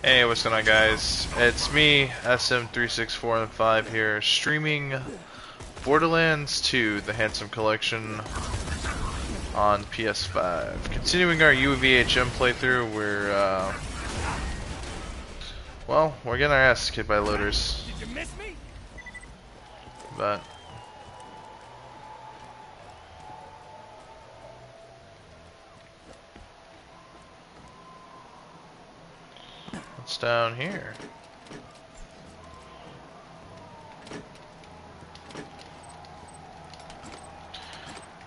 Hey, what's going on, guys? It's me, SM364 here, streaming Borderlands 2, the Handsome Collection, on PS5. Continuing our UVHM playthrough, we're getting our ass kicked by loaders. Did you miss me? But what's down here?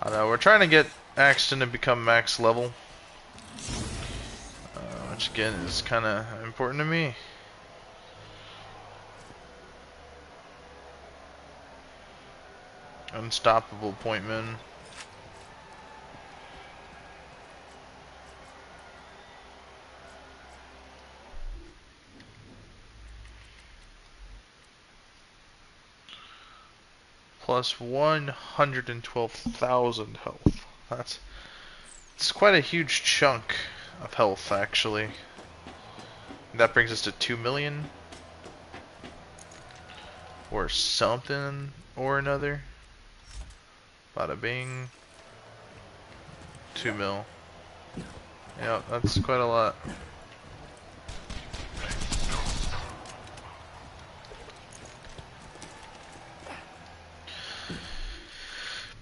I don't know, we're trying to get Axton to become max level, which again is kind of important to me. Unstoppable point man. Plus 112,000 health. It's quite a huge chunk of health, actually. That brings us to 2 million. Or something or another. Bada bing. 2 mil. Yeah, that's quite a lot.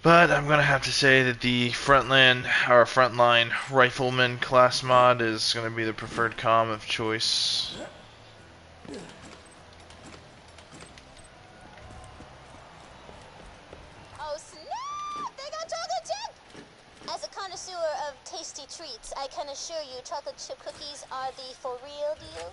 But I'm gonna have to say that the frontline rifleman class mod is gonna be the preferred comm of choice. Oh snap! They got chocolate chip! As a connoisseur of tasty treats, I can assure you chocolate chip cookies are the for real deal.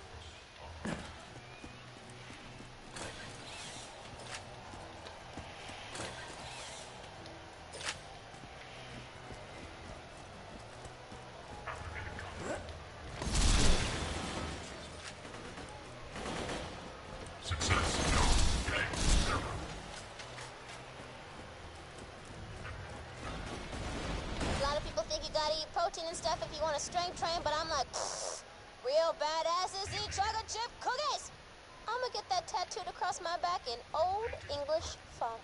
A lot of people think you gotta eat protein and stuff if you want to strength train, but I'm like, real badasses eat chocolate chip cookies! I'm gonna get that tattooed across my back in Old English font.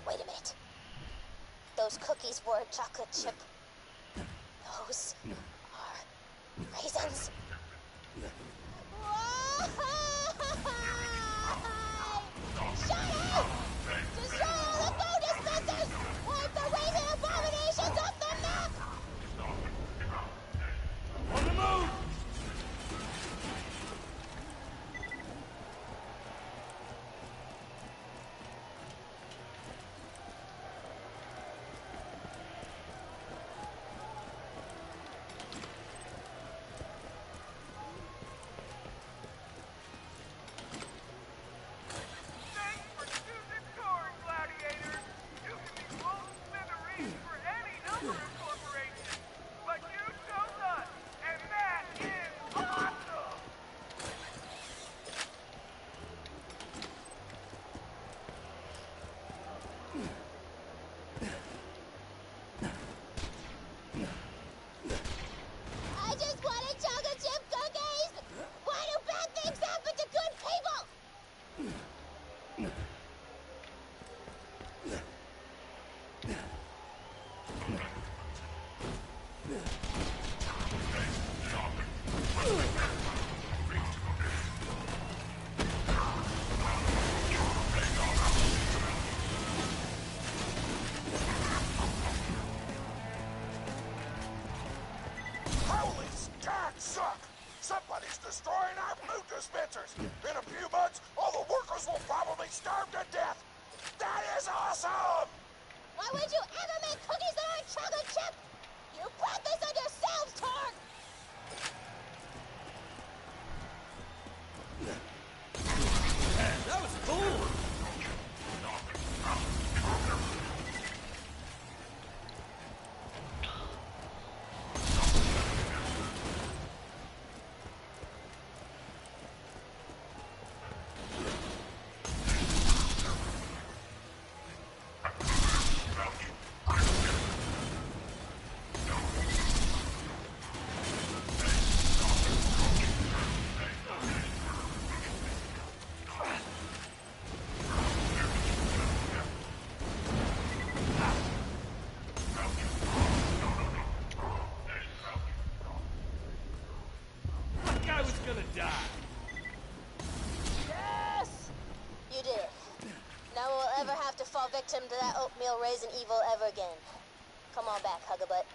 Wait a minute. Those cookies were chocolate chip. Those are raisins. Why? Shut up! Destroy all the food dispensers! Wipe the raisin abominations off the map! On the move! Thanks for choosing Touring Gladiators. You can be blown to smithereens for any number of corporations, but you chose us, and that is awesome! I just wanted chocolate chip cookies! Why do bad things happen to good people? Holy scat suck! Somebody's destroying our food dispensers! In a few months, all the workers will probably starve to death! That is awesome! Why would you ever make cookies that aren't chocolate chip? You brought this on yourselves, Torg! That was cool! That guy was gonna die. Yes! You did it. No one will ever have to fall victim to that oatmeal raisin evil ever again. Come on back, Hugabutt.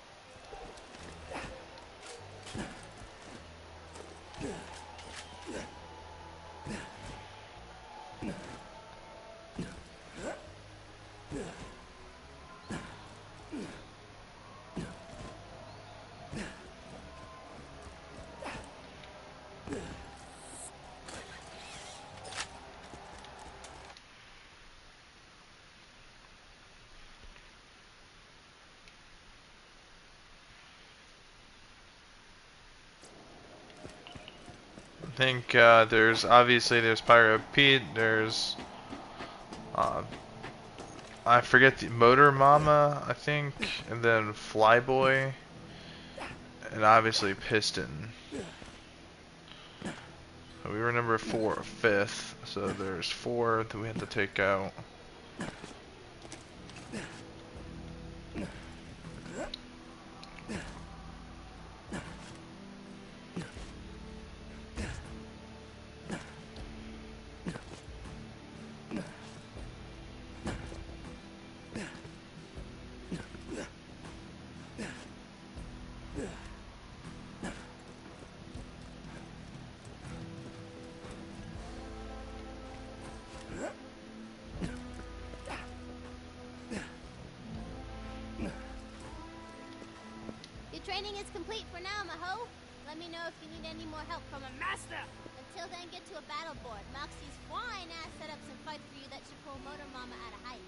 I think there's Pyro Pete, there's I forget the Motor Mama, I think, and then Flyboy, and obviously Piston. So we were number 5th, so there's 4 that we have to take out. Your training is complete for now, Maho. Let me know if you need any more help from a master. Until then, get to a battle board. Moxie's fine ass set up some fights for you that should pull Motor Mama out of height.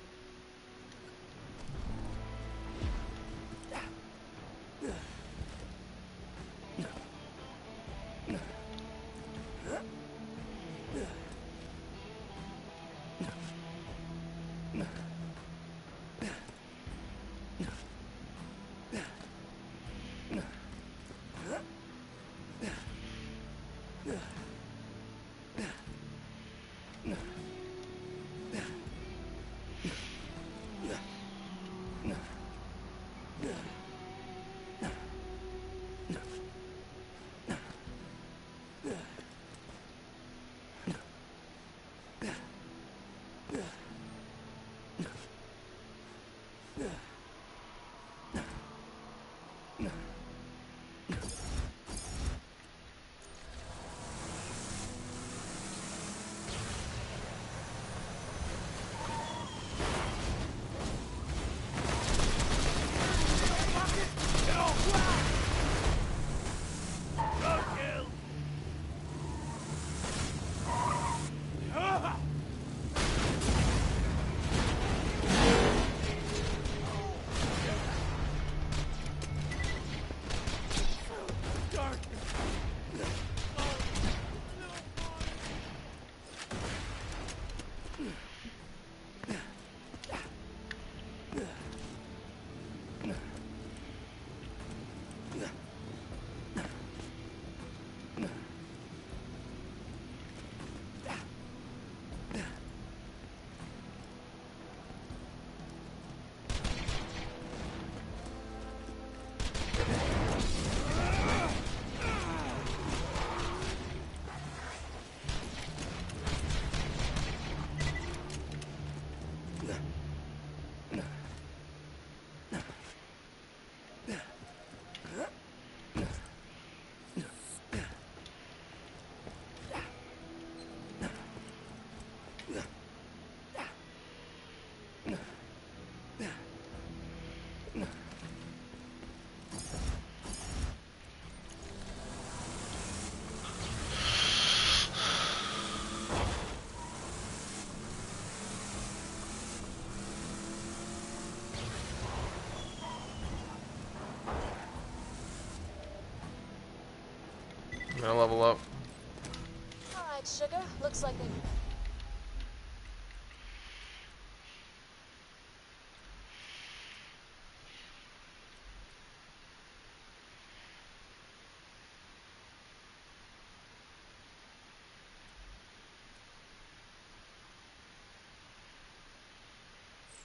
I'm gonna level up. Alright, sugar. Looks like they...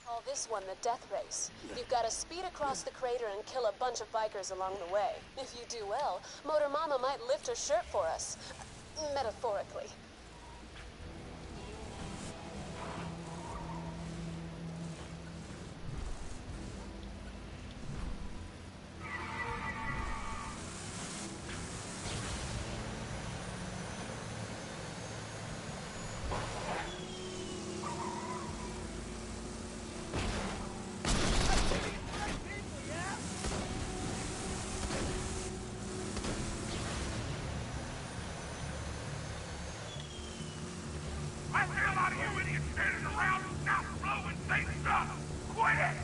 Call this one the death race. You've got to speed across the crater and kill a bunch of bikers along the way. If you do well, Motor Mama might lift her shirt for us. Metaphorically. I see a lot of you idiots standing around not blowing things up. Quit it!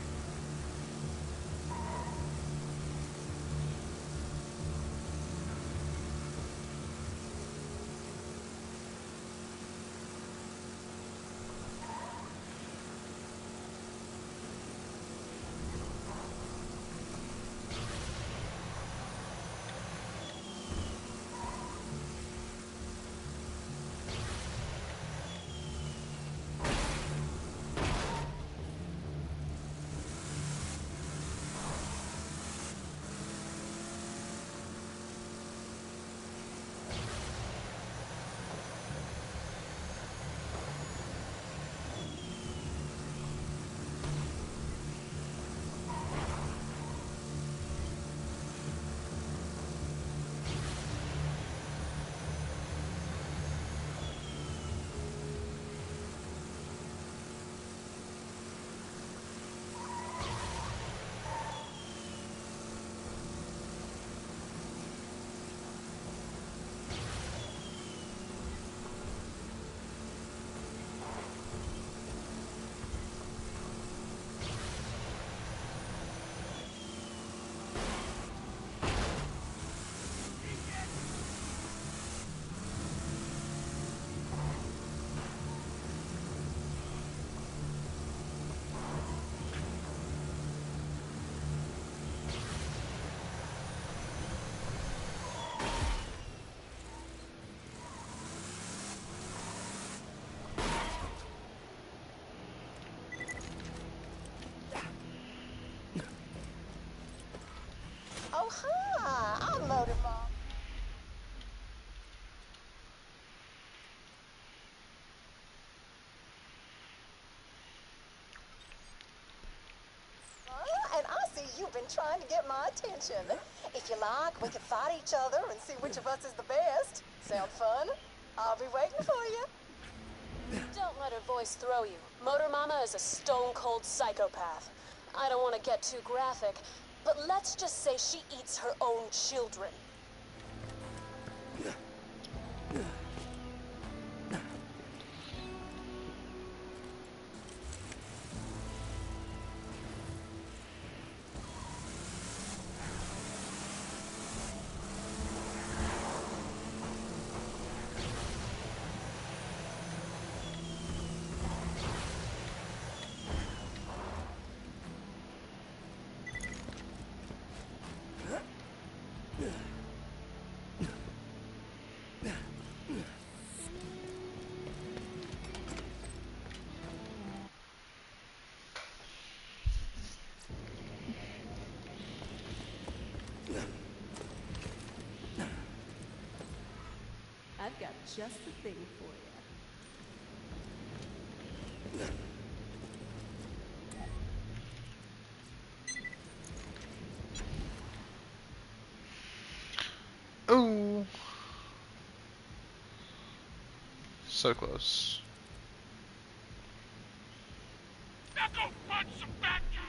Oh, hi! I'm Motor Mom. And I see you've been trying to get my attention. If you like, we can fight each other and see which of us is the best. Sound fun? I'll be waiting for you. Don't let her voice throw you. Motor Mama is a stone-cold psychopath. I don't want to get too graphic, but let's just say she eats her own children. I've got just the thing for you. Ooh. So close. Now go punch some fat guy!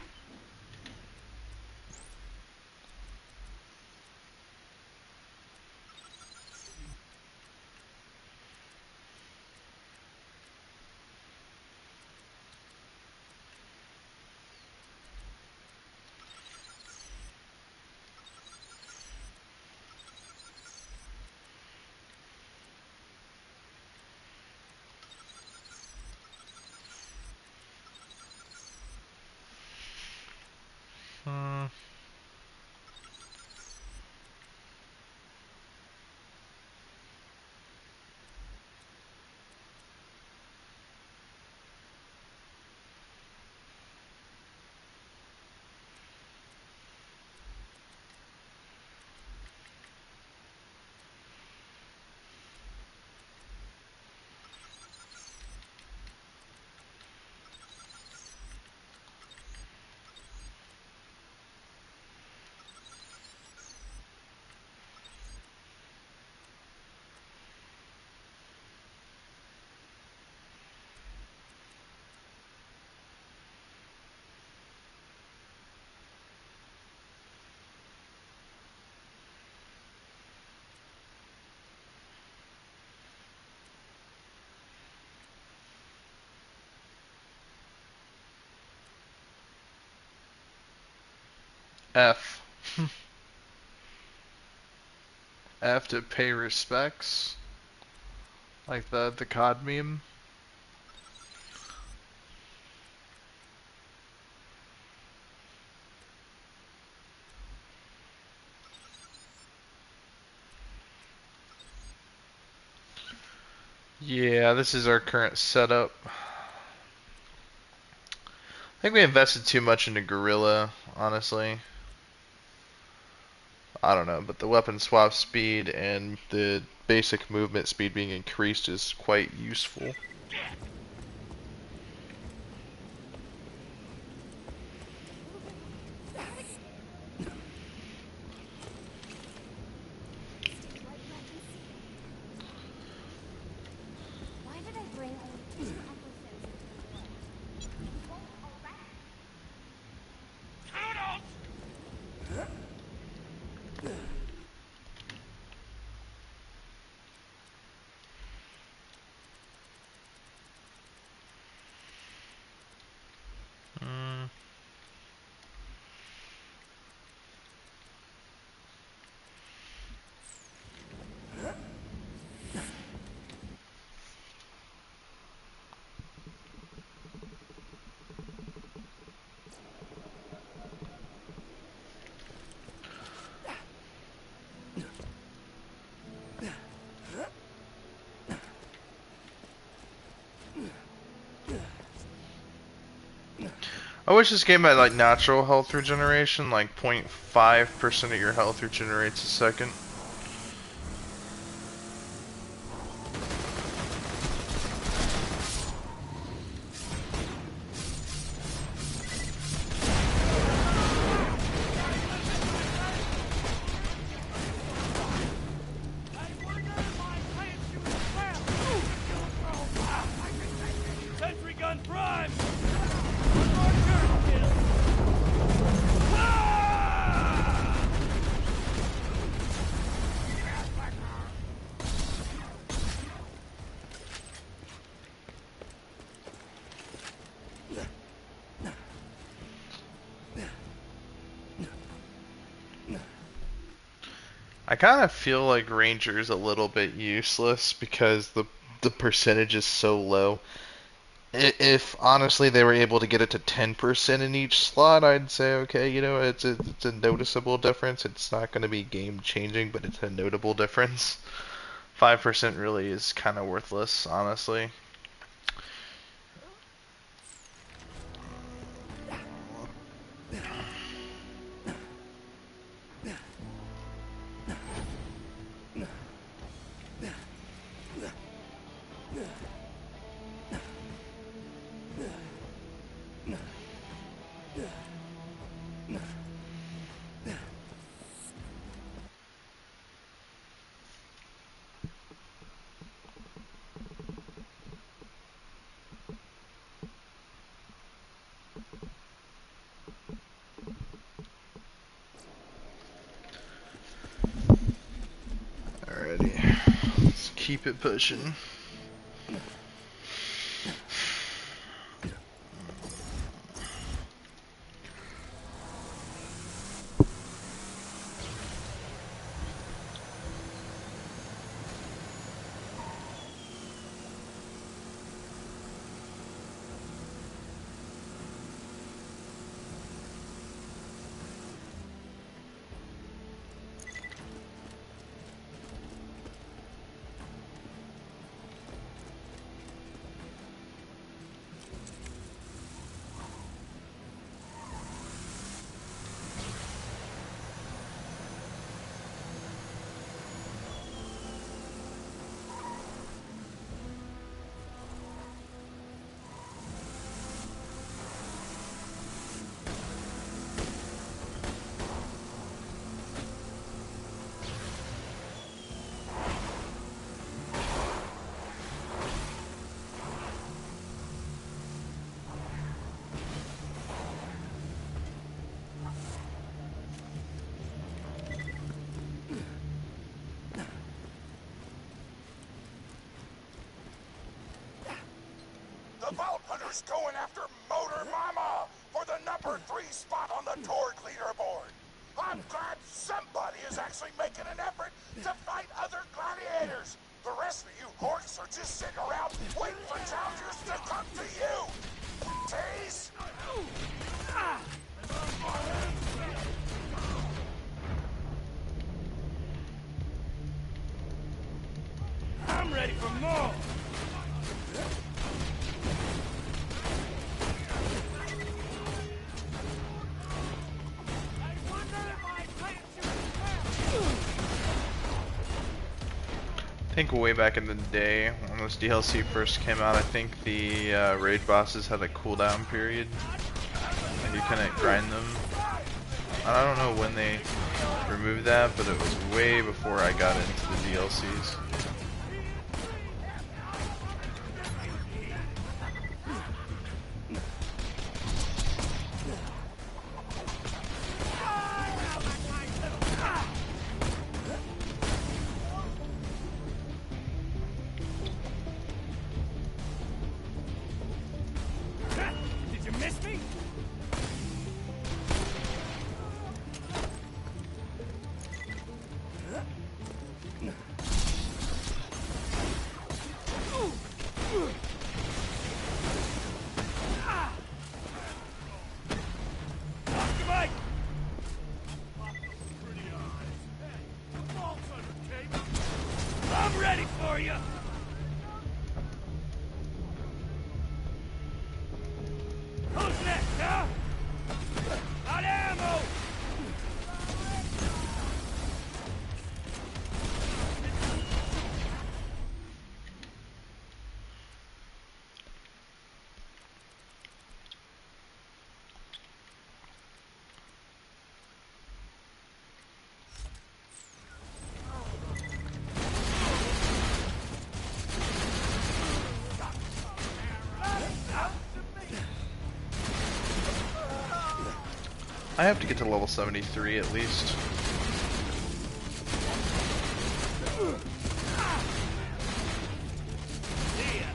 F. F to pay respects. Like the COD meme. Yeah, this is our current setup. I think we invested too much into Gorilla, honestly. I don't know, but the weapon swap speed and the basic movement speed being increased is quite useful. Why did I bring only two accomplices into the war? We won't arrest. Toodles! Mm. I wish this game had like natural health regeneration, like 0.5% of your health regenerates a second. Sentry gun prime! One more turn, kiddo! Ah! I kind of feel like Ranger is a little bit useless because the percentage is so low. If honestly they were able to get it to 10% in each slot, I'd say okay, you know, it's a noticeable difference. It's not going to be game changing, but it's a notable difference. 5% really is kind of worthless, honestly. Alrighty, let's keep it pushing. The Vault Hunter's going after Motor Mama for the number 3 spot on the Torg leaderboard. I'm glad somebody is actually making an effort to fight other gladiators. The rest of you horks are just sitting around waiting for challengers to come to you. Tease? I'm ready for more! I think way back in the day, when this DLC first came out, I think the raid bosses had a cooldown period, and you couldn't grind them. I don't know when they removed that, but it was way before I got into the DLCs. Did you miss me? I'm ready for you! Who's next, huh? Out ammo! I have to get to level 73 at least. See ya,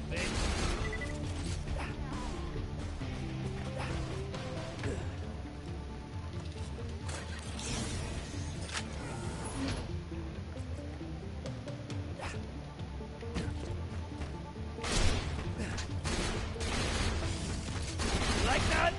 bitch. Like that?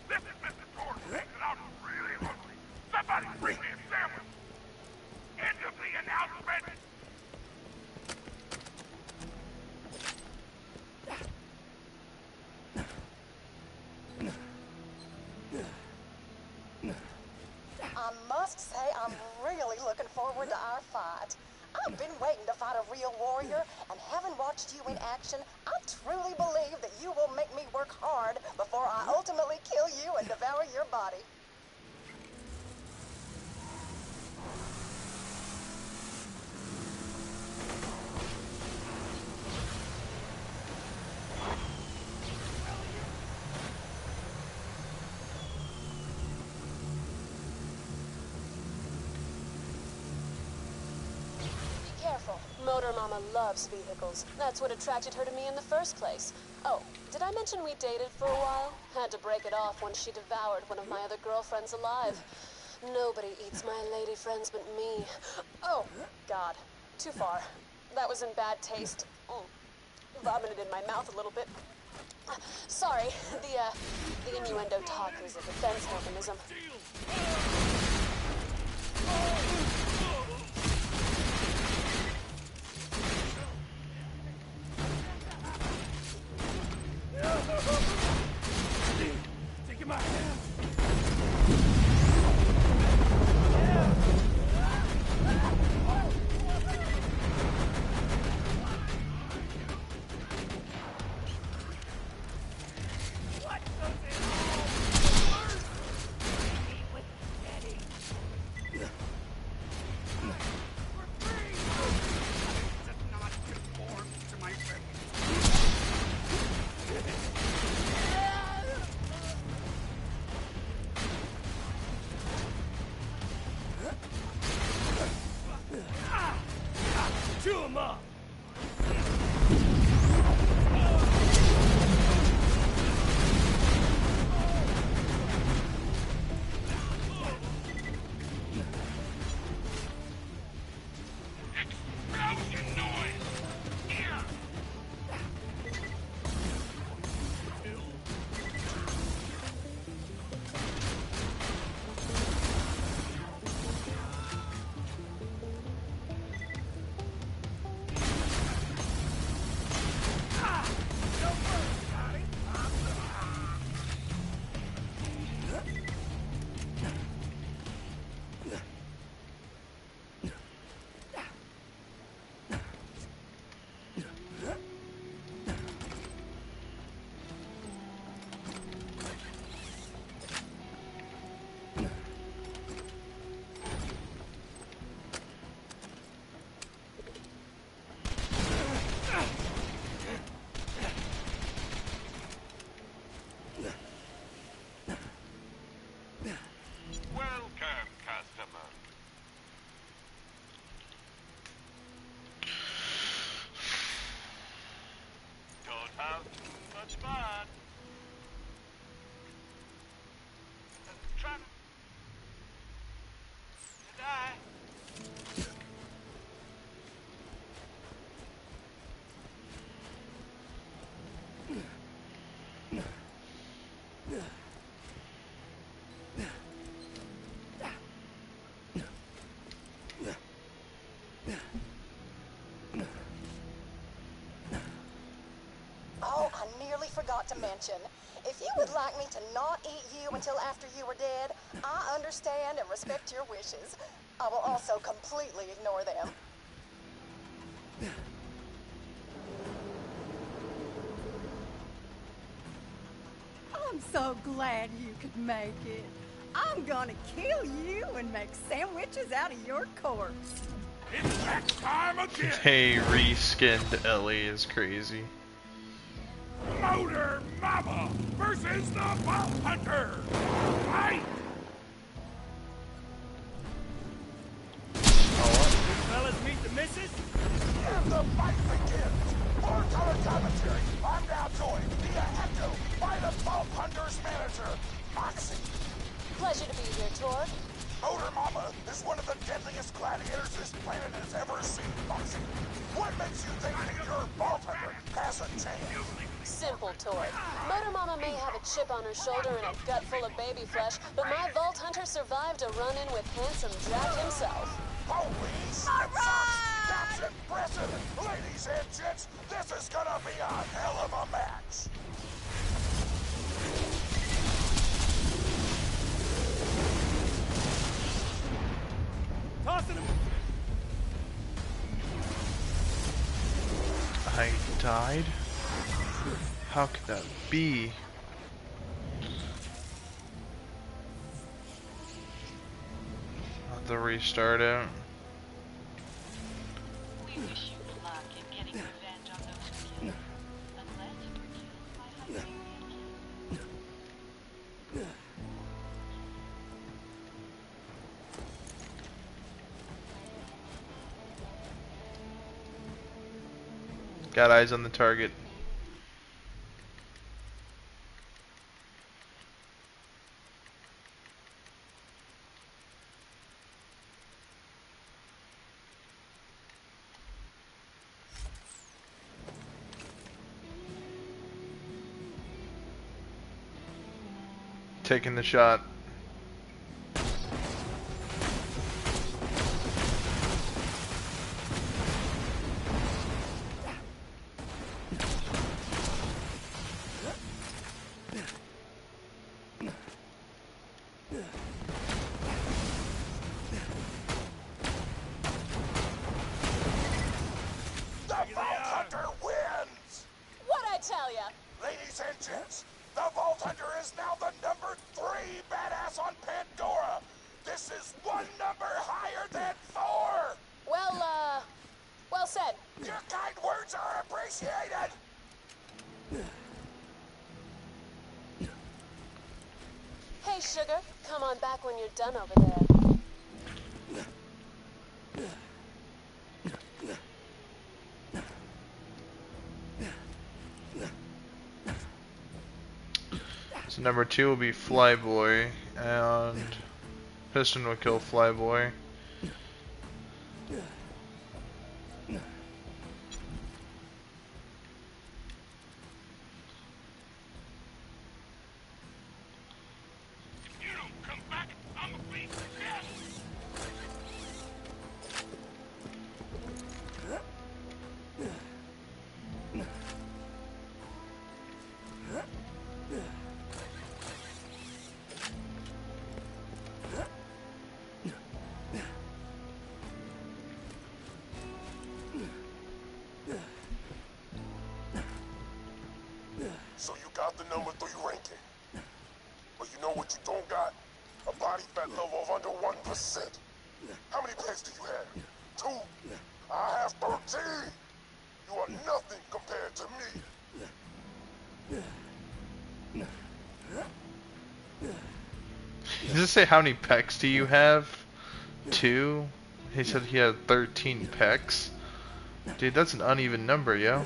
This is Mr. Borderlands, and I'm really hungry. Somebody bring me a sandwich. End of the announcement. I must say, I'm really looking forward to our fight. I've been waiting to fight a real warrior, and having watched you in action, I truly believe that you will make me work hard before I ultimately kill you and devour your body. Careful. Motor Mama loves vehicles. That's what attracted her to me in the first place. Oh, did I mention we dated for a while? Had to break it off when she devoured one of my other girlfriends alive. Nobody eats my lady friends but me. Oh, God. Too far. That was in bad taste. Vomited in my mouth a little bit. Sorry. The innuendo talk is a defense mechanism. Take my hand. Oh, I nearly forgot to mention. If you would like me to not eat you until after you were dead, I understand and respect your wishes. I will also completely ignore them. I'm so glad you could make it. I'm gonna kill you and make sandwiches out of your corpse. It's that time again! Hey, reskinned Ellie is crazy. Motor Mama versus the Vault Hunter! Fight! Fellas, meet the missus. And the fight begins! For color commentary, I'm now joined via Echo by the Vault Hunter's manager, Moxie. Pleasure to be here, Tor. Motor Mama is one of the deadliest gladiators this planet has ever seen, Moxie. What makes you think that your Vault Hunter has a chance? Simple, Tor. Motor Mama may have a chip on her shoulder and a gut full of baby flesh, but my Vault Hunter survived a run-in with handsome Jack himself. Holy snapshots! That's impressive! Ladies and gents, this is gonna be a hell of a match! Tossing him. I died? How could that be? I'll have to restart it. We wish you luck in getting revenge on those who killed, unless you were killed by Hyperion. Got eyes on the target. Taking the shot. The Vault Hunter wins! What'd I tell ya? Ladies and gents, the Vault Hunter is now the number 3 badass on Pandora! This is one number higher than 4! Well said. Your kind words are appreciated! Hey, Sugar, come on back when you're done over there. So number 2 will be Flyboy, and Piston will kill Flyboy. You don't come back, I'm a beat dead! So you got the number 3 ranking. But you know what you don't got? A body fat level of under 1%. How many pets do you have? 2? I have 13! You are nothing compared to me. Does it say how many pecs do you have? 2? He said he had 13 pecs. Dude, that's an uneven number, yo.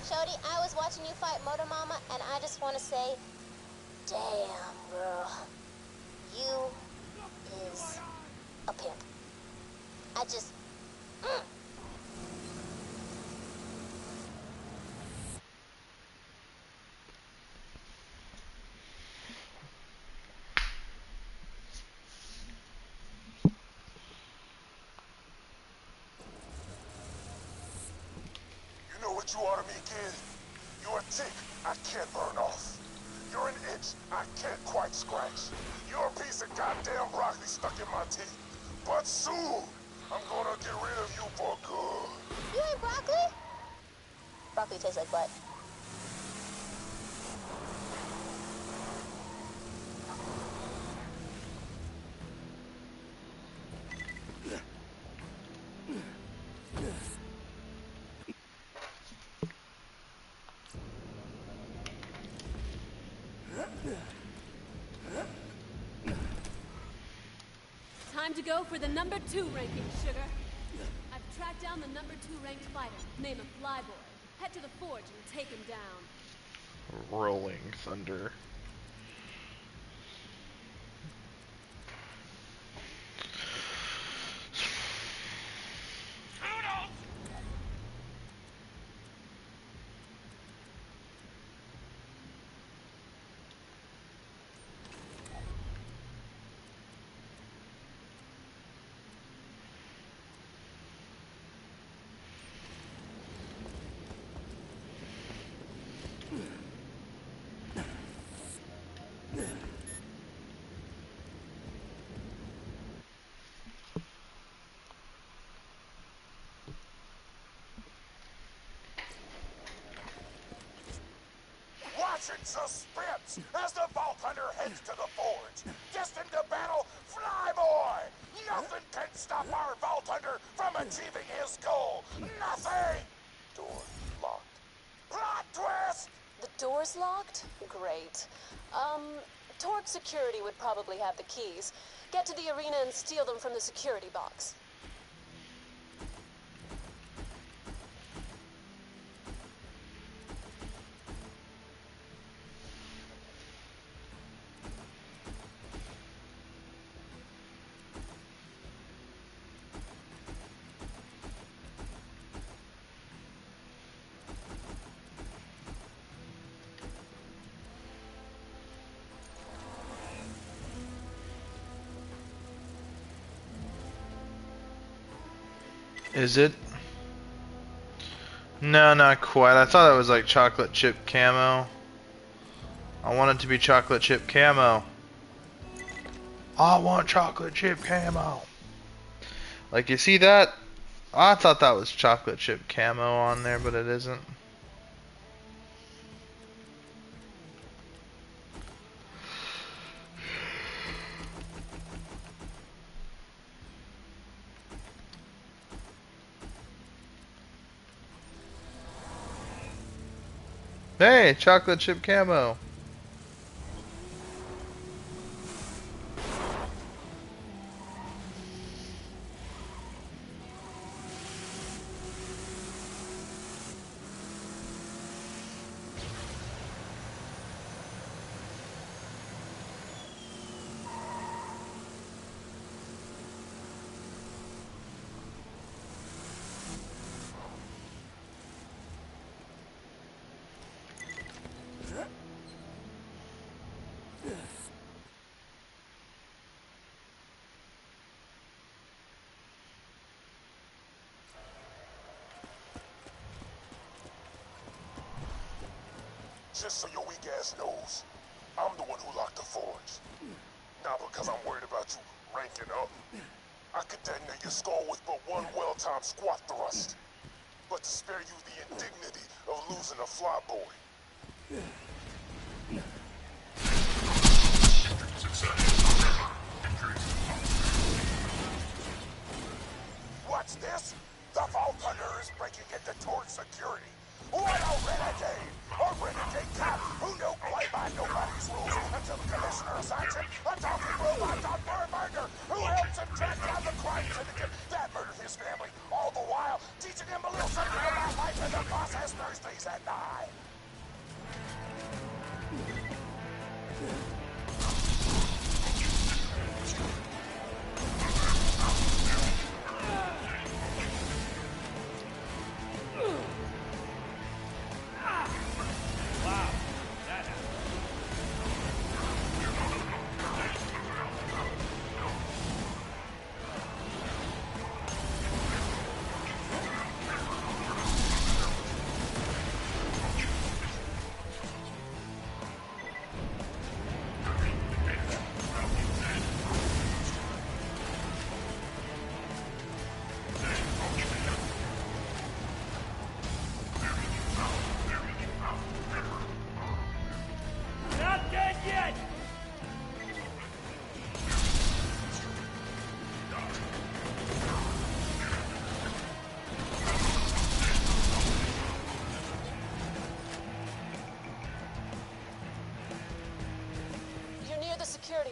Shorty, I was watching you fight Motor Mama, and I just want to say, damn, girl. You is a pimp. I just... you are to me, kid? You're a tick I can't burn off. You're an itch I can't quite scratch. You're a piece of goddamn broccoli stuck in my teeth. But soon, I'm gonna get rid of you for good. You ain't broccoli? Broccoli tastes like butt. Time to go for the number 2 ranking, sugar. I've tracked down the number 2 ranked fighter. Name of Flyboy. Head to the forge and take him down. Rolling Thunder. Watch in suspense as the Vault Hunter heads to the forge. Destined to battle Flyboy! Nothing can stop our Vault Hunter from achieving his goal. Nothing! Door locked. Plot twist! The door's locked? Great. Torque Security would probably have the keys. Get to the arena and steal them from the security box. Is it? No, not quite. I thought it was like chocolate chip camo. I want it to be chocolate chip camo. I want chocolate chip camo. Like, you see that? I thought that was chocolate chip camo on there, but it isn't. Hey, chocolate chip camo. Just so your weak ass knows, I'm the one who locked the forge. Not because I'm worried about you ranking up. I could detonate your skull with but one well-timed squat thrust. But to spare you the indignity of losing a Flyboy. What's this? The Vault Hunter is breaking into Torque Security. What a renegade! A renegade cop who don't play by nobody's rules until the commissioner assigns him a talking robot on Burner who helps him track down the crime syndicate that murdered his family, all the while teaching him a little something about life in the process Thursdays at 9.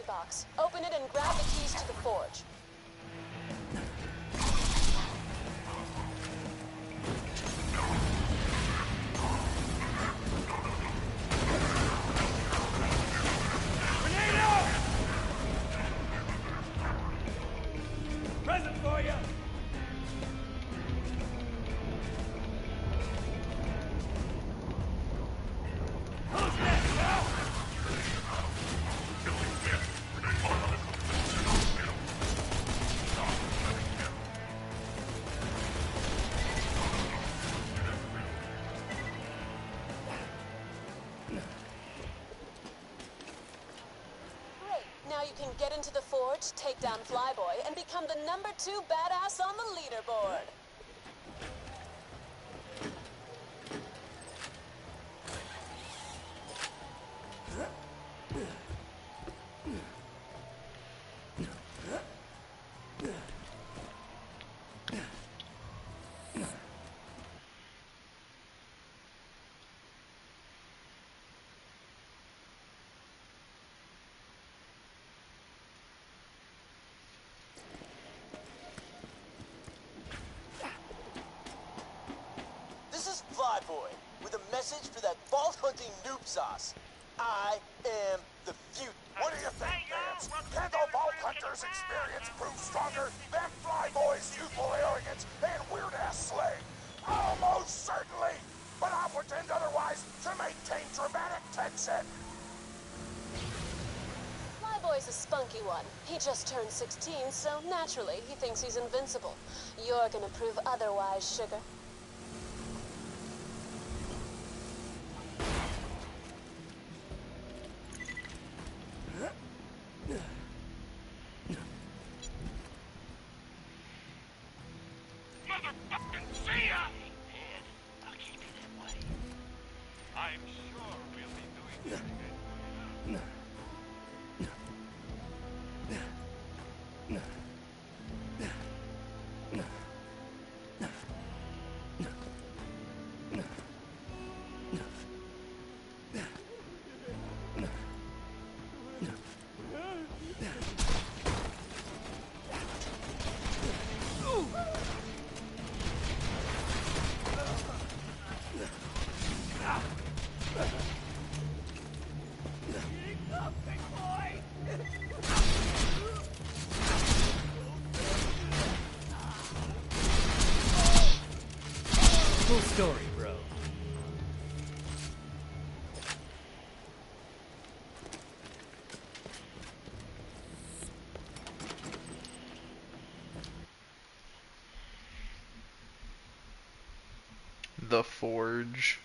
box. Open it and grab the keys to the forge. Grenade out! Present for you! Who's next, huh? Great. Now you can get into the forge, take down Flyboy, and become the #2 badass on the leaderboard. This is Flyboy with a message for that vault-hunting noob sauce. I am the future. What do you think, Vance? Can the Vault Hunter's experience prove stronger than Flyboy's youthful arrogance and weird-ass slang? Almost certainly, but I'll pretend otherwise to maintain dramatic tension. Flyboy's a spunky one. He just turned 16, so naturally he thinks he's invincible. You're gonna prove otherwise, sugar. Motherfucking see ya! And I'll keep it that way. I'm sure we'll be doing this again. Full story, bro. The forge.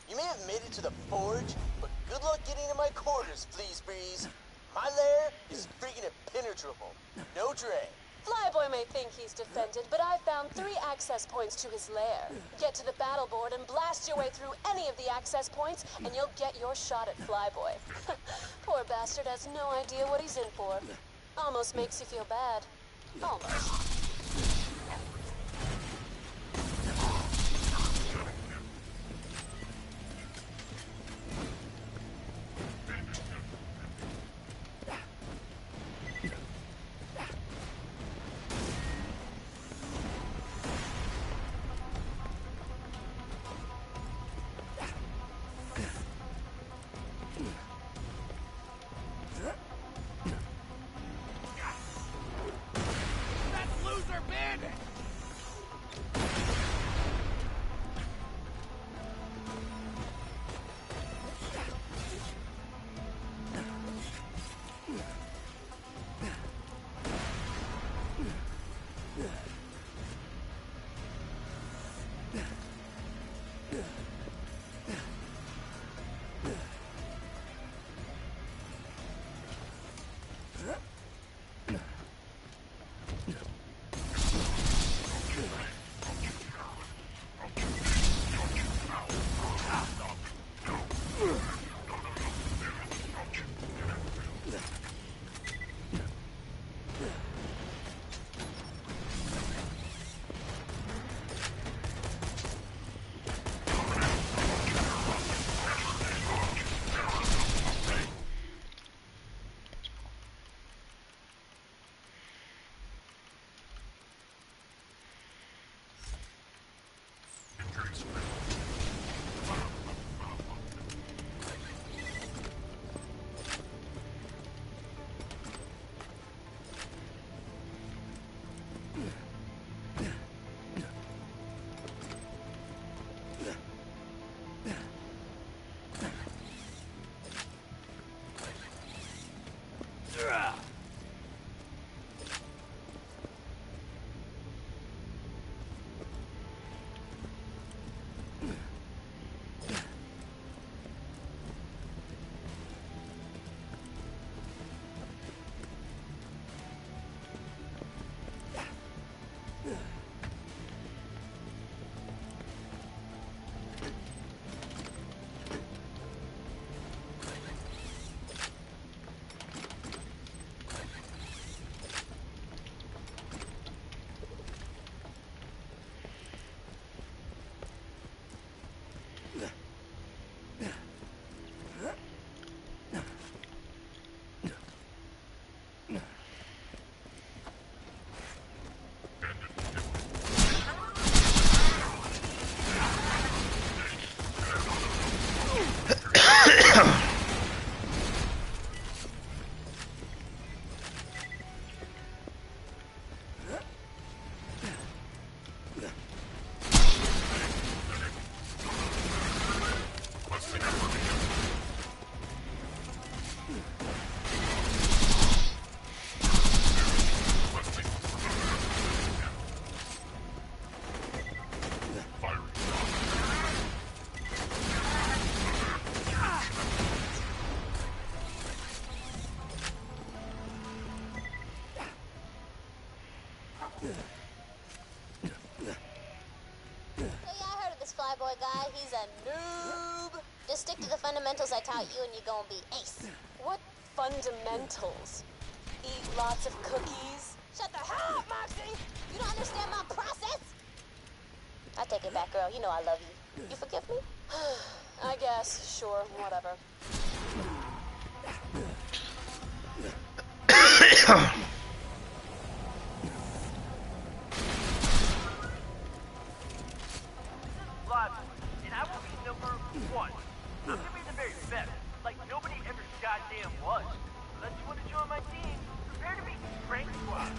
You may have made it to the forge, but good luck getting to my quarters, please, Breeze. My lair is freaking impenetrable. No tray. Flyboy may think he's defended, but I've found 3 access points to his lair. Get to the battle board and blast your way through any of the access points, and you'll get your shot at Flyboy. Poor bastard has no idea what he's in for. Almost makes you feel bad. Almost. Flyboy guy, he's a noob. Just stick to the fundamentals I taught you and you're gonna be ace. What fundamentals? Eat lots of cookies? Shut the hell up, Moxie! You don't understand my process? I take it back, girl. You know I love you. You forgive me? I guess. Sure. Whatever. And I will be number one. I'll give me the very best, like nobody ever goddamn was. Unless you want to join my team, prepare to be Frank Squad.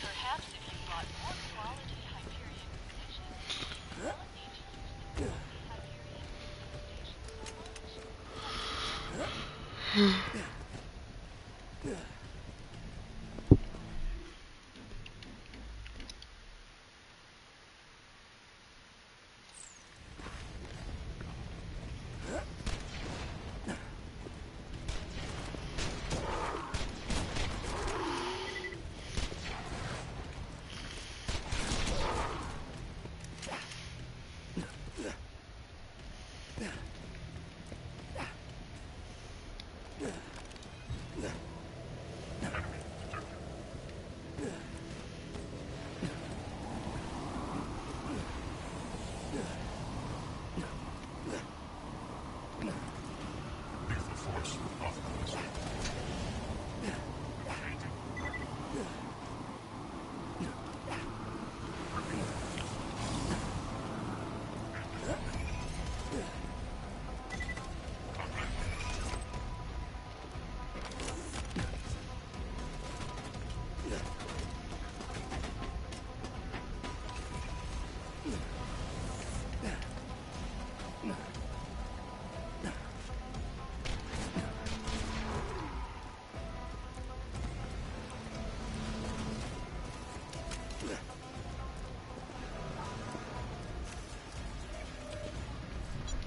Perhaps if you bought more quality Hyperion munitions, you won't need to use the Hyperion stations.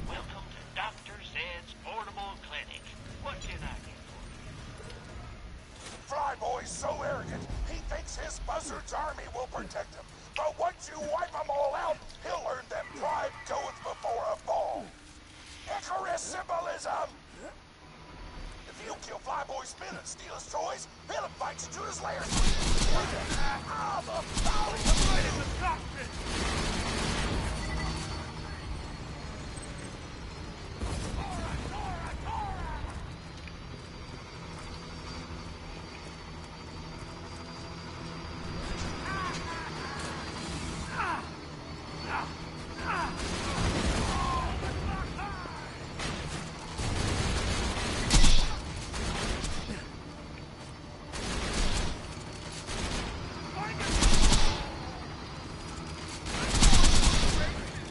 Welcome to Dr. Zed's portable clinic. What can I do for you? Flyboy's so arrogant, he thinks his buzzard's army will protect him. But once you wipe them all out, he'll learn that pride goeth before a fall. Icarus symbolism! If you kill Flyboy's men and steal his toys, he'll invite you to his lair. Ah, the folly of The cockpit!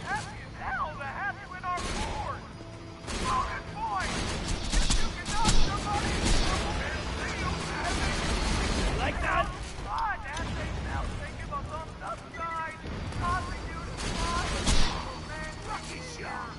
Happy as hell to have you in our board. Bonus points. If you can knock somebody and steal having Like that? fun as they felt they give a thumbs up sign, causing you to fly and lucky shot.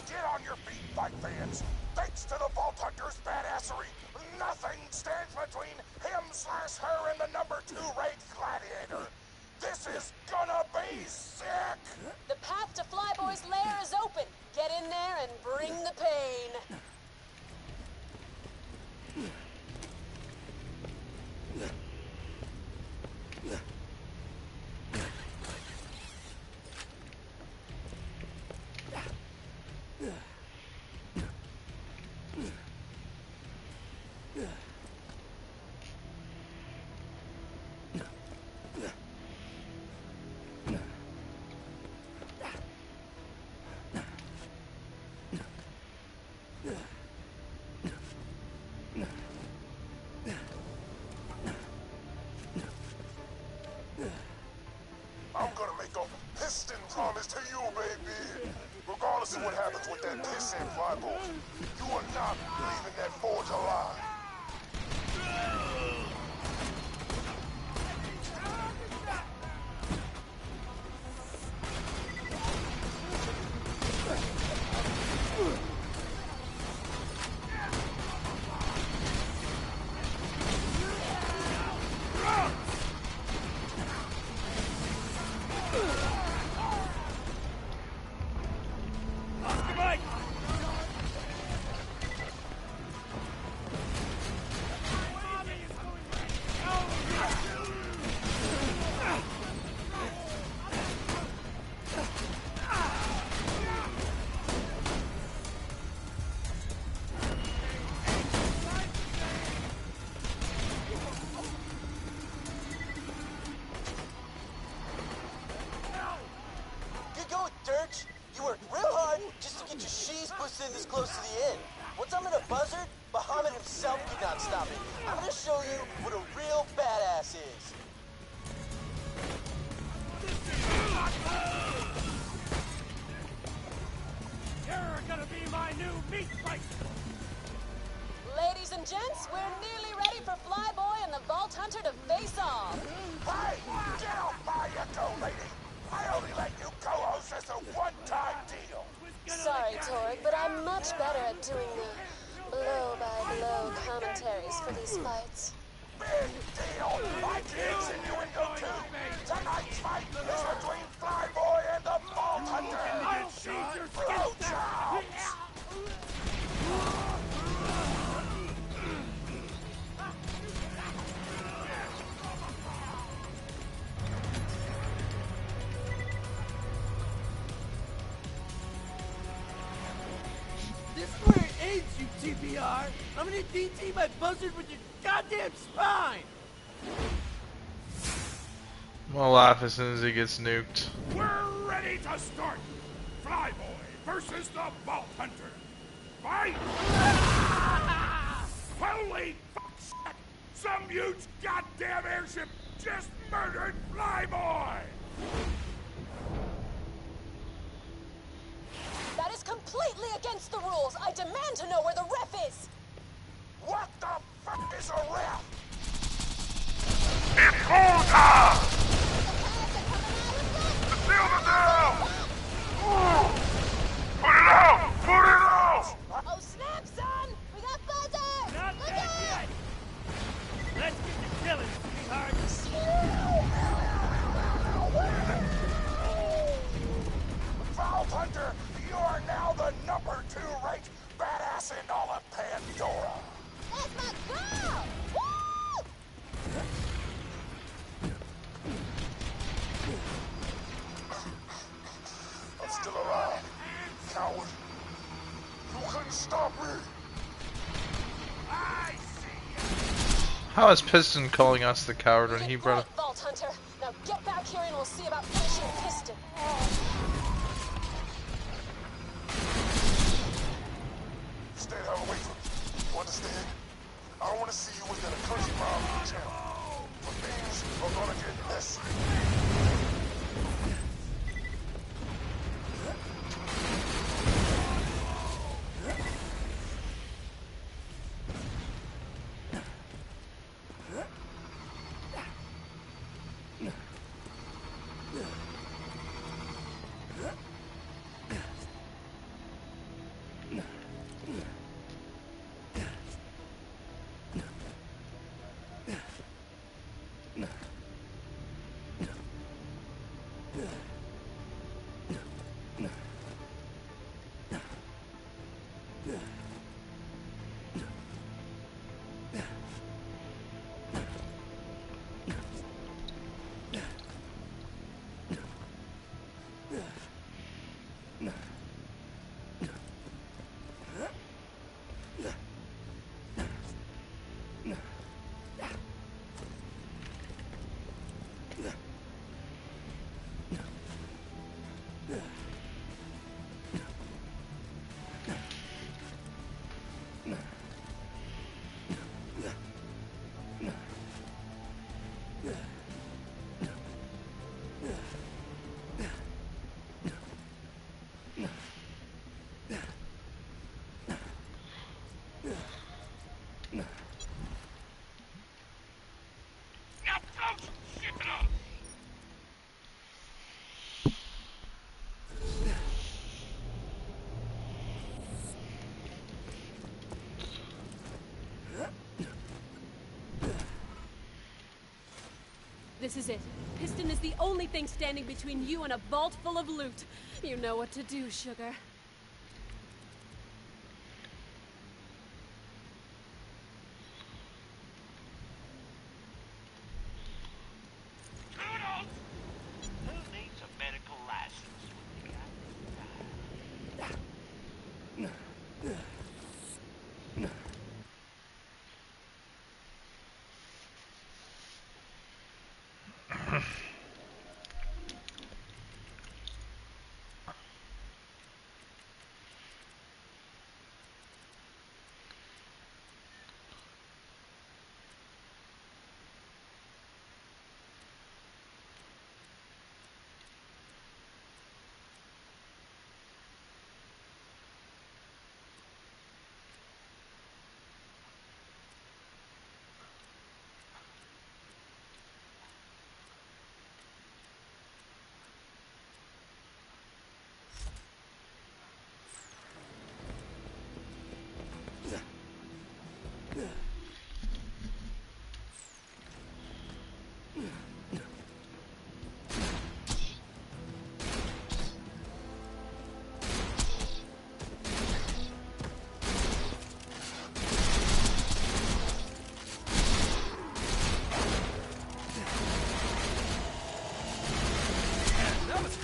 Get on your feet, fight fans. Thanks to the Vault Hunter's badassery, nothing stands between him/her and the number 2 ranked gladiator. This is gonna be sick! The path to Flyboy's lair is open. Get in there and bring the pain. I'm gonna make a piston promise to you, baby. Regardless of what happens with that pissant Flyboy, you are not leaving that forge alive. Mike! worked real hard just to get your sheaves pushed in this close to the end. Once I'm in a buzzard, Bahamut himself could not stop me. I'm gonna show you what a real badass is. You're gonna be my new meat fight. Ladies and gents, we're nearly ready for Flyboy and the Vault Hunter to face off. Hey, get off my echo, lady! I only let you co-host as a one-time deal. Sorry, Torg, but I'm much better at doing the blow-by-blow commentaries for these fights. Big deal! I can send you in go too! Tonight's fight is between Flyboy and the Vault Hunter! Blow jobs! This is where it ends, you TBR. I'm gonna DT my buzzard with your goddamn spine. I'll laugh as soon as he gets nuked. We're ready to start. Flyboy versus the Vault Hunter. Fight! Holy fuck! Some huge goddamn airship just murdered Flyboy! That is completely against the rules. I demand to know where the ref is. What the fuck is a ref? It's go time! Seal the deal! Put it out! Put it out! Oh, snap, son! We got buzzer! Not Look dead out! yet! Let's get to killing, sweetheart! Vault Hunter, you are now the #2 ranked badass in all of Pandora. That's my girl! Woo! I'm still alive, coward. You couldn't stop me. I see How is Piston calling us the coward when he brought Right, Vault Hunter. Now get back here and we'll see about finishing Piston. Stay the hell away from me. You understand? I don't want to see you within a country mile of the channel. But things are gonna get messy. This is it. Piston is the only thing standing between you and a vault full of loot. You know what to do, sugar. Toodles! Who needs a medical license when you got...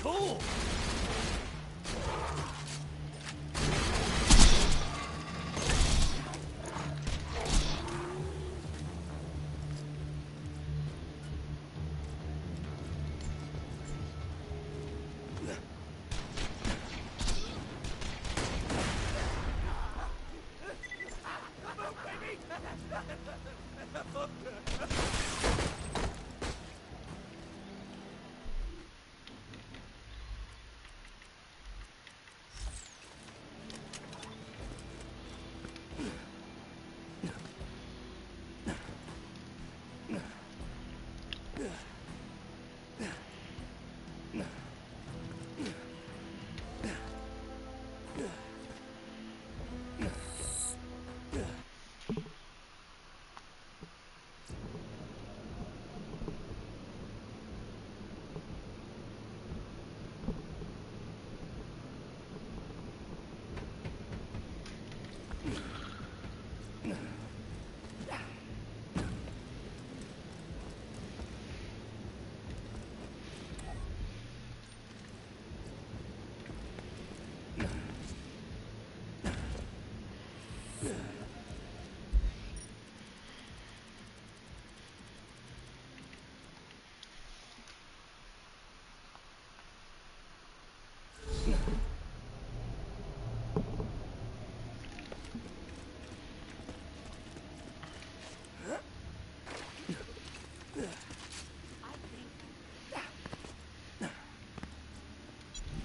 Cool.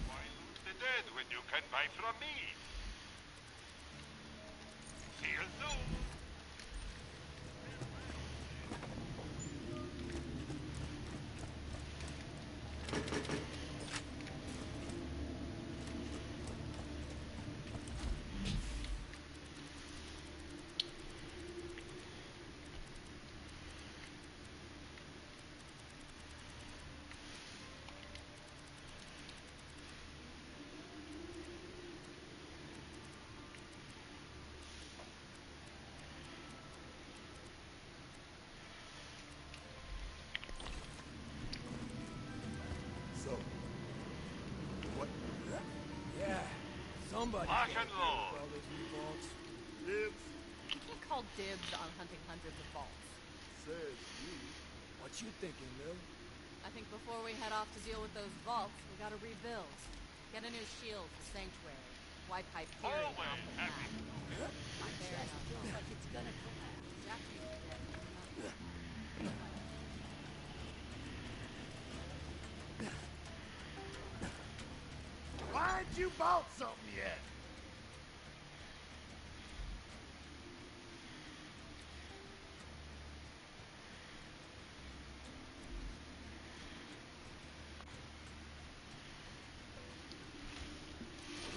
Why lose the dead when you can buy from me? See you soon. So, what? Yeah, somebody. Lock and load. All those new vaults. Dibs. You can't call dibs on hunting hundreds of vaults. Says you. What you thinking, Lil? I think before we head off to deal with those vaults, we gotta rebuild. Get a new shield for Sanctuary. Wipe Hyperion off Always the happy. map. Fair enough. Like it's gonna collapse. Japanese are dead. Why ain't you bought something yet?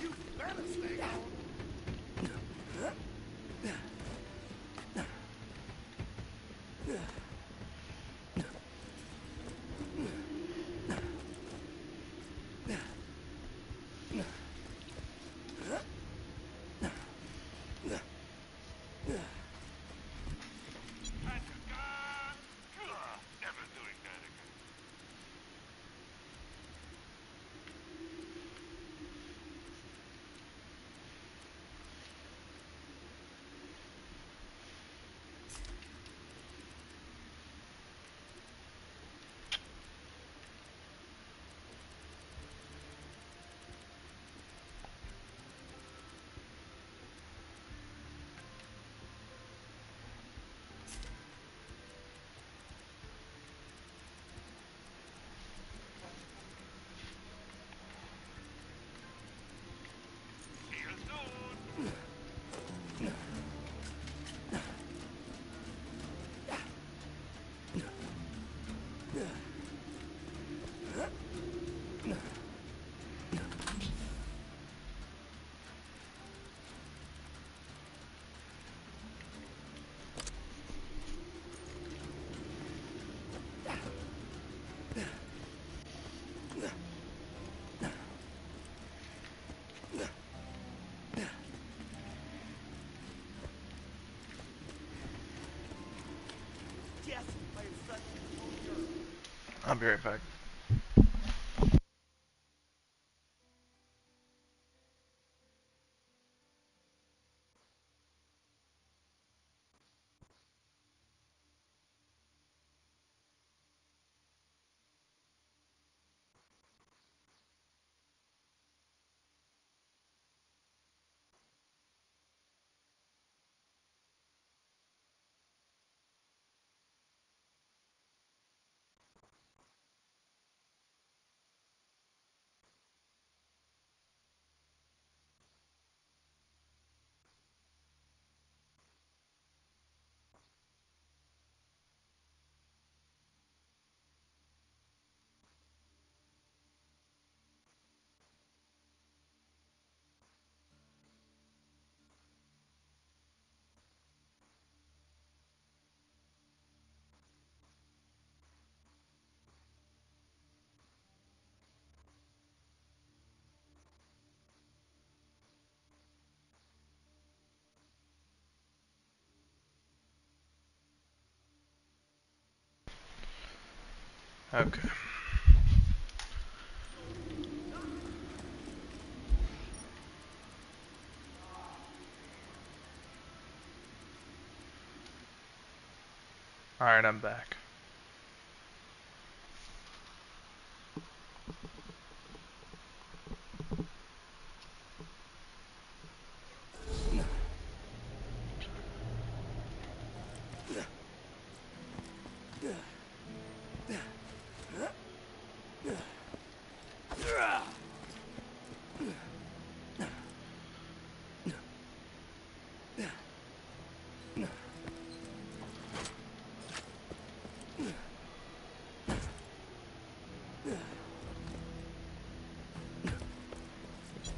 You better stay on. Never doing that again. See you soon. I'll be right back. Okay. Alright, I'm back.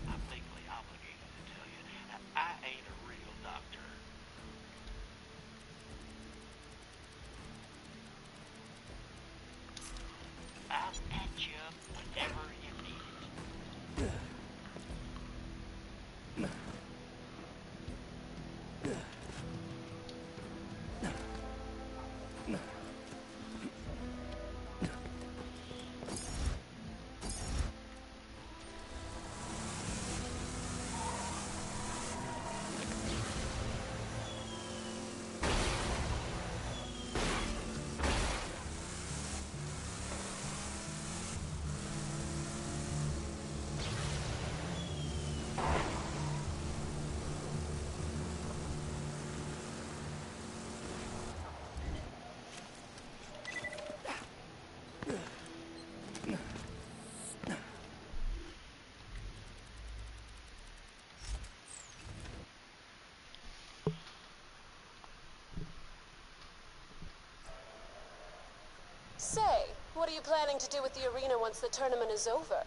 I'm legally obligated to tell you, I ain't a real doctor. I'll patch you up whenever you need it. Say, what are you planning to do with the arena once the tournament is over?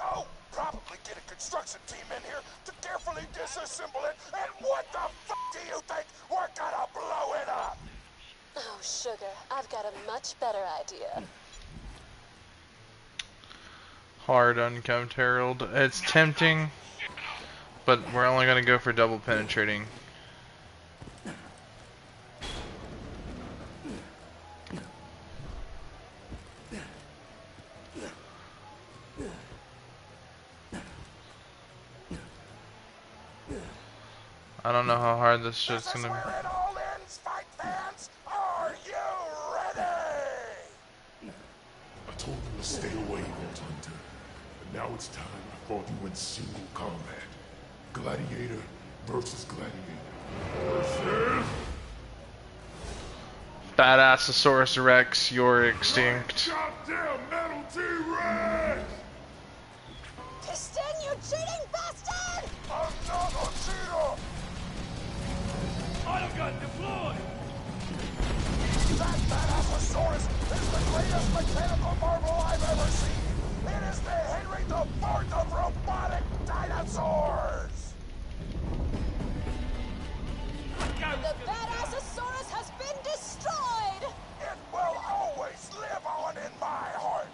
Oh, probably get a construction team in here to carefully disassemble it, and what the fuck do you think? We're gonna blow it up! Oh, sugar, I've got a much better idea. Hard unkempt Herald. It's tempting, but we're only gonna go for double penetrating. I don't know how hard this shit's This is gonna be. where it all ends, fight fans! Are you ready? I told them to stay away, Vault Hunter. But now it's time I fought you in single combat. Gladiator versus gladiator. Versus... Badassosaurus Rex, you're extinct. Goddamn metal T-Rex! Piston, you cheating bastard! I'm not a cheater! Autogun deployed! That Badassosaurus is the greatest mechanical marvel I've ever seen! It is the Henry IV of robotic dinosaurs! The Badassosaurus has been destroyed! It will always live on in my heart!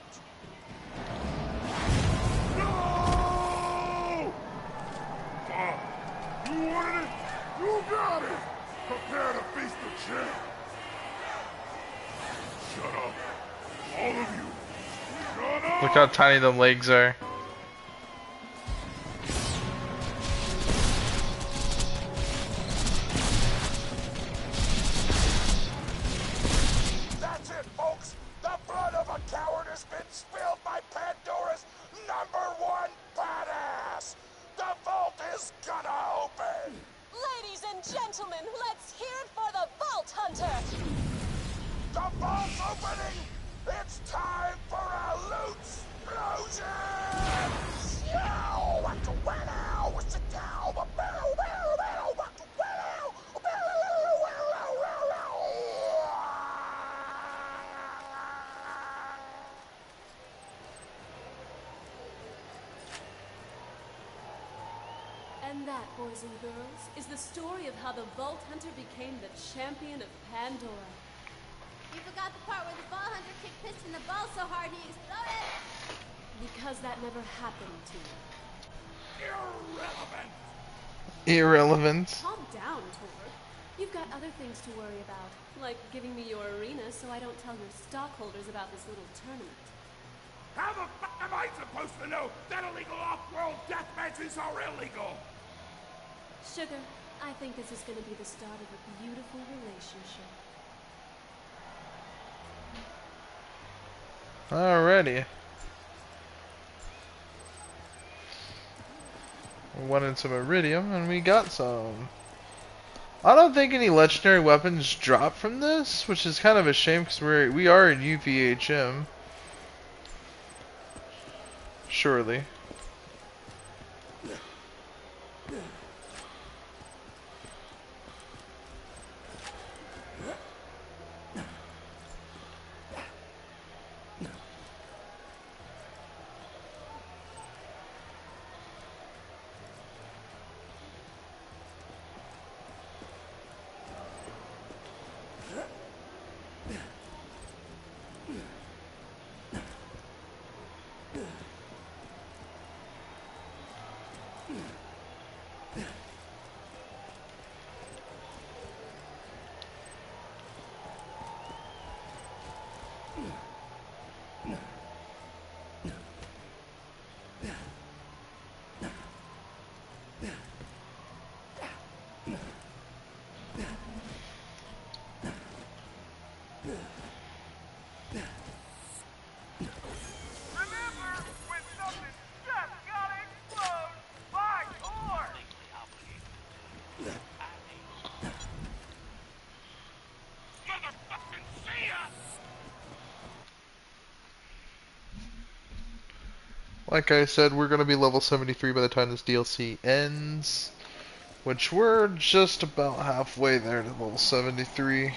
No! Fine. You wanted it? You got it! Prepare to feast the champ! Shut up. All of you. Shut up! Look how tiny the legs are. That's it, folks! The blood of a coward has been spilled by Pandora's #1 badass! The vault is gonna open! Ladies and gentlemen, let's hear it for the Vault Hunter! The vault's opening! It's time for a loot explosion! Yow! What the wow! What's it now? What the And that, boys and girls, is the story of how the Vault Hunter became the champion of Pandora. You forgot the part where the ball hunter kicked Piston in the ball so hard he exploded. Because that never happened to you. Irrelevant! Irrelevant. Calm down, Tor. You've got other things to worry about, like giving me your arena so I don't tell your stockholders about this little tournament. How the fuck am I supposed to know that illegal off-world death matches are illegal? Sugar, I think this is going to be the start of a beautiful relationship. Alrighty. We wanted some iridium, and we got some. I don't think any legendary weapons drop from this, which is kind of a shame because we are in UVHM. Surely. Remember when something just gotta explode? By Thor! Legally obligated. I mean, Motherfucking see ya! Like I said, we're going to be level 73 by the time this DLC ends. Which we're just about halfway there to level 73.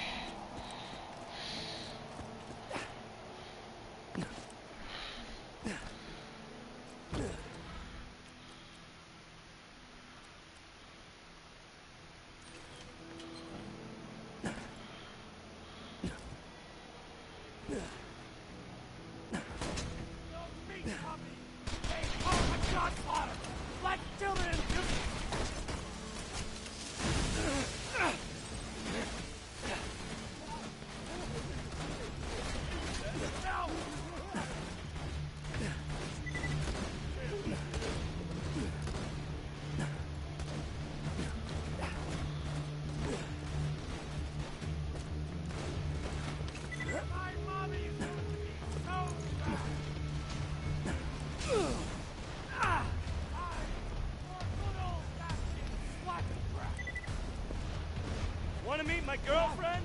Wanna meet my girlfriend?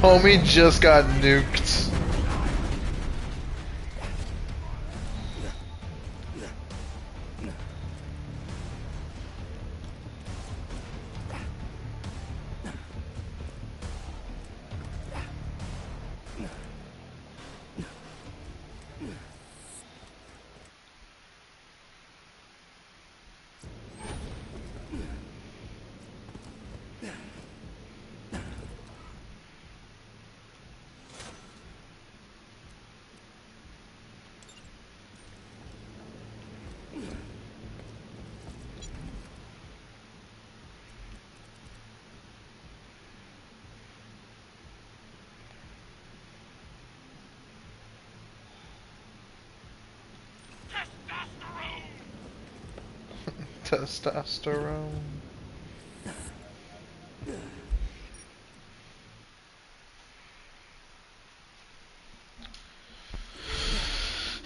Homie just got nuked. Testosterone.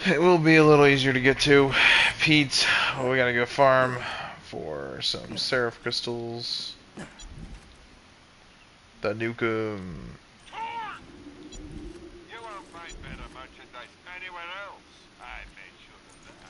It will be a little easier to get to. Pete, well, we gotta go farm for some seraph crystals. The Nukem. you won't find better merchandise anywhere else. I made sure of that.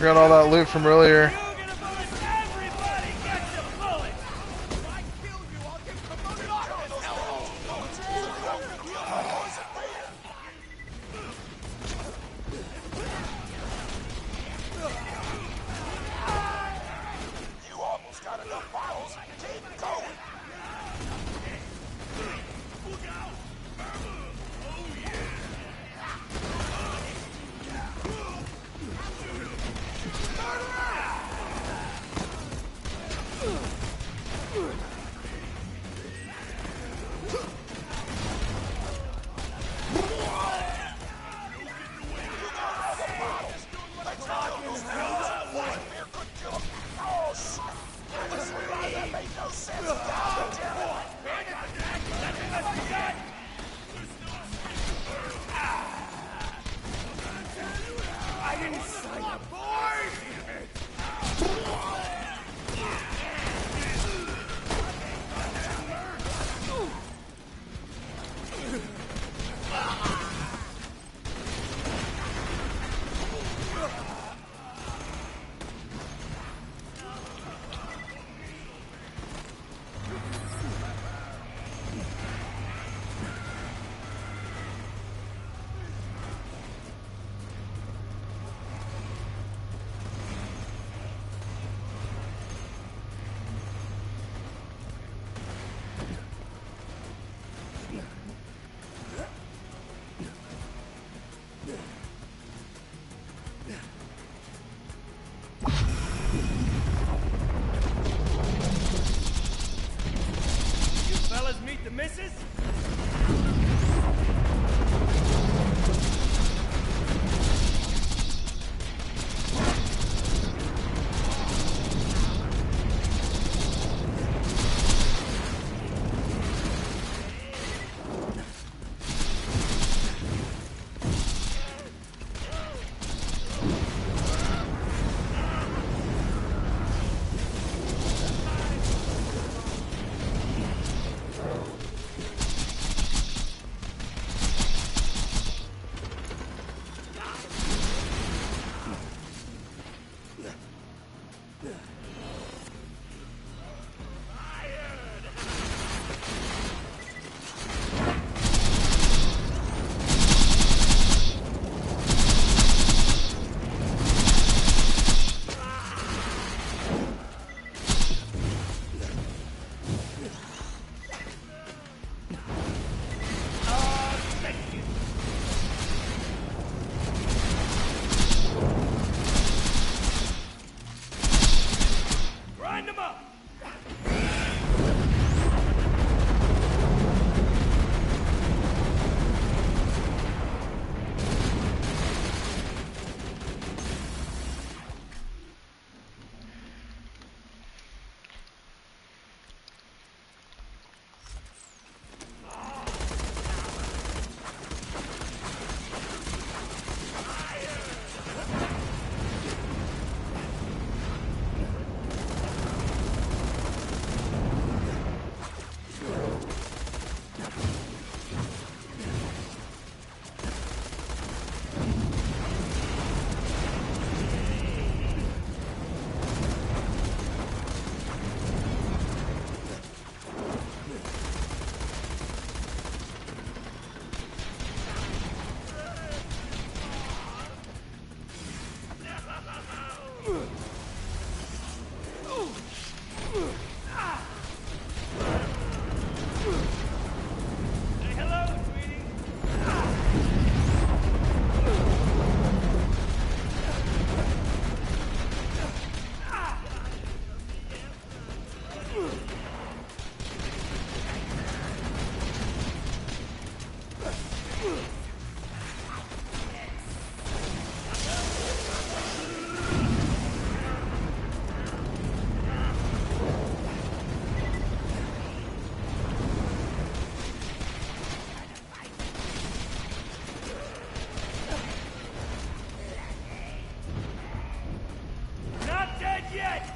Got all that loot from earlier. The missus? yet!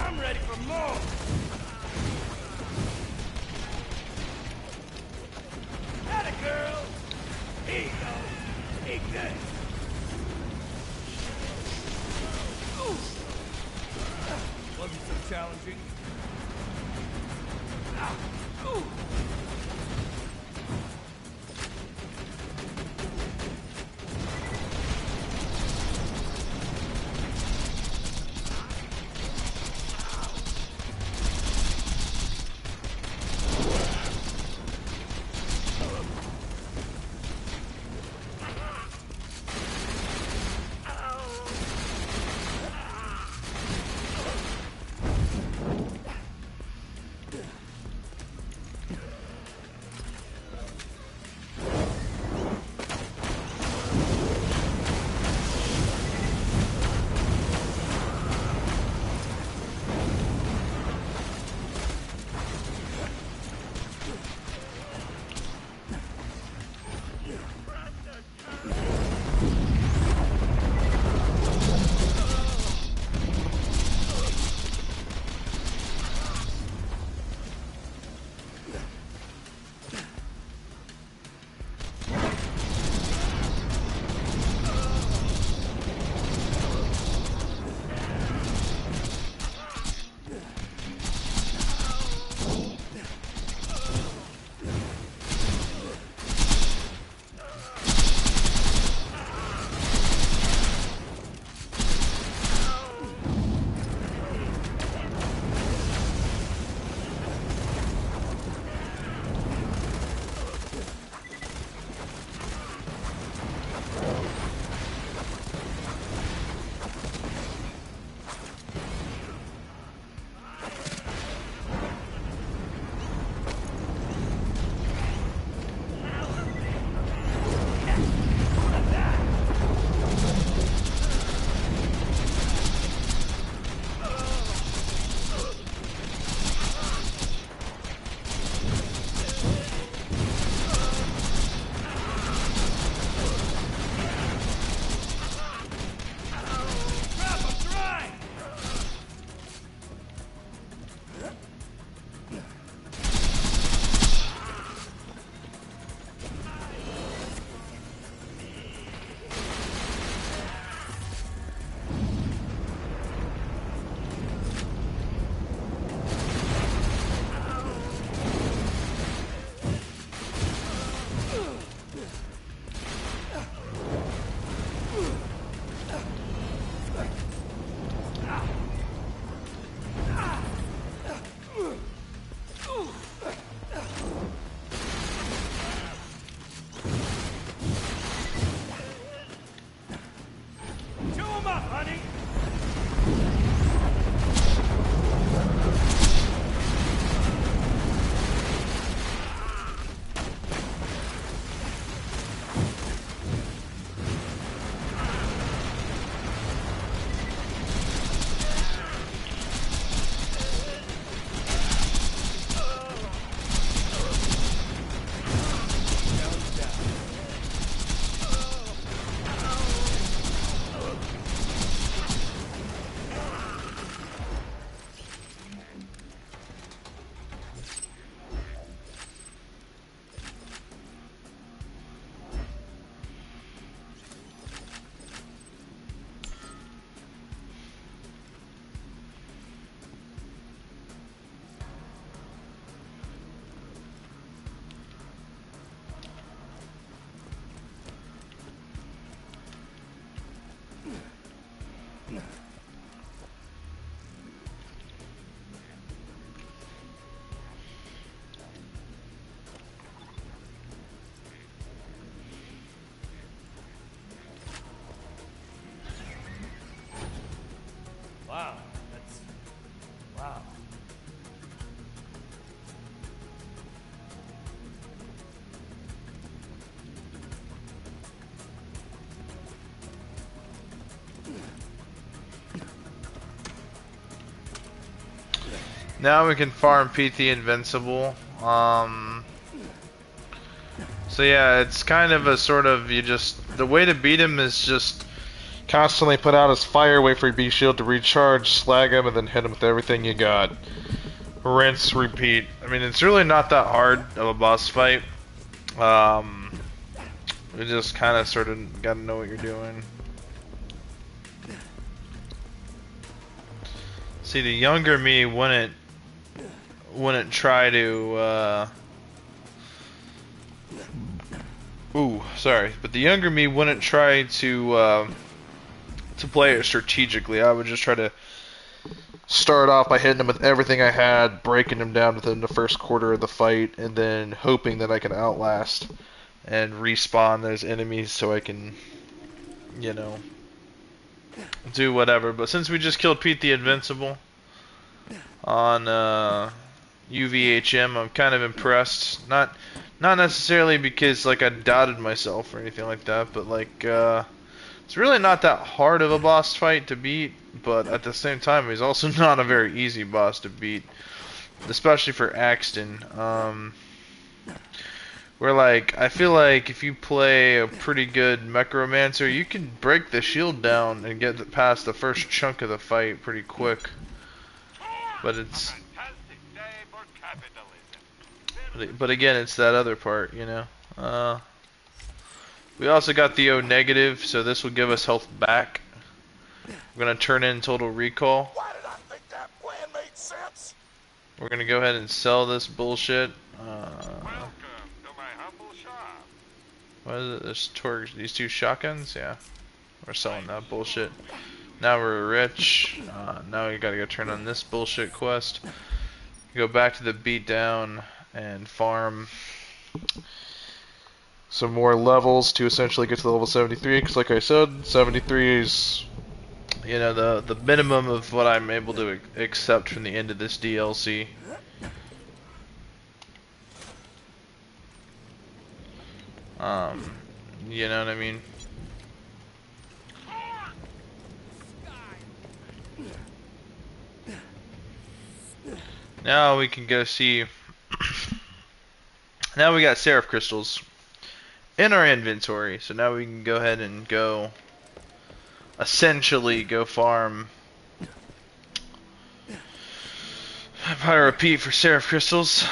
I'm ready for more! Atta girl! Here you go! Take this! Wasn't so challenging. Now we can farm Pete the Invincible. So yeah, it's kind of a sort of, the way to beat him is just constantly put out his fire, wait for your B shield to recharge, slag him, and then hit him with everything you got. Rinse, repeat. I mean, it's really not that hard of a boss fight. You just kind of sort of gotta know what you're doing. See, the younger me wouldn't try to, but the younger me wouldn't try to play it strategically. I would just try to start off by hitting him with everything I had, breaking him down within the first quarter of the fight, and then hoping that I can outlast and respawn those enemies so I can, you know, do whatever. But since we just killed Pete the Invincible on UVHM, I'm kind of impressed. Not necessarily because like I doubted myself or anything like that, but like it's really not that hard of a boss fight to beat. But at the same time, he's also not a very easy boss to beat, especially for Axton. Where like I feel like if you play a pretty good Necromancer, you can break the shield down and get past the first chunk of the fight pretty quick. But it's but again, it's that other part, you know. We also got the O negative, so this will give us health back. We're gonna turn in total recall. Why did I think that plan made sense? We're gonna go ahead and sell this bullshit. Welcome to my humble shop. What is it? These two shotguns? Yeah. We're selling that bullshit. Now we're rich. Now we gotta go turn on this bullshit quest. Go back to the beatdown and farm some more levels to essentially get to level 73. Because like I said, 73 is, you know, the minimum of what I'm able to accept from the end of this DLC. You know what I mean? Now we can go see. Now we got Seraph Crystals in our inventory, so now we can go ahead and go essentially go farm Pyro Pete for Seraph Crystals.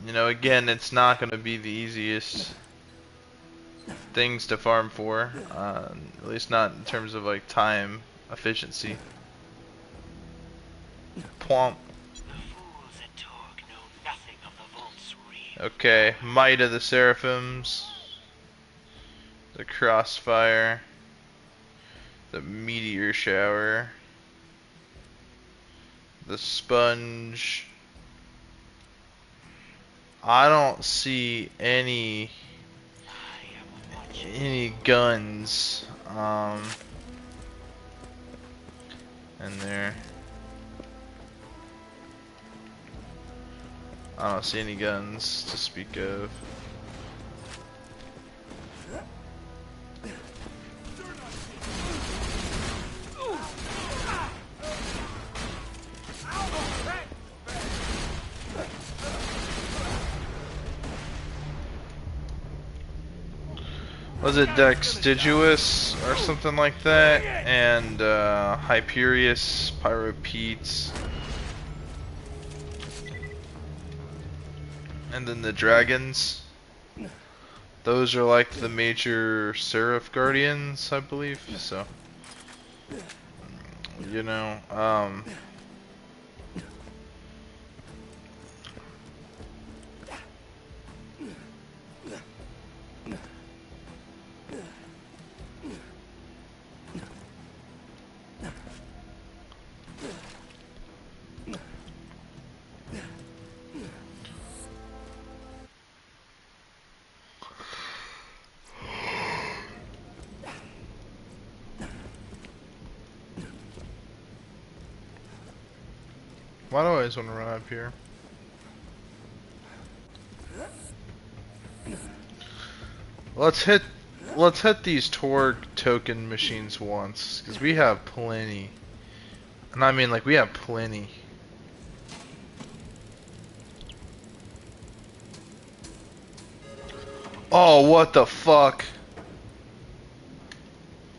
You know, again, it's not going to be the easiest things to farm for, at least not in terms of like time efficiency. Plump. Okay, Might of the Seraphims, the Crossfire, the Meteor Shower, the Sponge. I don't see any guns in there. I don't see any guns to speak of. Was it Dextigious or something like that? And Hyperius, Pyropetes. And then the dragons. Those are like the major Seraph Guardians, I believe. So, you know, why do I always want to run up here? Let's hit let's hit these Torg token machines once, because we have plenty. And I mean, like, we have plenty. Oh, what the fuck?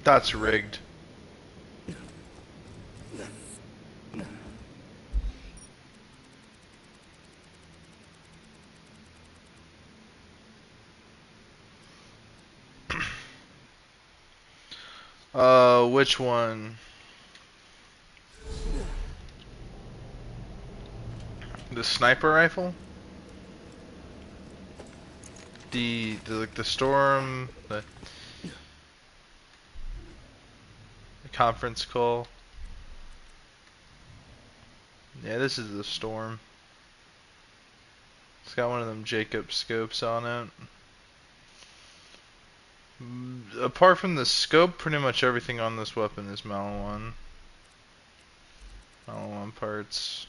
That's rigged. Which one? The sniper rifle? Like the storm, the conference call. Yeah, this is the storm. It's got one of them Jacob scopes on it. Apart from the scope, pretty much everything on this weapon is Malawan. Malawan parts.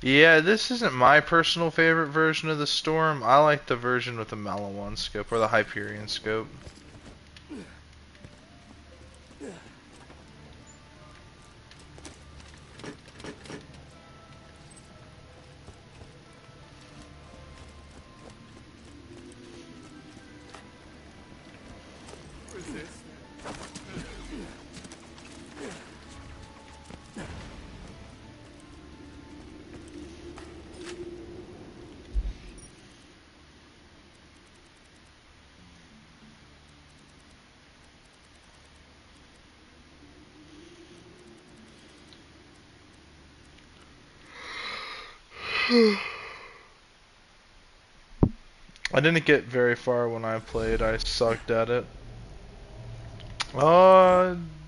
Yeah, this isn't my personal favorite version of the Storm. I like the version with the Malawan scope, or the Hyperion scope. I didn't get very far when I played. I sucked at it.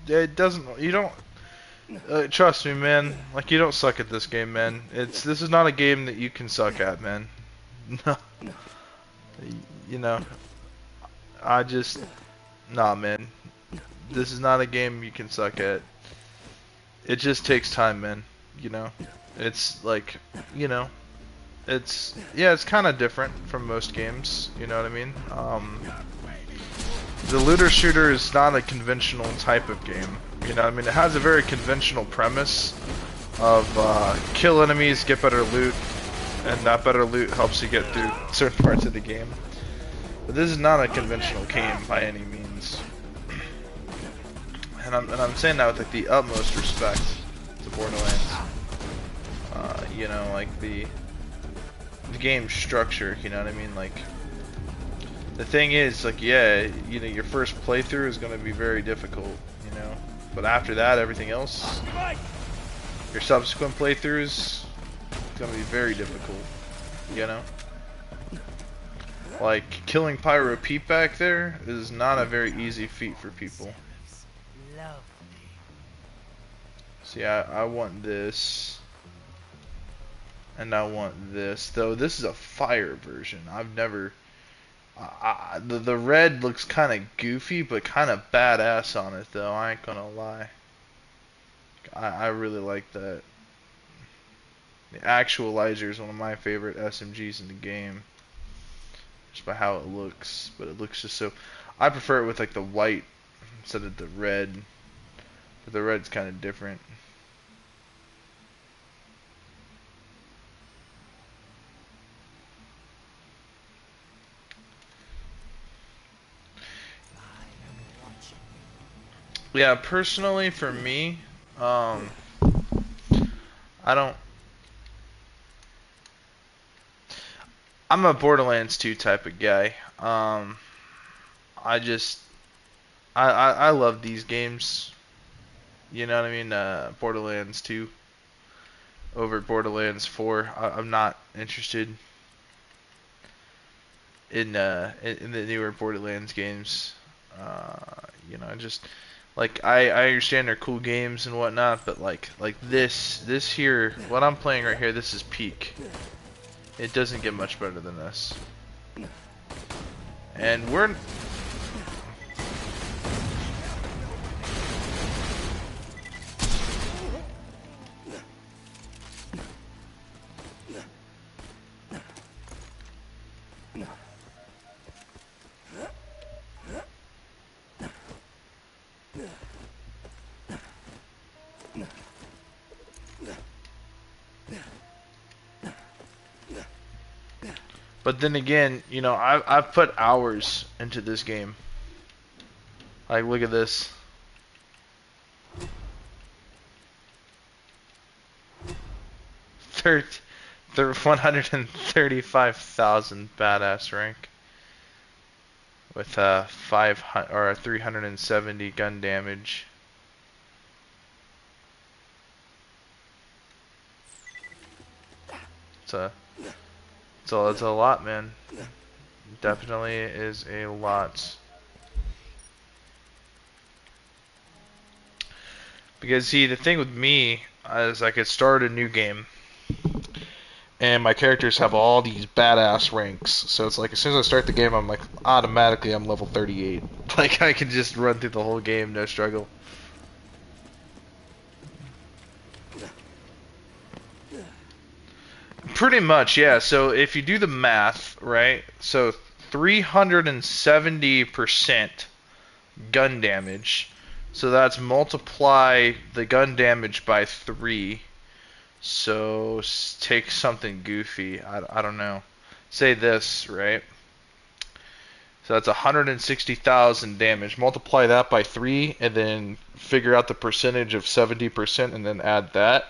It doesn't. You don't. Trust me, man. Like, you don't suck at this game, man. This is not a game that you can suck at, man. No. You know. Nah, man. This is not a game you can suck at. It just takes time, man. You know. It's like, you know. It's kind of different from most games. You know what I mean? The looter shooter is not a conventional type of game. You know what I mean? It has a very conventional premise of kill enemies, get better loot, and that better loot helps you get through certain parts of the game. But this is not a conventional game by any means. And I'm saying that with like the utmost respect to Borderlands. You know, like the game structure, you know what I mean? Like, the thing is, like, yeah, you know, your first playthrough is going to be very difficult, you know, but after that, everything else, your subsequent playthroughs, is going to be very difficult, you know? Like, killing Pyro Pete back there is not a very easy feat for people. See, I want this. And I want this, though this is a fire version. I've never... the red looks kind of goofy, but kind of badass on it, though. I ain't gonna lie. I really like that. The Actualizer is one of my favorite SMGs in the game. Just by how it looks. But it looks just so... I prefer it with like the white instead of the red. But the red's kind of different. Yeah, personally for me, I don't... I'm a Borderlands 2 type of guy. I love these games. You know what I mean? Borderlands 2 over Borderlands 4. I'm not interested in the newer Borderlands games. You know, just like I understand they're cool games and whatnot, but like this here, what I'm playing right here, this is peak. It doesn't get much better than this. And we're... But then again, you know, I've put hours into this game. Like, look at this. Third, 135,000 badass rank with 500 or 370 gun damage. It's a lot, man. Definitely is a lot. Because see, the thing with me is I could start a new game, and my characters have all these badass ranks. So it's like as soon as I start the game, I'm like automatically I'm level 38. Like I can just run through the whole game, no struggle. Pretty much, yeah. So if you do the math, right? So 370% gun damage. So that's multiply the gun damage by 3. So take something goofy. I don't know. Say this, right? So that's 160,000 damage. Multiply that by 3 and then figure out the percentage of 70% and then add that.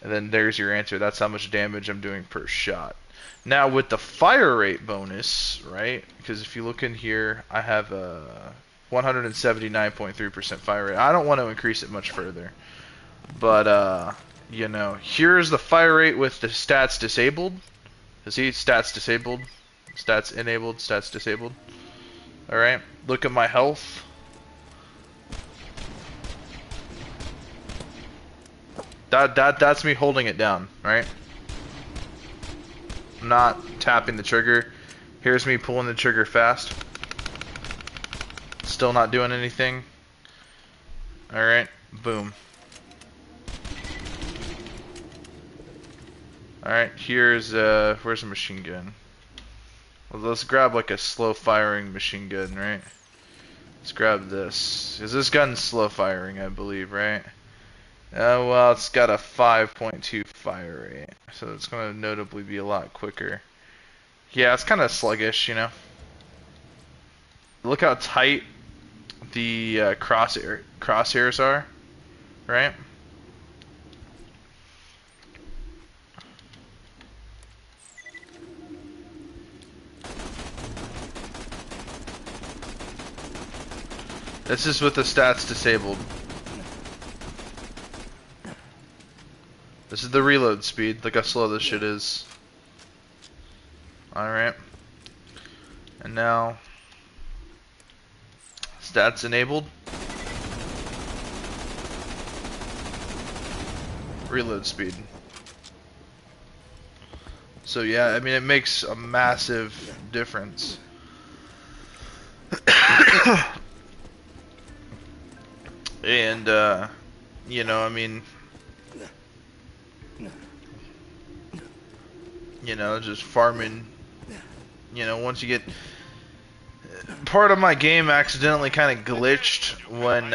And then there's your answer. That's how much damage I'm doing per shot. Now with the fire rate bonus, right? Because if you look in here, I have a 179.3% fire rate. I don't want to increase it much further. But, you know, here's the fire rate with the stats disabled. See, stats disabled, stats enabled, stats disabled. Alright, look at my health. That's me holding it down, right? I'm not tapping the trigger. Here's me pulling the trigger fast. Still not doing anything. Alright, boom. Alright, here's where's a machine gun? Well, let's grab like a slow firing machine gun, right? Let's grab this. Is this gun slow firing, I believe, right? Well, it's got a 5.2 fire rate, so it's going to notably be a lot quicker. Yeah, it's kind of sluggish, you know. Look how tight the crosshairs are, right? This is with the stats disabled. This is the reload speed. Look how slow this shit is. Alright. And now, stats enabled. Reload speed. So yeah, I mean it makes a massive difference. And you know, I mean, you know, just farming. You know, once you get part of my game accidentally kind of glitched when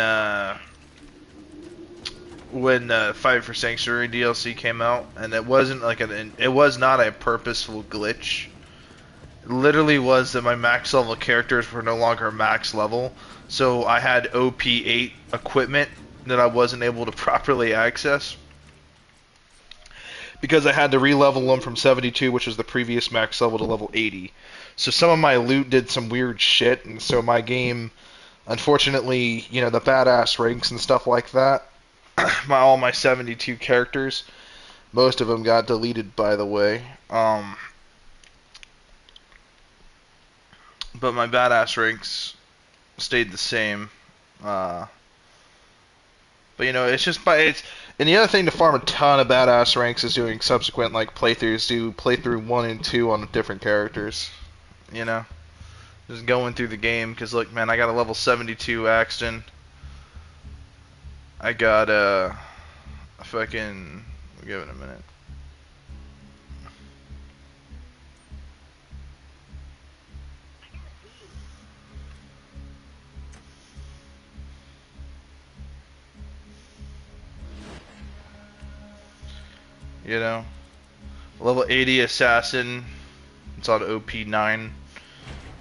Fight for Sanctuary DLC came out, and it wasn't like it was not a purposeful glitch. It literally was that my max level characters were no longer max level, so I had OP8 equipment that I wasn't able to properly access because I had to re-level them from 72, which was the previous max level, to level 80. So some of my loot did some weird shit, and so my game, unfortunately, you know, the badass ranks and stuff like that, all my 72 characters, most of them got deleted, by the way. But my badass ranks stayed the same. But you know, it's just and the other thing to farm a ton of badass ranks is doing subsequent like playthroughs. Do playthrough 1 and 2 on different characters. You know, just going through the game. Cause look, man, I got a level 72 Axton. I got a fucking. We'll give it a minute. You know, level 80 assassin. It's on OP 9.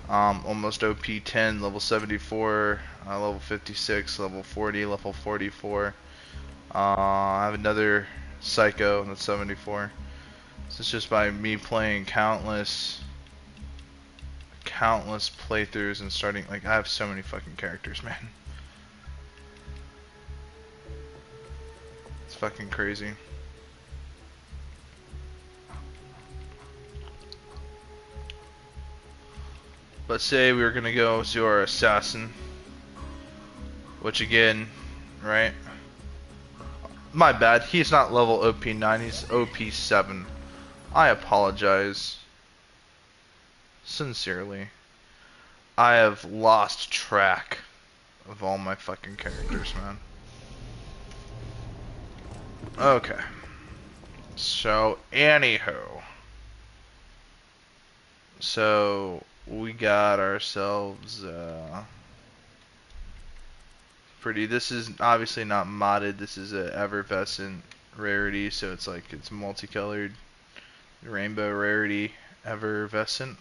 Almost OP 10. Level 74. Level 56. Level 40. Level 44. I have another psycho that's 74. So it's just by me playing countless playthroughs and starting, like, I have so many fucking characters, man. It's fucking crazy. Let's say we were gonna go to our assassin, which again, right? My bad, he's not level OP 9, he's OP 7. I apologize. Sincerely. I have lost track of all my fucking characters, man. Okay. So, anywho. So, we got ourselves, pretty, this is obviously not modded, this is a effervescent rarity, so it's like, it's multicolored, rainbow rarity, effervescent,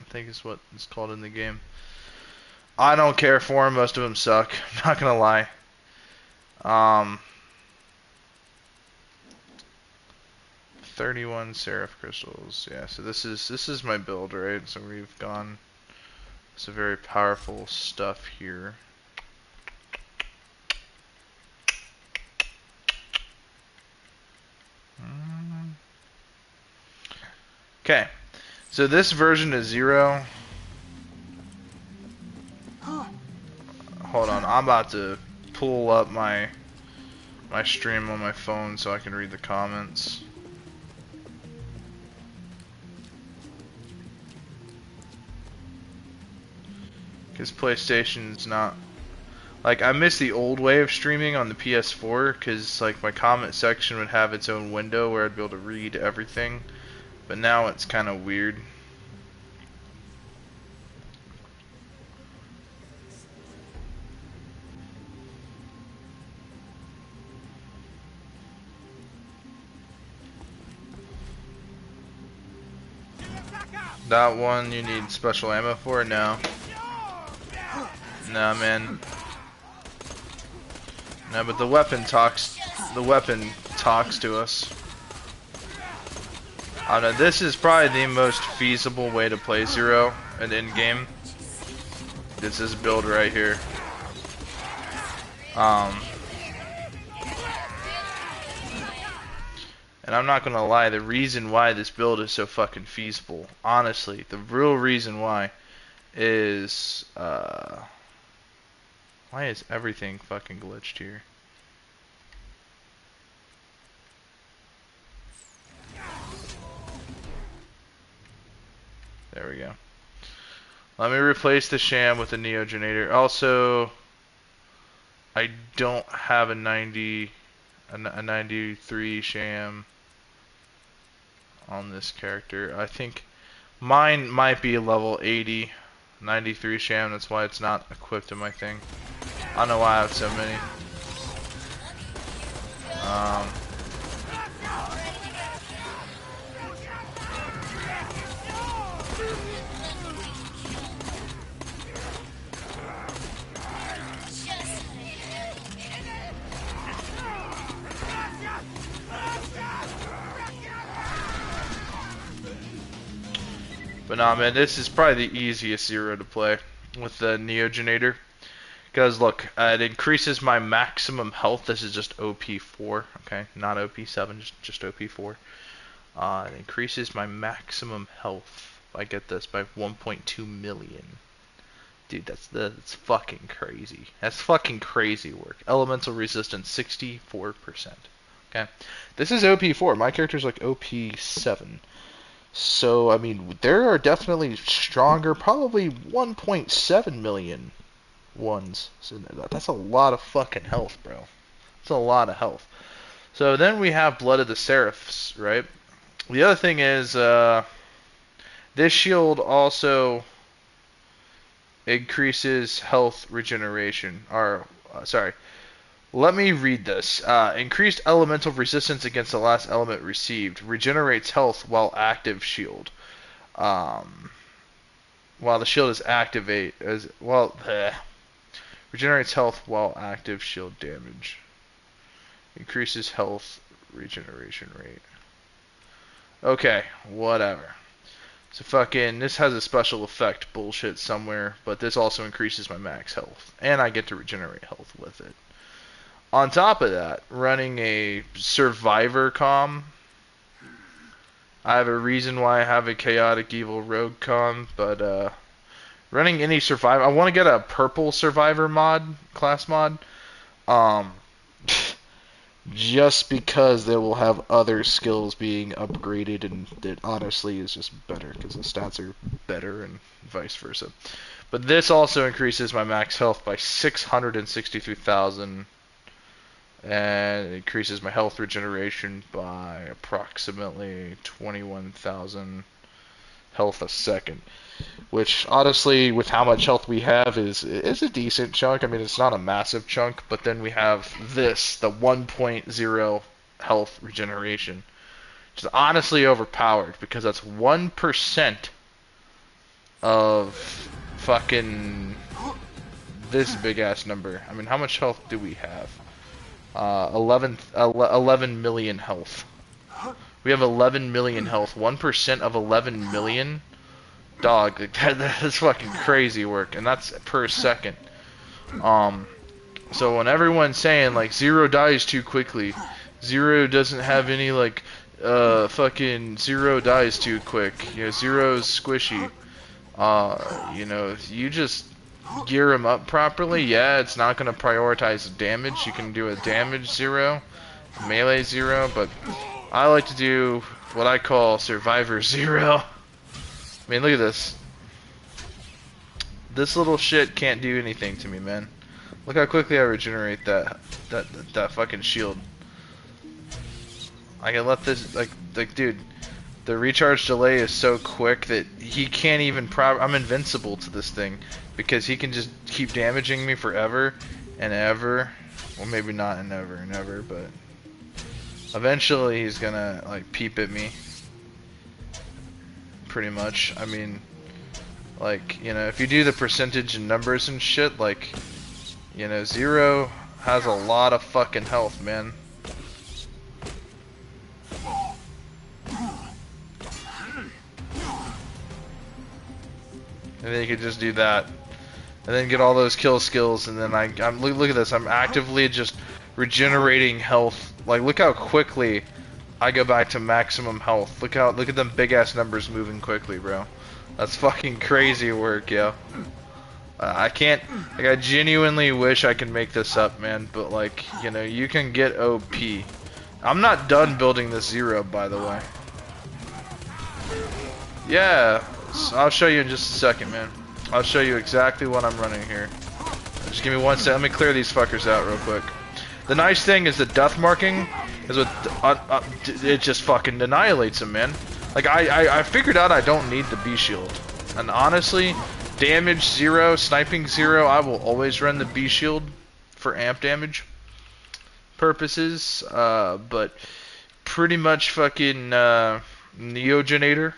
I think is what it's called in the game. I don't care for them, most of them suck, I'm not gonna lie. 31 seraph crystals, yeah, so this is my build, right? So we've gone some very powerful stuff here. Okay, so this version is 0. Hold on, I'm about to pull up my stream on my phone so I can read the comments. Because PlayStation's not... Like, I miss the old way of streaming on the PS4, because, like, my comment section would have its own window where I'd be able to read everything. But now it's kind of weird. That one you need special ammo for? No. Nah, man. No, but the weapon talks. The weapon talks to us. I don't know. This is probably the most feasible way to play Zero in in-game. This is build right here. And I'm not gonna lie, the reason why this build is so fucking feasible, honestly, the real reason why is, why is everything fucking glitched here? There we go. Let me replace the sham with a neogenator. Also, I don't have a 93 sham on this character. I think mine might be a level 80, 93 sham. That's why it's not equipped in my thing. I don't know why I have so many. But nah, man, this is probably the easiest Zero to play with the neogenator. Because look, it increases my maximum health. This is just OP4, okay? Not OP7, just OP4. It increases my maximum health. If I get this by 1.2 million. Dude, that's fucking crazy. That's fucking crazy work. Elemental resistance 64%. Okay, this is OP4. My character's like OP7. So I mean, there are definitely stronger, probably 1.7 million ones. So that's a lot of fucking health, bro. That's a lot of health. So then we have Blood of the Seraphs, right? The other thing is, this shield also increases health regeneration. Or, sorry, Let me read this. Increased elemental resistance against the last element received. Regenerates health while active shield. While the shield is activate as well. Regenerates health while active shield damage. Increases health regeneration rate. Okay, whatever. So fucking, this has a special effect bullshit somewhere, but this also increases my max health. And I get to regenerate health with it. On top of that, running a survivor comm. I have a reason why I have a chaotic evil rogue comm, but running any survivor, I want to get a purple survivor mod, class mod. Just because they will have other skills being upgraded, and it honestly is just better because the stats are better and vice versa. But this also increases my max health by 663,000, and it increases my health regeneration by approximately 21,000 health a second. Which, honestly, with how much health we have, is a decent chunk. I mean, it's not a massive chunk, but then we have this, the 1.0 health regeneration, which is honestly overpowered, because that's 1% of fucking this big-ass number. I mean, how much health do we have? 11 million health. We have 11 million health. 1% of 11 million? Dog, that's fucking crazy work, and that's per second. So when everyone's saying like Zero dies too quickly, Zero doesn't have any like fucking Zero dies too quick, you know, Zero's squishy, you know, you just gear him up properly. Yeah, it's not gonna prioritize damage. You can do a damage Zero, melee Zero, but I like to do what I call Survivor Zero. I mean, look at this. This little shit can't do anything to me, man. Look how quickly I regenerate that fucking shield. I can let this, like, dude, the recharge delay is so quick that he can't even I'm invincible to this thing, because he can just keep damaging me forever and ever. Well, maybe not and ever and ever, but eventually he's gonna, like, peep at me. Pretty much. I mean, like, you know, if you do the percentage and numbers and shit, like, you know, Zero has a lot of fucking health, man. And then you could just do that, and then get all those kill skills, and then I'm look at this. I'm actively just regenerating health. Like, look how quickly I go back to maximum health. Look at them big ass numbers moving quickly, bro. That's fucking crazy work, yo. I can't, like, I genuinely wish I could make this up, man, but, like, you know, you can get OP. I'm not done building this Zero, by the way. Yeah, I'll show you in just a second, man. I'll show you exactly what I'm running here. Just give me one sec. Let me clear these fuckers out real quick. The nice thing is the death marking is what it just fucking annihilates him, man. Like, I figured out I don't need the B shield, and honestly, damage Zero, sniping Zero, I will always run the B shield for amp damage purposes. But pretty much fucking Neogenator,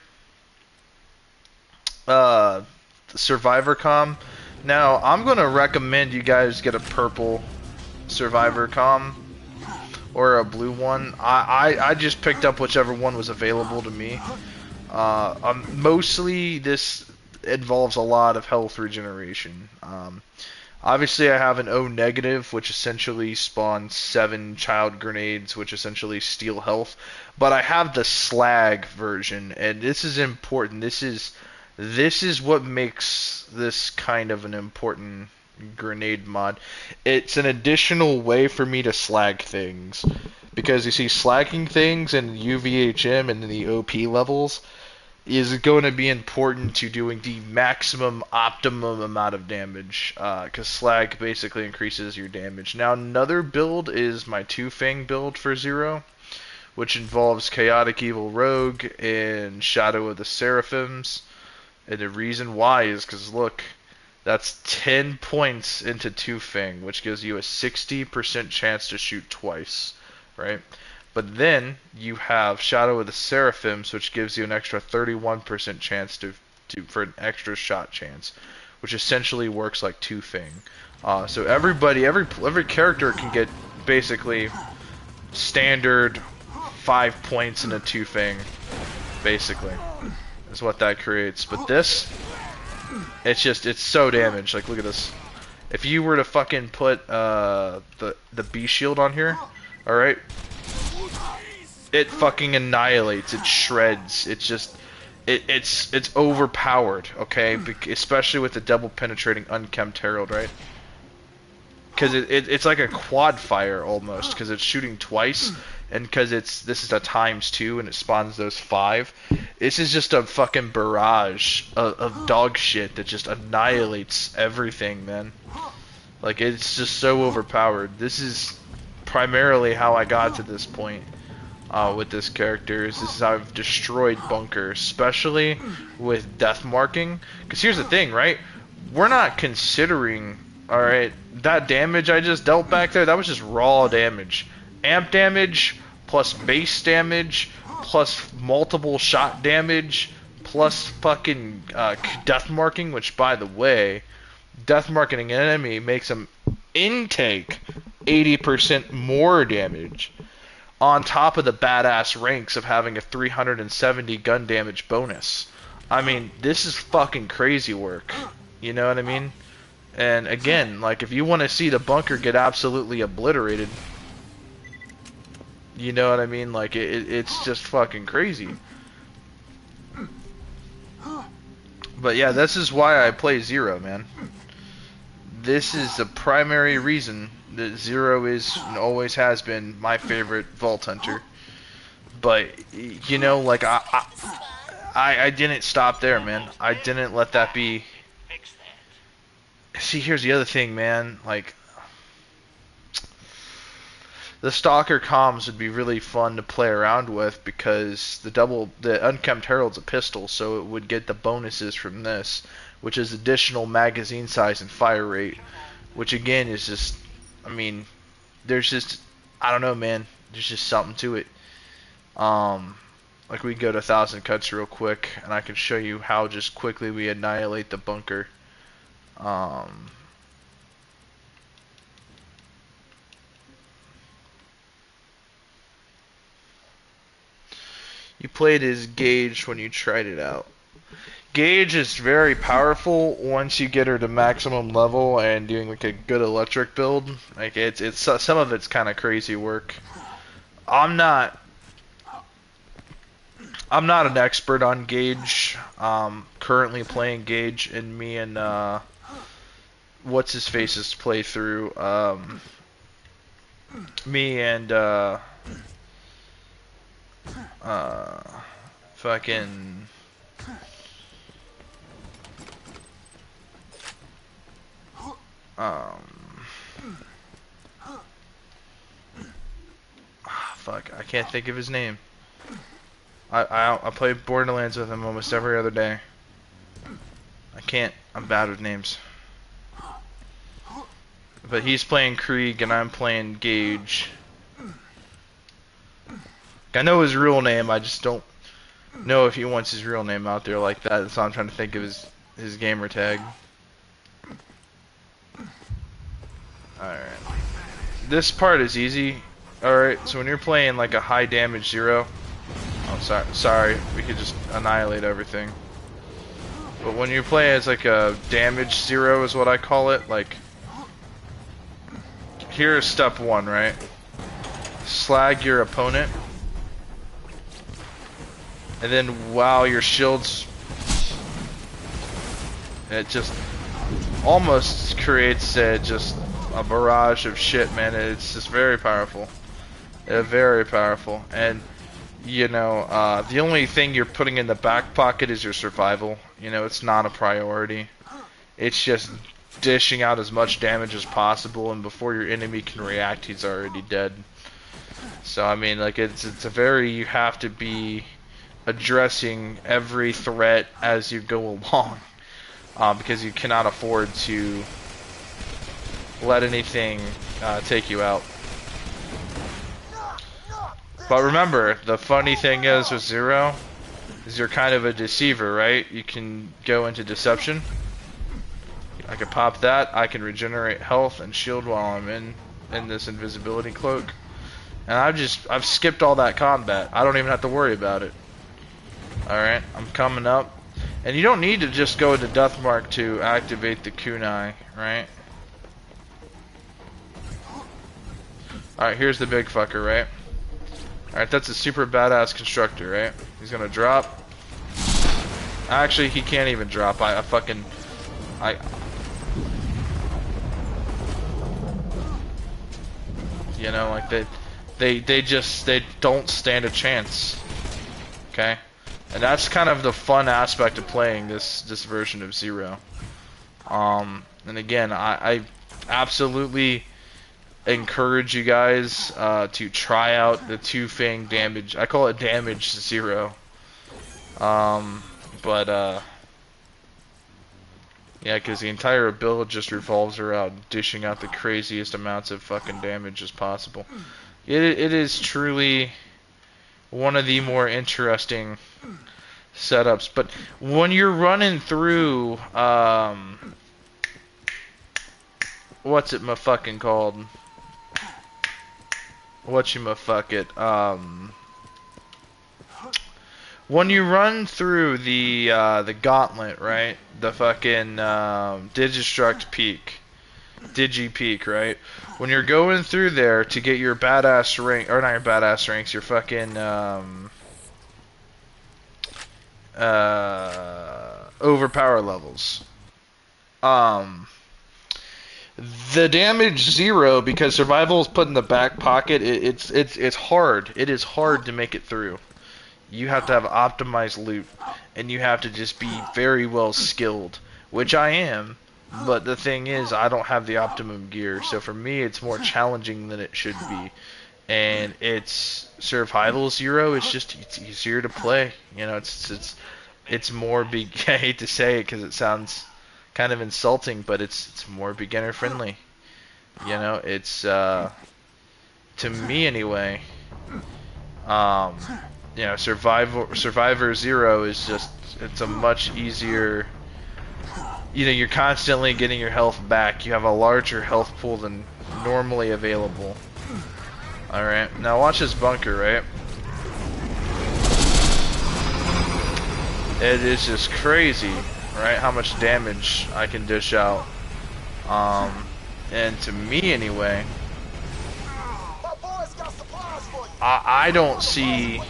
the Survivor comm. Now I'm gonna recommend you guys get a purple Survivor comm or a blue one. I just picked up whichever one was available to me. Mostly this involves a lot of health regeneration. Obviously I have an O negative, which essentially spawns 7 child grenades, which essentially steal health. But I have the slag version, and this is important. This is what makes this kind of an important grenade mod. It's an additional way for me to slag things, because you see, slagging things in UVHM and in the OP levels is going to be important to doing the maximum optimum amount of damage, because slag basically increases your damage. Now another build is my two-fang build for Zero, which involves Chaotic Evil Rogue and Shadow of the Seraphims. And the reason why is because, look, That's 10 points into Two Fang, which gives you a 60% chance to shoot twice, right? But then you have Shadow of the Seraphims, which gives you an extra 31% chance for an extra shot chance, which essentially works like Two Fang. So every character can get basically standard 5 points in a Two Fang, basically, is what that creates. But this, it's so damaged. Like, look at this. If you were to fucking put the B shield on here, all right, it fucking annihilates. It shreds. It's overpowered. Okay, especially with the double penetrating unkempt herald, right? Because it's like a quad fire almost, because it's shooting twice, and because this is a ×2 and it spawns those 5. This is just a fucking barrage of dog shit that just annihilates everything, man. Like, it's just so overpowered. This is primarily how I got to this point with this character. This is how I've destroyed Bunker, especially with death marking. Because here's the thing, right? We're not considering, alright, that damage I just dealt back there, that was just raw damage. Amp damage, plus base damage, plus multiple shot damage, plus fucking death marking, which, by the way, death marking an enemy makes them intake 80% more damage, on top of the badass ranks of having a 370 gun damage bonus. I mean, this is fucking crazy work. You know what I mean? And again, like, if you want to see the Bunker get absolutely obliterated, you know what I mean? Like, it's just fucking crazy. But yeah, this is why I play Zero, man. This is the primary reason that Zero is and always has been my favorite Vault Hunter. But, you know, like, I didn't stop there, man. I didn't let that be. See, here's the other thing, man. Like, the Stalker comms would be really fun to play around with, because the Unkempt Herald's a pistol, so it would get the bonuses from this, which is additional magazine size and fire rate, which again is just, I mean, there's just, I don't know, man, there's just something to it. Like, we go to 1,000 cuts real quick, and I can show you how just quickly we annihilate the Bunker. You played as Gage when you tried it out. Gage is very powerful once you get her to maximum level and doing like a good electric build. Like, it's some of it's kind of crazy work. I'm not an expert on Gage. Currently playing Gage, and me and what's his face's playthrough. Me and fucking fuck, I can't think of his name. I play Borderlands with him almost every other day. I'm bad with names. But he's playing Krieg and I'm playing Gage. I know his real name, I just don't know if he wants his real name out there like that. So I'm trying to think of his gamer tag. Alright. This part is easy. Alright, so when you're playing like a high damage Zero, oh sorry, we could just annihilate everything. But when you play as like a damage Zero is what I call it, like, here's step 1, right? Slag your opponent. And then while your shields, it just almost creates just a barrage of shit, man. It's just very powerful. Very powerful. And, you know, the only thing you're putting in the back pocket is your survival. You know, it's not a priority. It's just dishing out as much damage as possible, and before your enemy can react, he's already dead. So, I mean, like, it's a very, you have to be addressing every threat as you go along. because you cannot afford to let anything take you out. But remember, the funny thing is with Zero, is you're kind of a deceiver, right? You can go into deception. I can pop that. I can regenerate health and shield while I'm in this invisibility cloak. And I've skipped all that combat. I don't even have to worry about it. Alright, I'm coming up. And you don't need to just go into Deathmark to activate the kunai, right? Alright, here's the big fucker, right? Alright, that's a super badass constructor, right? He's gonna drop. Actually, he can't even drop. I you know, like they don't stand a chance. Okay? And that's kind of the fun aspect of playing this version of Zero. And again, I absolutely encourage you guys to try out the two-fang damage. I call it damage Zero. Yeah, because the entire build just revolves around dishing out the craziest amounts of fucking damage as possible. It is truly one of the more interesting setups. But when you're running through, what's it fucking called? When you run through the gauntlet, right? The fucking Digistruct peak, Digi peak, right? When you're going through there to get your badass rank, or not your badass ranks, your fucking overpower levels. The damage Zero, because survival is put in the back pocket. It's hard. It is hard to make it through. You have to have optimized loot, and you have to just be very well skilled, which I am. But the thing is, I don't have the optimum gear, so for me, it's more challenging than it should be. And it's survival Zero. It's easier to play. You know, it's more I hate to say it because it sounds kind of insulting, but it's more beginner friendly. You know, it's to me anyway. You know, Survivor Zero is just, it's a much easier, you know, you're constantly getting your health back. You have a larger health pool than normally available. Alright, now watch this bunker, right? It is just crazy, right, how much damage I can dish out. And to me anyway, I don't see,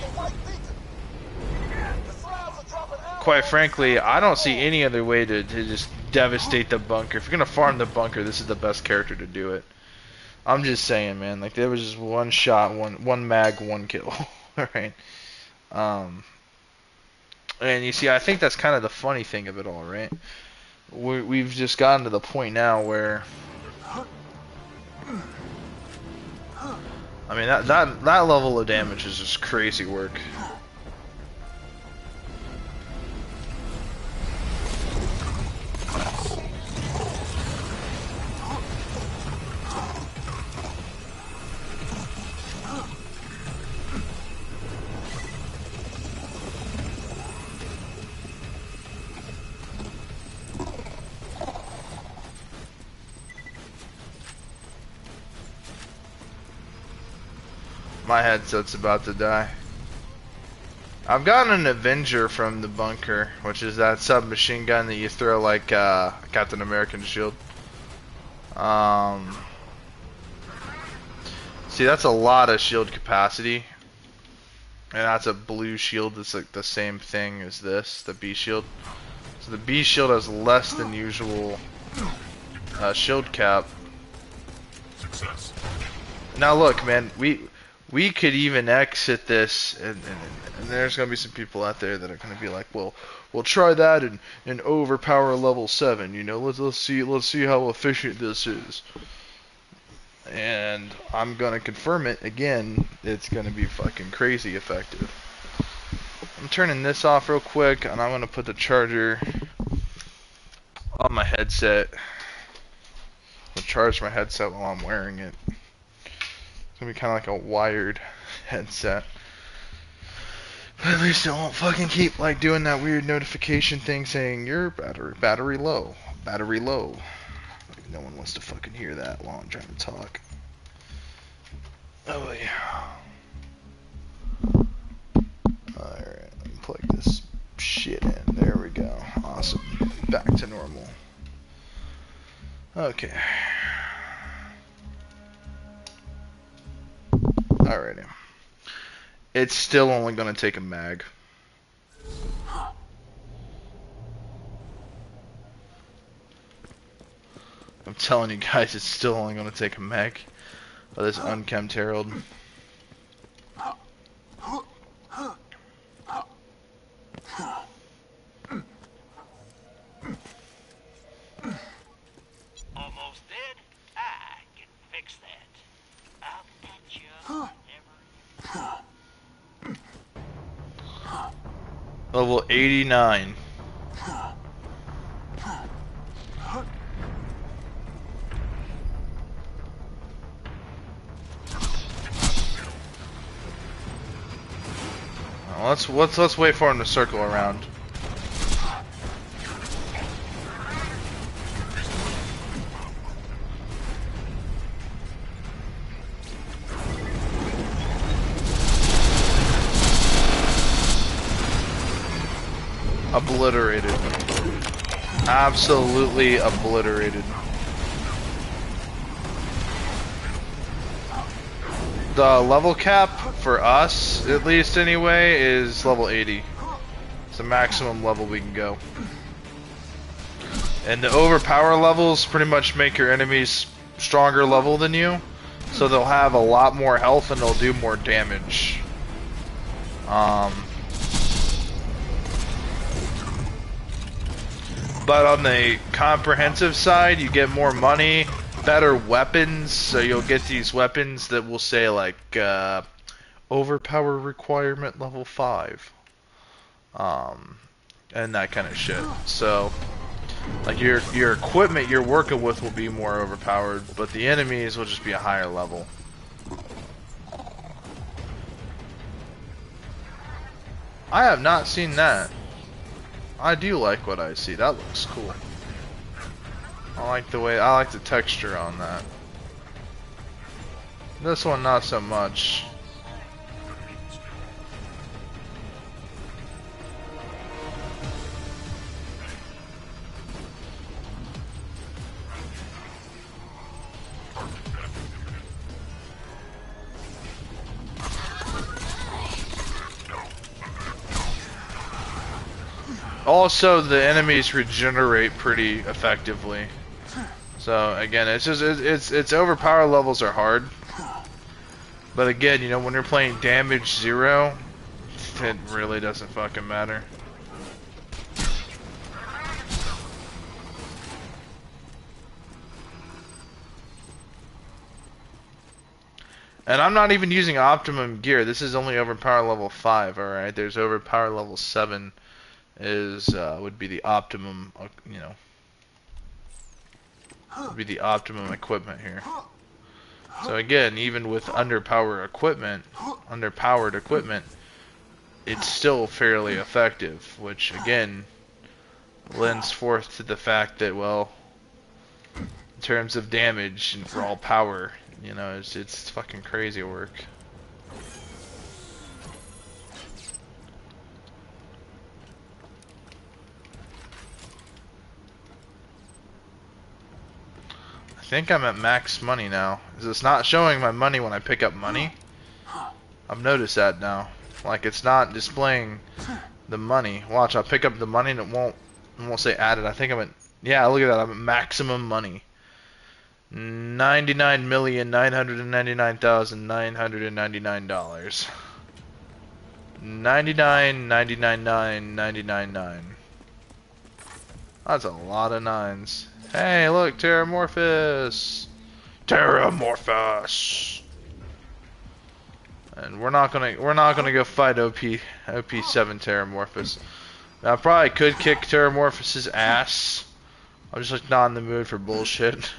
quite frankly, I don't see any other way to just devastate the bunker. If you're gonna farm the bunker, this is the best character to do it. I'm just saying, man, like, there was just one shot, one mag, one kill. Alright. And you see, I think that's kind of the funny thing of it all, right? We've just gotten to the point now where, I mean, that level of damage is just crazy work. My headset's about to die. I've gotten an Avenger from the bunker, which is that submachine gun that you throw like Captain American's shield. See, that's a lot of shield capacity. And that's a blue shield that's like the same thing as this, the B shield. So the B shield has less than usual shield cap. Success. Now look, man, we could even exit this, and there's gonna be some people out there that are gonna be like, well, we'll try that and overpower level 7. You know, let's see how efficient this is. And I'm gonna confirm it again. It's gonna be fucking crazy effective. I'm turning this off real quick, and I'm gonna put the charger on my headset. I'll charge my headset while I'm wearing it. It's gonna be kind of like a wired headset. But at least it won't fucking keep like doing that weird notification thing saying your battery low. Like, no one wants to fucking hear that while I'm trying to talk. Oh yeah. Alright, let me plug this shit in. There we go. Awesome. Back to normal. Okay. Alrighty. It's still only gonna take a mag. I'm telling you guys, it's still only gonna take a mag. Oh, this unkempt Herald. Almost dead? I can fix that. I'll patch you up whenever. Level 89. Let's wait for him to circle around. Obliterated. Absolutely obliterated. The level cap for us, at least anyway, is level 80. It's the maximum level we can go. And the overpower levels pretty much make your enemies stronger level than you. So they'll have a lot more health and they'll do more damage. But on the comprehensive side, you get more money, better weapons, so you'll get these weapons that will say like overpower requirement level 5, and that kind of shit. So like your equipment you're working with will be more overpowered, but the enemies will just be a higher level. I have not seen that. I do like what I see. That looks cool. I like the texture on that. This one not so much. Also, the enemies regenerate pretty effectively. So again, it's just it's overpower levels are hard. But again, you know, when you're playing damage 0, it really doesn't fucking matter. And I'm not even using optimum gear. This is only overpower level 5. All right, there's overpower level 7. Is would be the optimum, you know, would be the optimum equipment here. So again, even with underpowered equipment, it's still fairly effective, which again lends forth to the fact that, well, in terms of damage and raw power, you know, it's fucking crazy work. I think I'm at max money now. It's not showing my money when I pick up money. I've noticed that now. Like, it's not displaying the money. Watch, I'll pick up the money and it won't say added. I think I'm at, yeah, look at that. I'm at maximum money. $99,999,999. 99,999,999. That's a lot of nines. Hey, look, Terramorphous! Terramorphous! And we're not gonna go fight OP7 Terramorphous. Now, I probably could kick Terramorphous's ass, I'm just like not in the mood for bullshit.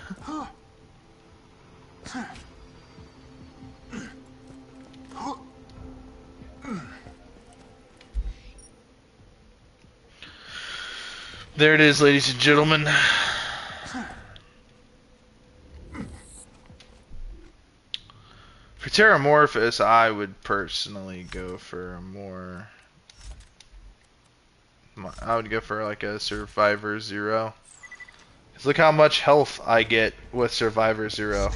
There it is, ladies and gentlemen. For Terramorphous, I would personally go for a more... I would go for like a Survivor Zero. 'Cause look how much health I get with Survivor Zero.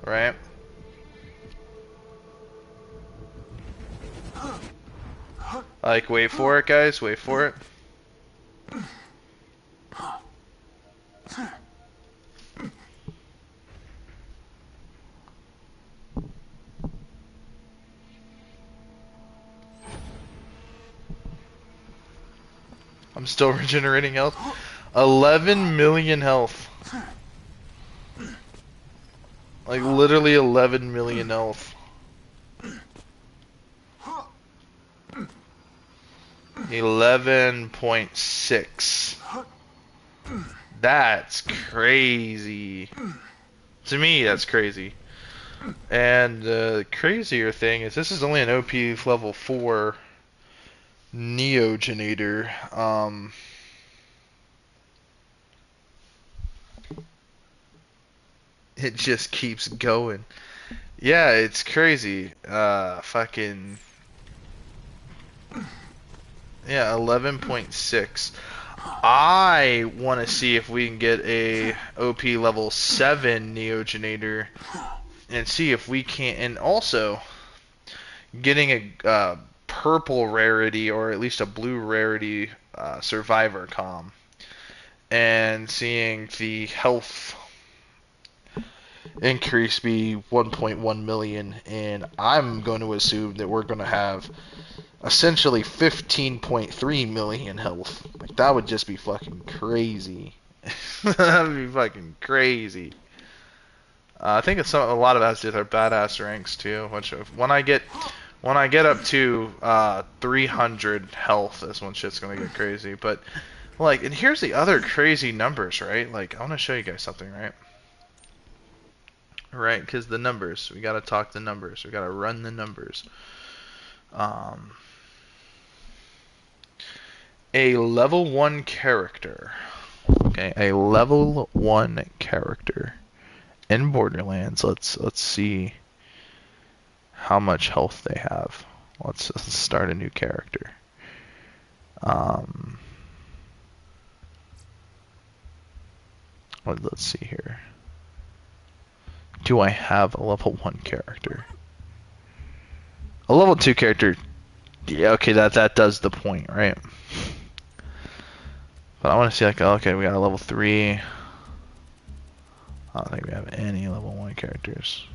Right? Like, wait for it, guys. Wait for it. I'm still regenerating health. 11 million health. Like, literally 11 million health. 11.6. That's crazy. To me, that's crazy. And the crazier thing is this is only an OP level 4 Neogenator. It just keeps going. Yeah, it's crazy. Fucking... Yeah, 11.6. I want to see if we can get a OP level 7 Neogenator and see if we can, and also getting a purple rarity or at least a blue rarity Survivor comm and seeing the health increase be 1.1 million, and I'm going to assume that we're going to have essentially 15.3 million health. Like, that would just be fucking crazy. That would be fucking crazy. I think it's a lot of us did our badass ranks too. Which when I get up to 300 health, this one shit's gonna get crazy. But like, and here's the other crazy numbers, right? Like, I want to show you guys something, right? Right, because the numbers. We gotta talk the numbers. We gotta run the numbers. A level 1 character. Okay, a level 1 character in Borderlands. Let's see how much health they have. Let's start a new character. Let's see here. Do I have a level 1 character? A level 2 character. Yeah, okay, that does the point, right? But I want to see, like, okay, we got a level 3. I don't think we have any level 1 characters.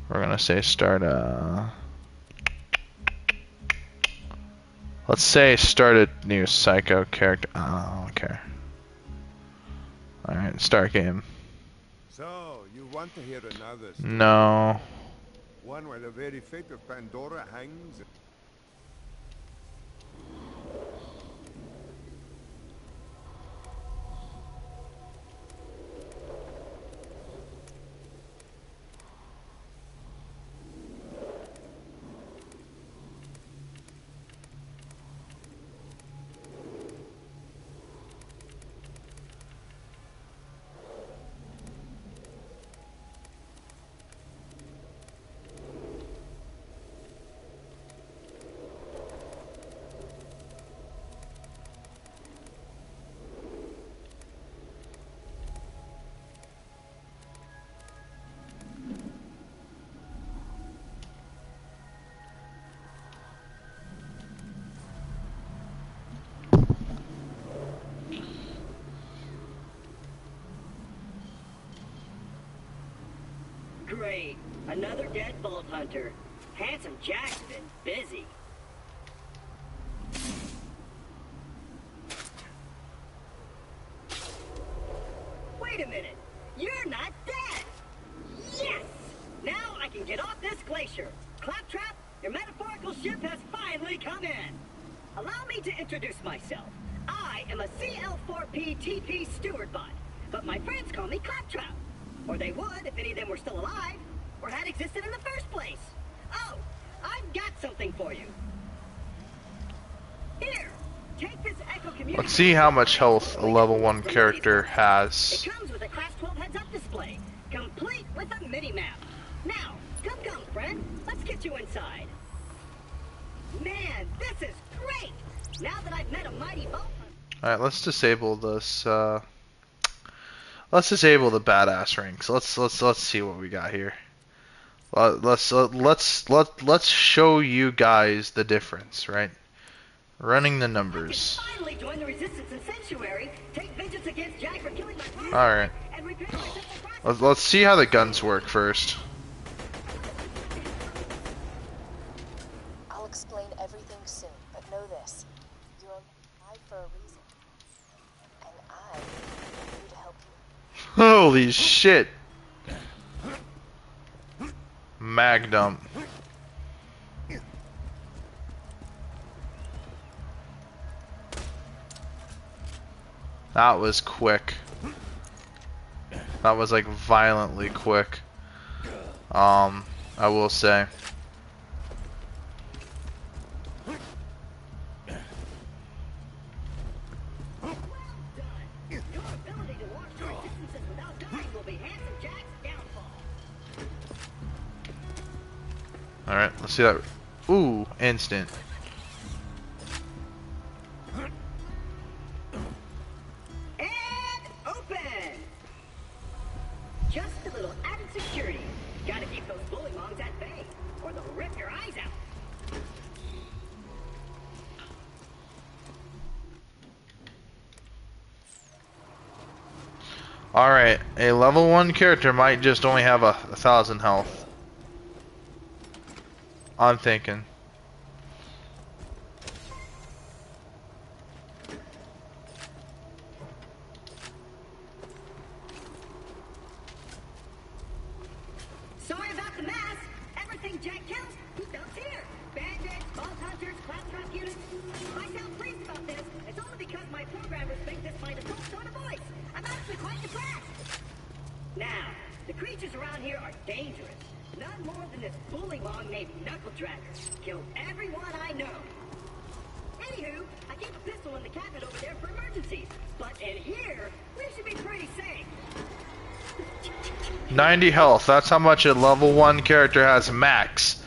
We're gonna say start let's say start a new psycho character. I don't care. Alright, start game. So, you want to hear another story? No. One where the very fate of Pandora hangs. Great. Another deadbolt hunter. Handsome Jack's been busy. Wait a minute. You're not dead. Yes! Now I can get off this glacier. Claptrap, your metaphorical ship has finally come in. Allow me to introduce myself. I am a CL4P TP steward bot, but my friends call me Claptrap. Or they would if any of them were still alive, or had existed in the first place. Oh, I've got something for you. Here, take this Echo Community. Let's see how much health a level 1 character has. It comes with a Class 12 heads-up display, complete with a mini-map. Now, come, friend. Let's get you inside. Man, this is great! Now that I've met a mighty bolt. Alright, let's disable this, let's disable the badass ranks. Let's see what we got here. Let's show you guys the difference, right? Running the numbers. Finally join the resistance in Sanctuary, take vengeance against Jack for killing my father, Alright. and repair my central process. Let's see how the guns work first. I'll explain everything soon, but know this. You're alive for a reason. And I am here to help you. Holy shit. Mag dump. That was quick. That was like violently quick. I will say. Alright, let's see that. Ooh, instant. And open! Just a little added security. Gotta keep those bully mongs at bay, or they'll rip your eyes out. Alright, a level 1 character might just only have 1,000 health. I'm thinking. Sorry about the mess. Everything Jack kills, he dumps here. Bandits, ball hunters, claptrap units. I sound pleased about this. It's only because my programmers think this my default tone of voice. I'm actually quite depressed. Now, the creatures around here are dangerous. None more than this bully mong named Knuckle Dragger. Killed everyone I know. Anywho, I keep a pistol in the cabinet over there for emergencies. But in here, we should be pretty safe. 90 health. That's how much a level 1 character has max.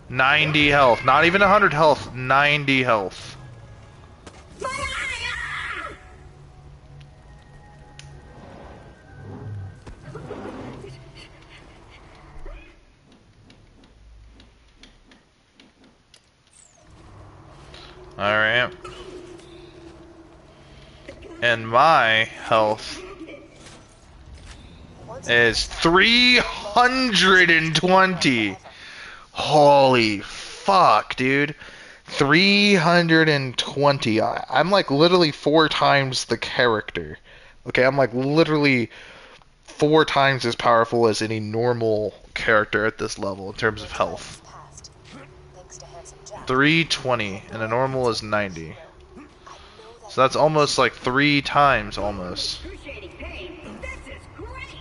90 health. Not even 100 health. 90 health. Alright. And my health is 320. Holy fuck, dude. 320. I'm like literally 4 times the character. Okay, I'm like literally 4 times as powerful as any normal character at this level in terms of health. 320, and a normal is 90. So that's almost like 3 times almost. Excruciating pain. This is great.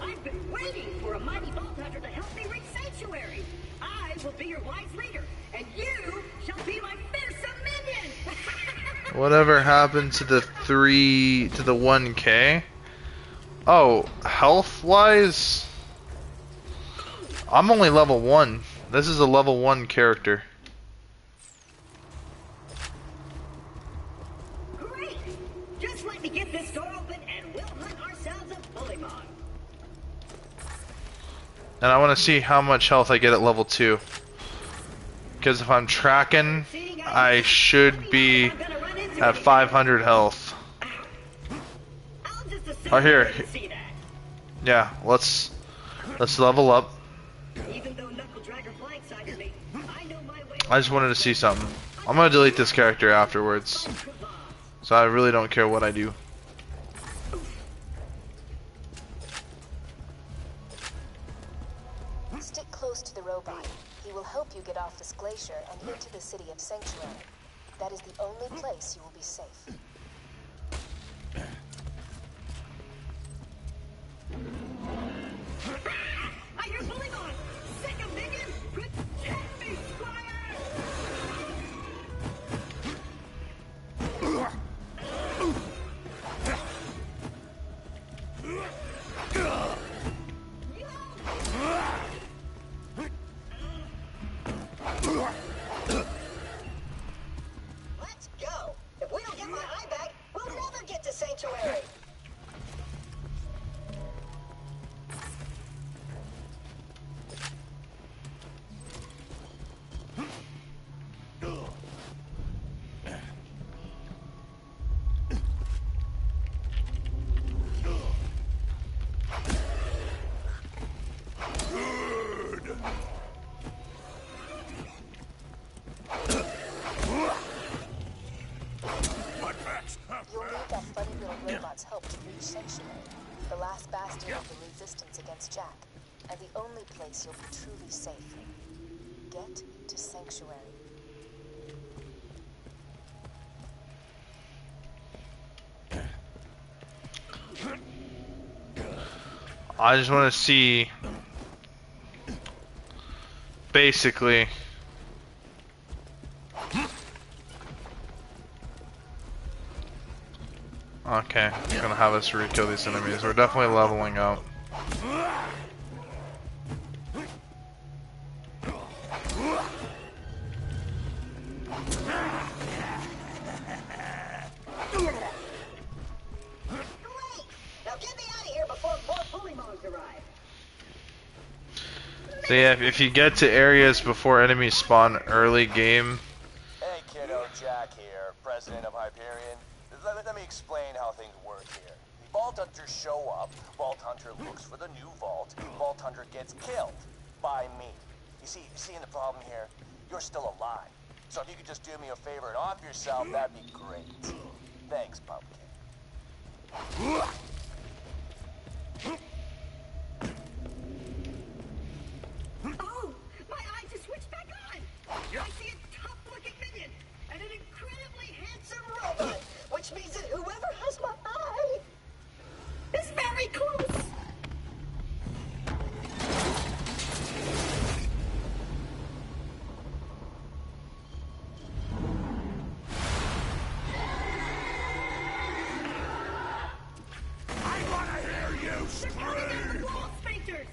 I've been waiting for a mighty bolt hunter to help me reach Sanctuary. I will be your wise leader, and you shall be my fearsome minion. Whatever happened to the 1K? Oh, health-wise? I'm only level 1. This is a level 1 character. Great. Just let me get this door open, and we'll hunt ourselves a bully mong. And I want to see how much health I get at level 2. Because if I'm tracking, I should be at 500 health. Oh, here. Yeah, let's level up. I just wanted to see something. I'm gonna delete this character afterwards. So I really don't care what I do. Stick close to the robot. He will help you get off this glacier and into the city of Sanctuary. That is the only place you will be safe. against Jack, and the only place you'll be truly safe. Get to Sanctuary. I just want to see, basically, okay, it's gonna have us re-kill these enemies. We're definitely leveling up. So yeah, if you get to areas before enemies spawn early game. Hey kiddo, Jack here, president of Hyperion. Let me explain how things work here. The Vault Hunters show up, Vault Hunter looks for the new vault, Vault Hunter gets killed by me. You see the problem here? You're still alive. So if you could just do me a favor and off yourself, that'd be great. Thanks, Pumpkin. Oh, my eye just switched back on. I see a tough-looking minion and an incredibly handsome robot, which means that whoever has my eye is very close. I wanna hear you scream! The wall sphincters.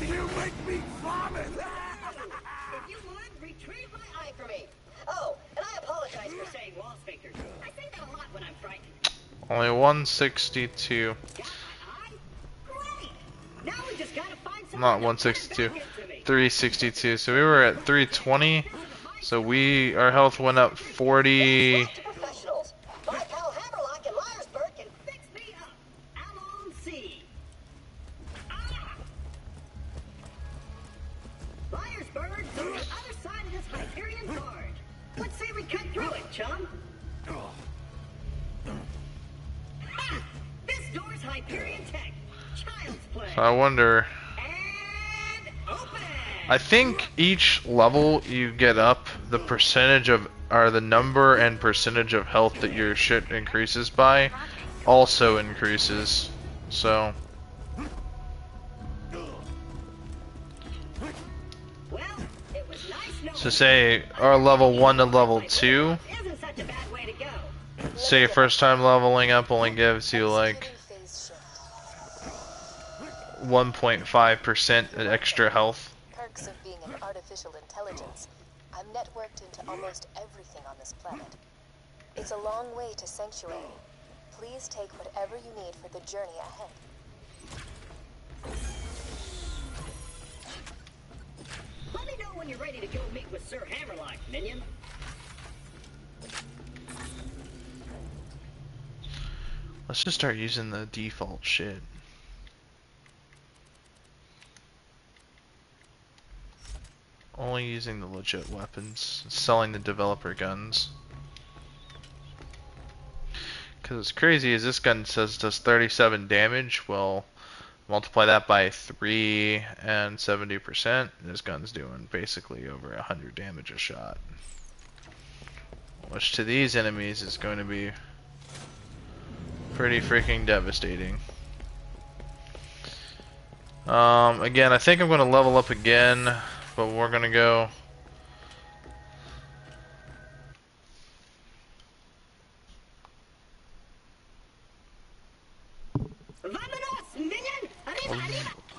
You make me vomit! If you would, retrieve my eye for me. Oh, and I apologize for saying wall sphincters. I say that a lot when I'm frightened. Only 162. Great! Now we just gotta find some. Not 162. 362. So we were at 320. So our health went up 40. Professionals. My pal Hammerlock in Myersburg can fix me up. Alon C. Myersburg's on the other side of this Hyperion guard. Let's say we cut through it, chum. Ha! This door's Hyperion tech. Child's play. So I wonder. And open. I think each level you get up, the percentage of, or the number and percentage of health that your shit increases by, also increases. So. So say our level 1 to level 2. Say first time leveling up only gives you like 1.5% extra health. Perks of being an artificial intelligence. I'm networked into almost everything on this planet. It's a long way to Sanctuary. Please take whatever you need for the journey ahead. Let me know when you're ready to go meet with Sir Hammerlock, minion. Let's just start using the default shit. Only using the legit weapons, selling the developer guns. Cause what's crazy is this gun says does 37 damage, well multiply that by 3 and 70%, this gun's doing basically over 100 damage a shot. Which to these enemies is going to be pretty freaking devastating. Again, I think I'm going to level up again, but we're going to go...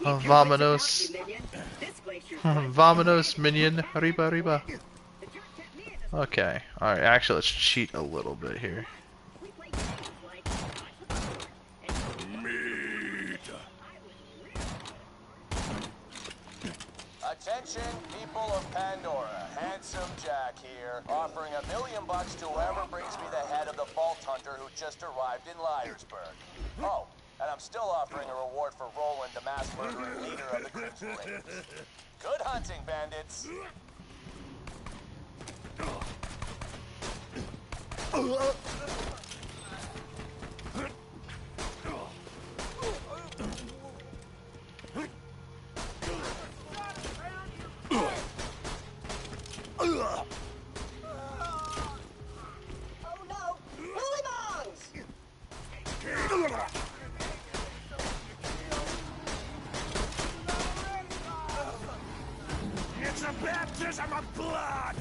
Vamonos! Vamonos, minion! Arriba, arriba! Okay, alright, actually let's cheat a little bit here. Attention, people of Pandora. Handsome Jack here, offering $1 million to whoever brings me the head of the Vault Hunter who just arrived in Myersburg. Oh, and I'm still offering a reward for Roland, the mass murderer and leader of the Crimson Raiders. Good hunting, bandits. Oh no! Bully bongs! It's a baptism of blood!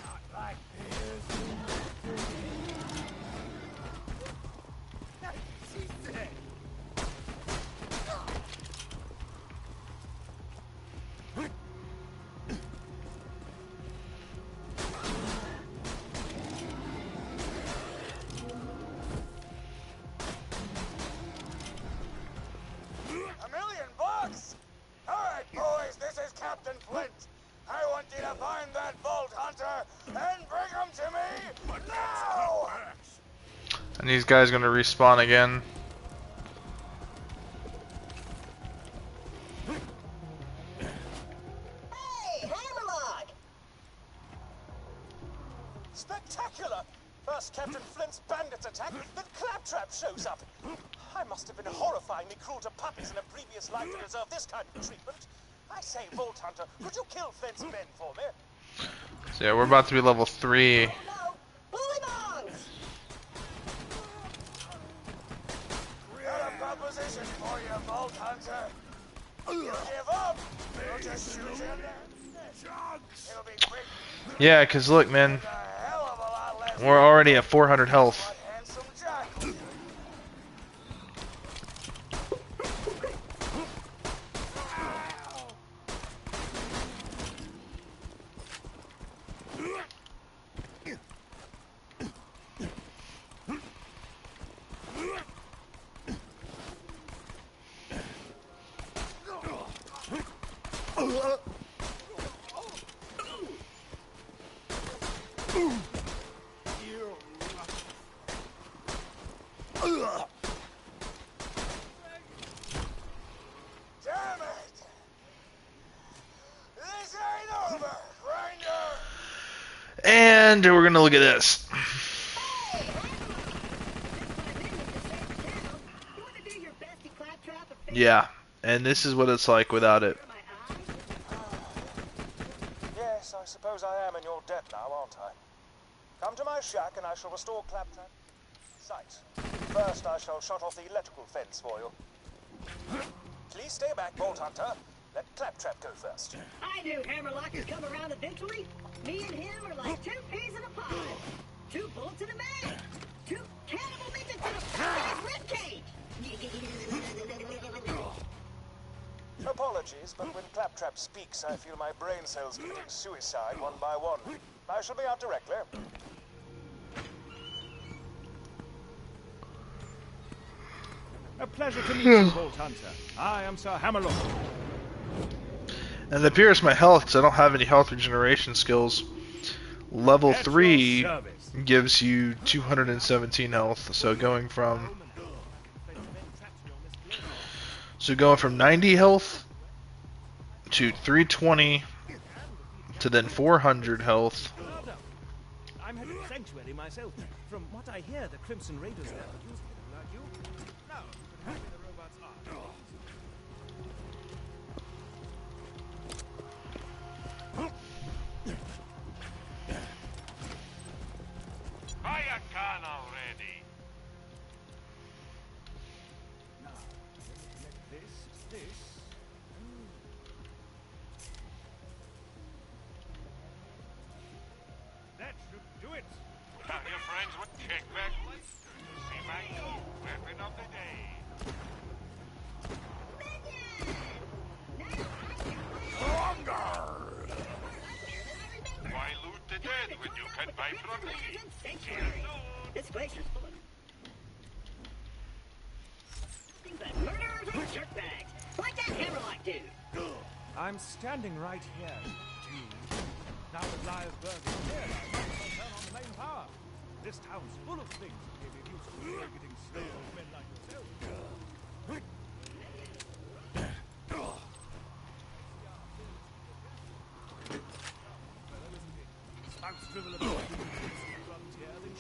Not like this. She said. $1,000,000? Alright, boys, this is Captain Flint. I want you to find that Vault Hunter and bring him to me now! And these guys gonna respawn again. Hey, Hammerlock! Spectacular! First Captain Flint's bandits attack, then Claptrap shows up. I must have been horrifyingly cruel to puppies in a previous life to deserve this kind of treatment. I say, Vault Hunter, could you kill Flint's men for me? So yeah, we're about to be level 3. Oh no! Bully bongs! Got a proposition for you, Vault Hunter. You give up, we'll just shoot him. It'll be quick. Yeah, cause look, man, A hell of a lot less we're already at 400 health. handsome jackal. Damn it! This ain't over, Grinder! And we're gonna look at this. Yeah, and this is what it's like without it. Yes, I suppose I am in your debt now, aren't I? Come to my shack and I shall restore Claptrap sight. First, I shall shut off the electrical fence for you. Please stay back, Vault Hunter. Let Claptrap go first. I knew Hammerlock would come around eventually. Me and him are like 2 peas in a pod. 2 bullets in a mag. 2 cannibal midgets in a fat ribcage. Apologies, but when Claptrap speaks, I feel my brain cells committing suicide one by one. I shall be out directly. A pleasure to meet you, Vault Hunter. I am Sir Hammerlock. And it appears my health, because I don't have any health regeneration skills. Level At your 3 service. gives you 217 health, so going from 90 health to 320 to then 400 health. I'm headed to Sanctuary myself. From what I hear, the Crimson Raiders there are using it, like you. No, but how the robots are. Fire gun already. Now, this. That should do it. Tell your friends what kickback like. See my new weapon of the day. Why loot the dead when you can buy from me? This glacier's full of nothing but murderers and jerkbags, like that Hammerlock dude. I'm standing right here, dude. Now that live burgers here, I'll turn on the main power. This town's full of things that may be useful for getting slow men like yourself. Spouts drivel about the frontier, then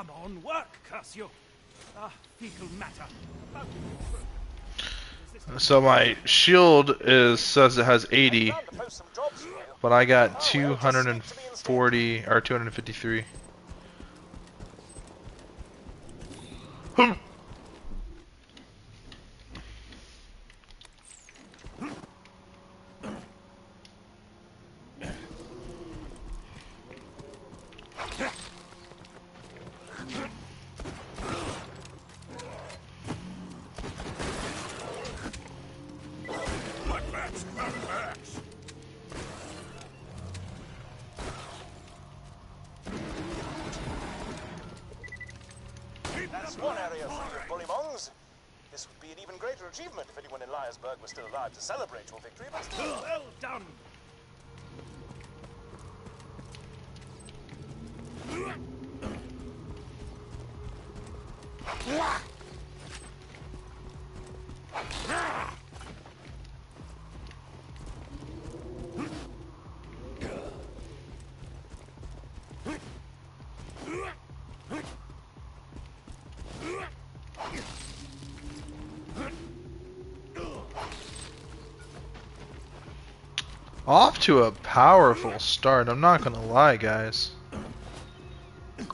Come on, work, curse you! Ah, fecal matter. About to be broken. So my shield says it has 80, Time to post some jobs for you. but I got Oh, well, just speak to me instead. 240 or 253. That's one area free of bullymongs. This would be an even greater achievement if anyone in Liarsburg was still alive to celebrate your victory, but still. Well done! Off to a powerful start. I'm not gonna lie, guys.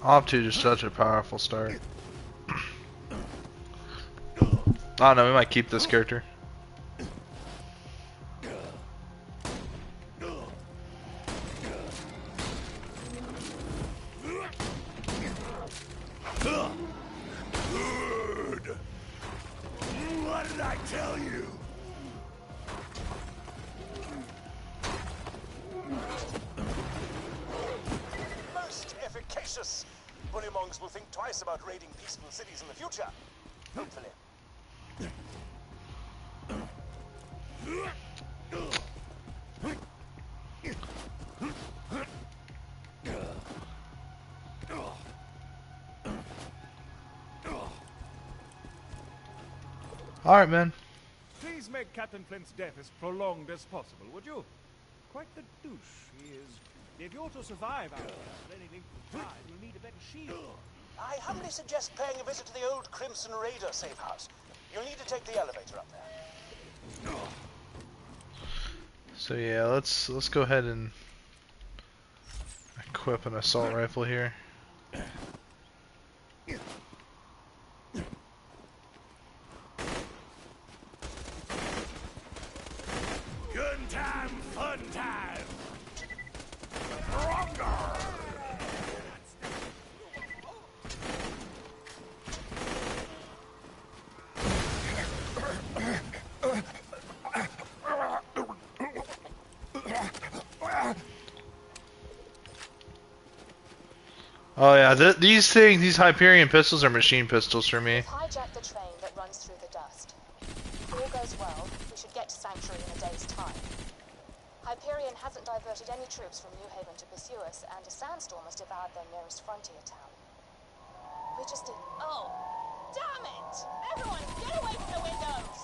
Off to just such a powerful start. I don't know. We might keep this character. Good. What did I tell you? Most efficacious. Bullymongs will think twice about raiding peaceful cities in the future. Hopefully. Alright, man. Please make Captain Flint's death as prolonged as possible, would you? Quite the douche he is. If you're to survive out there for any length of time, you'll need a better shield. I humbly suggest paying a visit to the old Crimson Raider safe house. You'll need to take the elevator up there. So yeah, let's go ahead and equip an assault rifle here. Gun time, fun time. Oh yeah, these Hyperion pistols are machine pistols for me. Hijack the train that runs through the dust. If all goes well, we should get to Sanctuary in a day's time. Hyperion hasn't diverted any troops from New Haven to pursue us, and a sandstorm has devoured their nearest frontier town. We just need... Oh, damn it! Everyone, get away from the windows!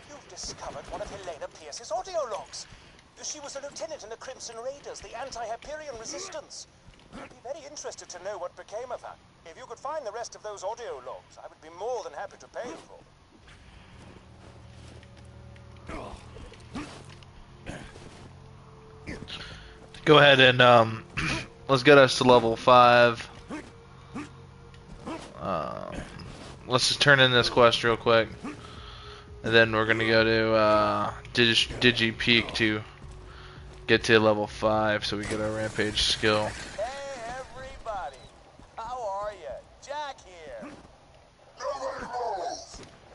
You've discovered one of Helena Pierce's audio logs. She was a lieutenant in the Crimson Raiders, the anti-Hyperion resistance. I'd be very interested to know what became of her. If you could find the rest of those audio logs, I would be more than happy to pay you for them. Go ahead and let's get us to level 5. Let's just turn in this quest real quick, and then we're gonna go to Digi Peak to get to level 5, so we get our rampage skill. Hey everybody, how are you? Jack here.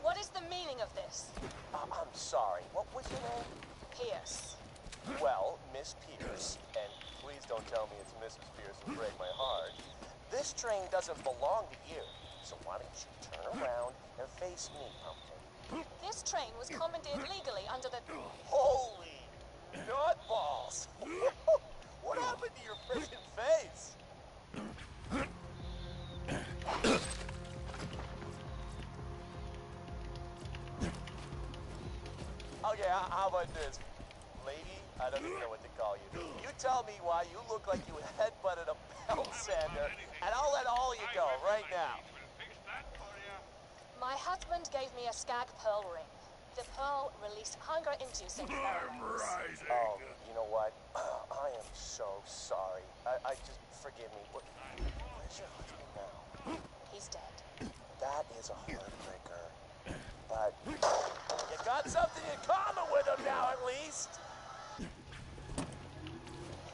What is the meaning of this? I'm sorry, what was your name? Pierce. Well, Miss Pierce, and please don't tell me it's Mrs. Pierce and break my heart. This train doesn't belong to you, so why don't you turn around and face me, Pumpkin? This train was commandeered legally under the... Holy nutballs! What happened to your frickin' face? Okay, how about this? lady, I don't even know what to call you. You tell me why you look like you headbutted a belt sander, and I'll let all you go right now. My husband gave me a skag pearl ring. The pearl released hunger-inducing pheromones. Oh, you know what? I am so sorry. I just, forgive me. Where's your husband now? He's dead. That is a heartbreaker. But you got something in common with him now, at least.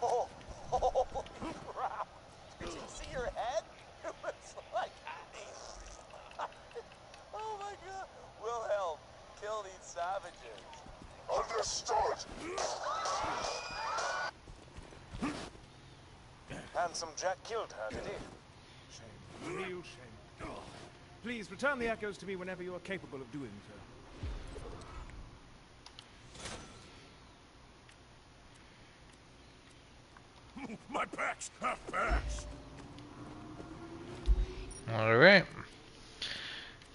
Oh, holy crap. Did you see your head? It was like... Oh my god. Wilhelm, kill these savages. Understood. Handsome Jack killed her, did he? Shame. Real shame. Please return the echoes to me whenever you are capable of doing so. My packs, half packs. Alright.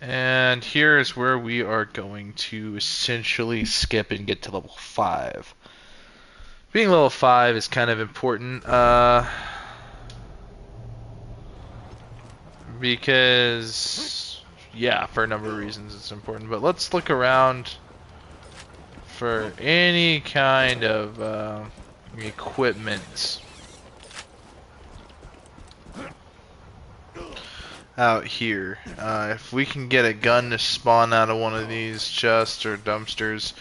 And here is where we are going to essentially skip and get to level 5. Being level 5 is kind of important, because, yeah, for a number of reasons it's important. But let's look around for any kind of equipment out here. If we can get a gun to spawn out of one of these chests or dumpsters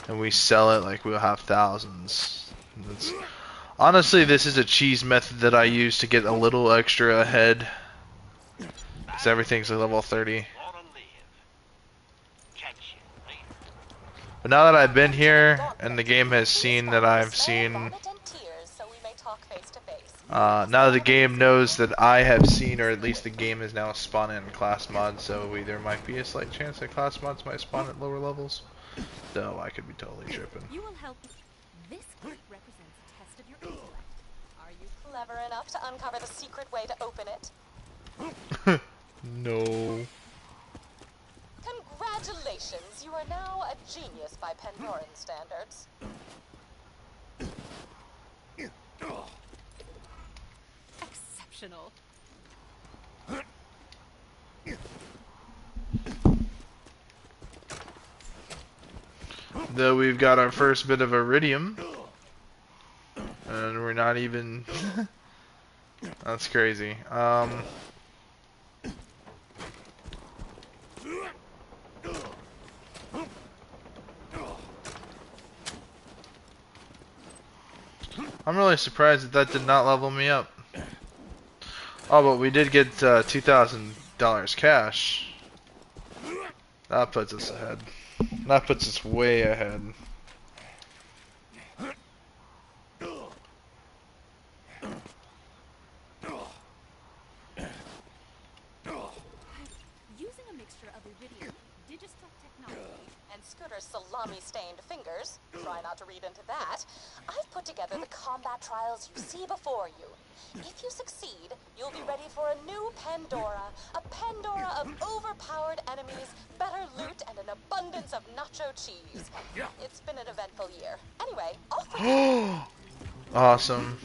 and we sell it, like, we'll have thousands. Honestly, this is a cheese method that I use to get a little extra ahead, because everything's a level 30. But now that I've been here and the game has seen that I've seen, now that the game knows that I have seen, or at least the game is now spawning in class mods, so there might be a slight chance that class mods might spawn at lower levels. Though I could be totally tripping. You will help. This cake represents a test of your intellect. Are you clever enough to uncover the secret way to open it? No. Congratulations, you are now a genius by Pandoran standards. Exceptional. Though we've got our first bit of iridium, and we're not even... That's crazy. I'm really surprised that that did not level me up. Oh, but we did get $2,000 cash. That puts us ahead. That puts us way ahead. Using a mixture of iridium, digistruct technology, and Scooter's salami-stained fingers, try not to read into that, I've put together the combat trials you see before you. If you succeed, you'll be ready for a new Pandora, a Pandora of overpowered enemies, better loot, and an abundance of nacho cheese. It's been an eventful year. Anyway, off we go. Awesome.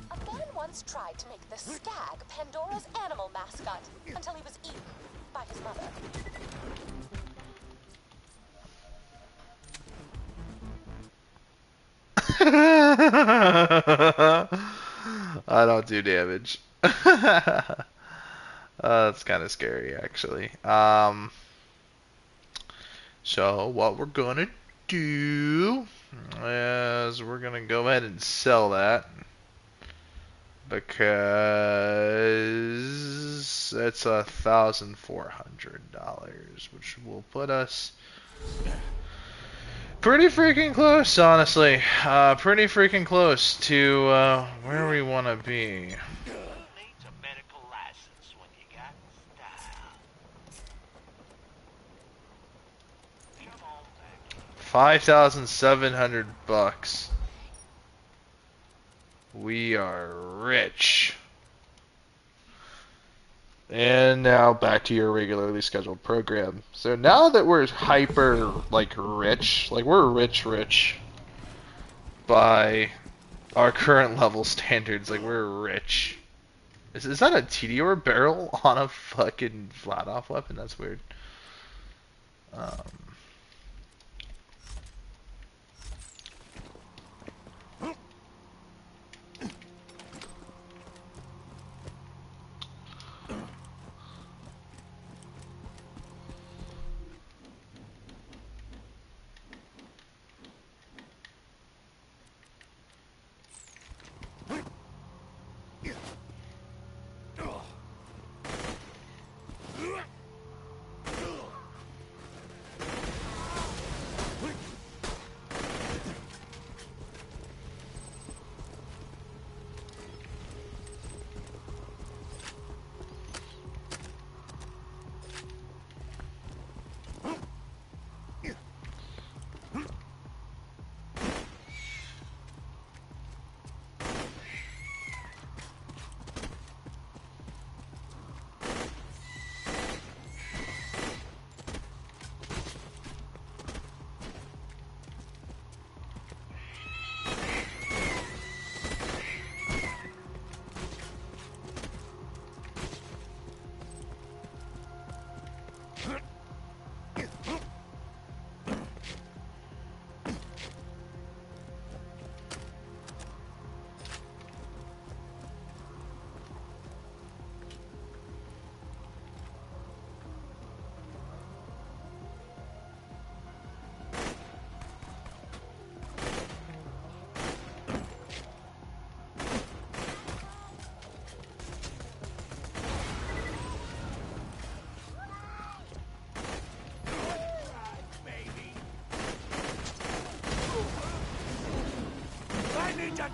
A man once tried to make the skag Pandora's animal mascot until he was eaten by his mother. I don't do damage. That's kind of scary, actually. So what we're gonna do is we're gonna go ahead and sell that, because it's $1,400, which will put us pretty freaking close, honestly. Pretty freaking close to where we want to be. $5,700. We are rich. And now back to your regularly scheduled program. So now that we're hyper, like, rich, like, we're rich by our current level standards, like, we're rich. Is that a TDR barrel on a fucking flat-off weapon? That's weird.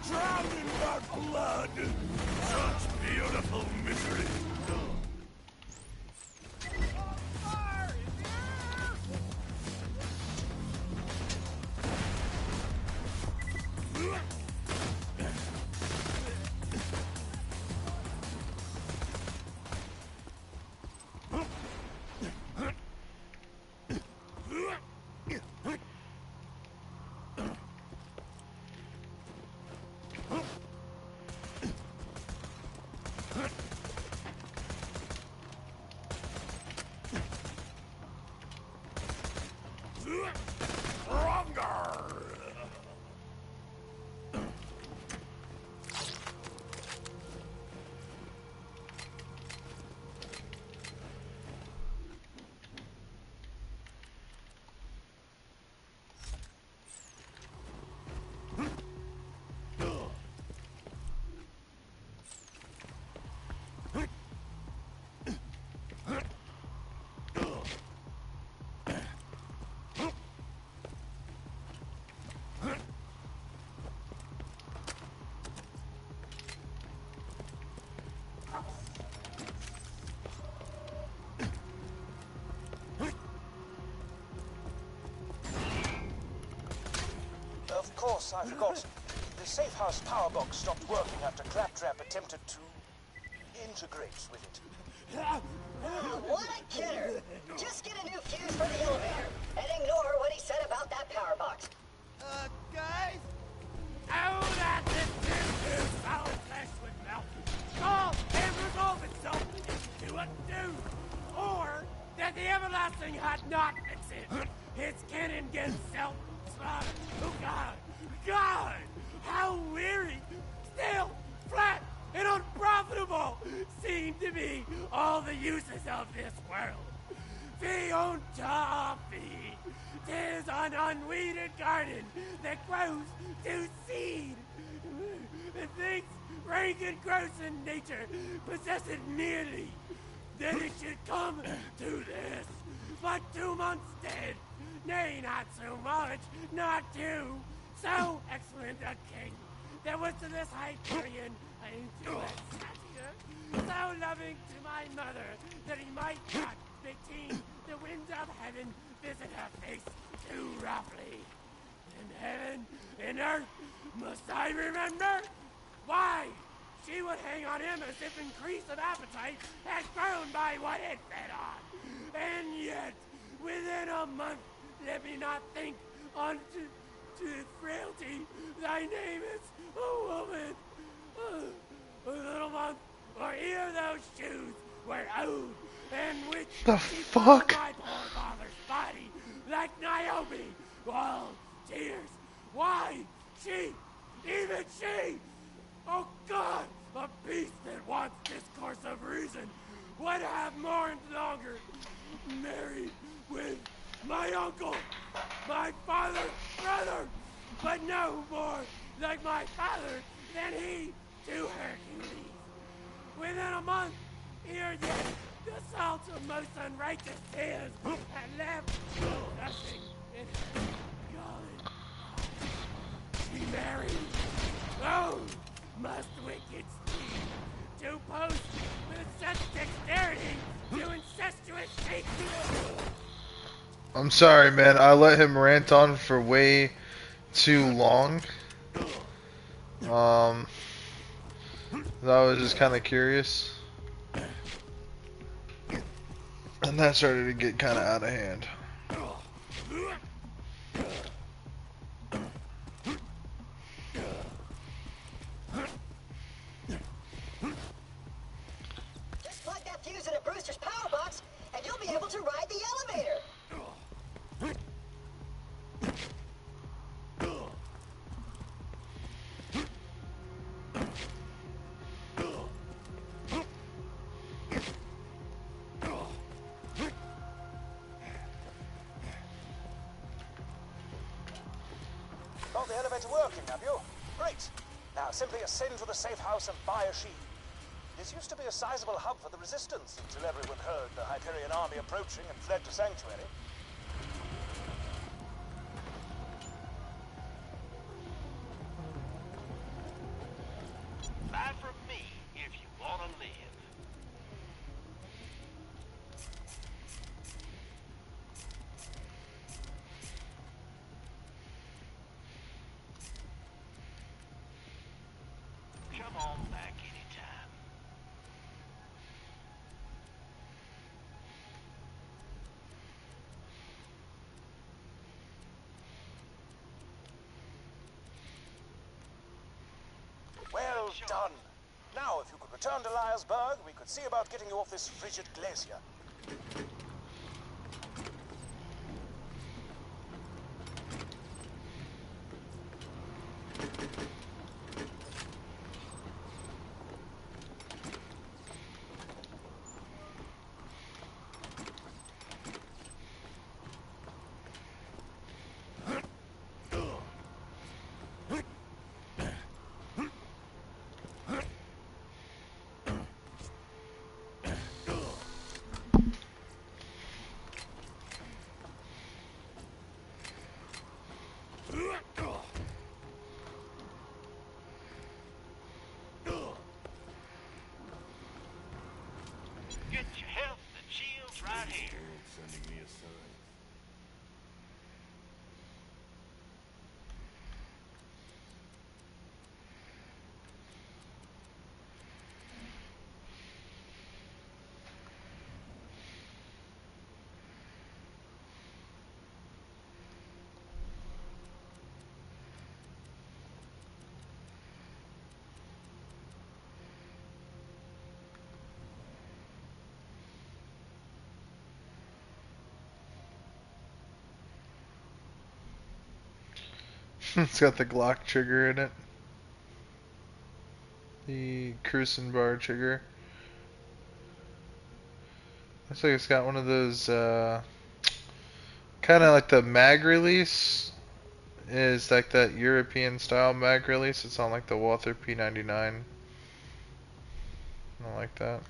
Drowned in that blood! Such beautiful misery! Of course, I forgot. The safe house power box stopped working after Claptrap attempted to integrate with it. What a kidder! Just get a new fuse for the elevator and ignore what he said about that power box. Guys? Oh, that this is solid flesh with melt. Solve and resolve itself into a dude. Or that the everlasting had not exist. His cannon gets self-slaughtered. Oh, God. God! How weary, still, flat, and unprofitable seem to be all the uses of this world. Fee on toffee. 'Tis an unweeded garden that grows to seed. Things rank and gross in nature possess it merely. That it should come to this. But 2 months dead. Nay, not so much, not 2. So excellent a king. There was to this Hyperion an insolent satyr, so loving to my mother that he might not, between the winds of heaven, visit her face too roughly. In heaven, in earth, must I remember? Why, she she would hang on him as if increase of appetite has grown by what it fed on. And yet, within a month, let me not think on to frailty, thy name is a woman. A little month, or ere those shoes were owed, and which The she followed fuck? my poor father's body, like Niobe, all tears. Why, she, even she, oh God, a beast that wants discourse of reason, would have mourned longer, married with my uncle, my father's brother, but no more like my father than he to Hercules. Within a month, ere yet, the salt of most unrighteous tears had left nothing in her gullet. She married. Oh, must wicked steed to post with such dexterity to incestuous shapes. I'm sorry, man. I let him rant on for way too long. I was just kind of curious. And that started to get kind of out of hand. Just plug that fuse in a Brewster's power box, and you'll be able to ride the elevator. Got the elevator working, have you? Great. Now simply ascend to the safe house and buy a shield. This used to be a sizable hub for the resistance until everyone heard the Hyperion army approaching and fled to Sanctuary. Buy from me if you want to live. Come on back anytime. Well done. Now, if you could return to Liarsburg, we could see about getting you off this frigid glacier. Get your health and shields right here. Sending me a sign. It's got the Glock trigger in it. The Cruisin' bar trigger. Looks like it's got one of those, kind of like the mag release. Is like that European style mag release. It's on like the Walther P99. I like that.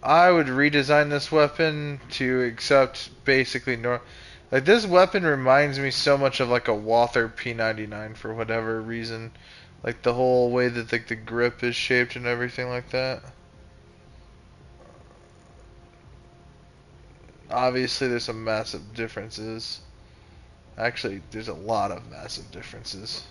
I would redesign this weapon to accept basically Like, this weapon reminds me so much of like a Walther P99 for whatever reason. Like the whole way that like the grip is shaped and everything like that. Obviously there's some massive differences. Actually, there's a lot of massive differences.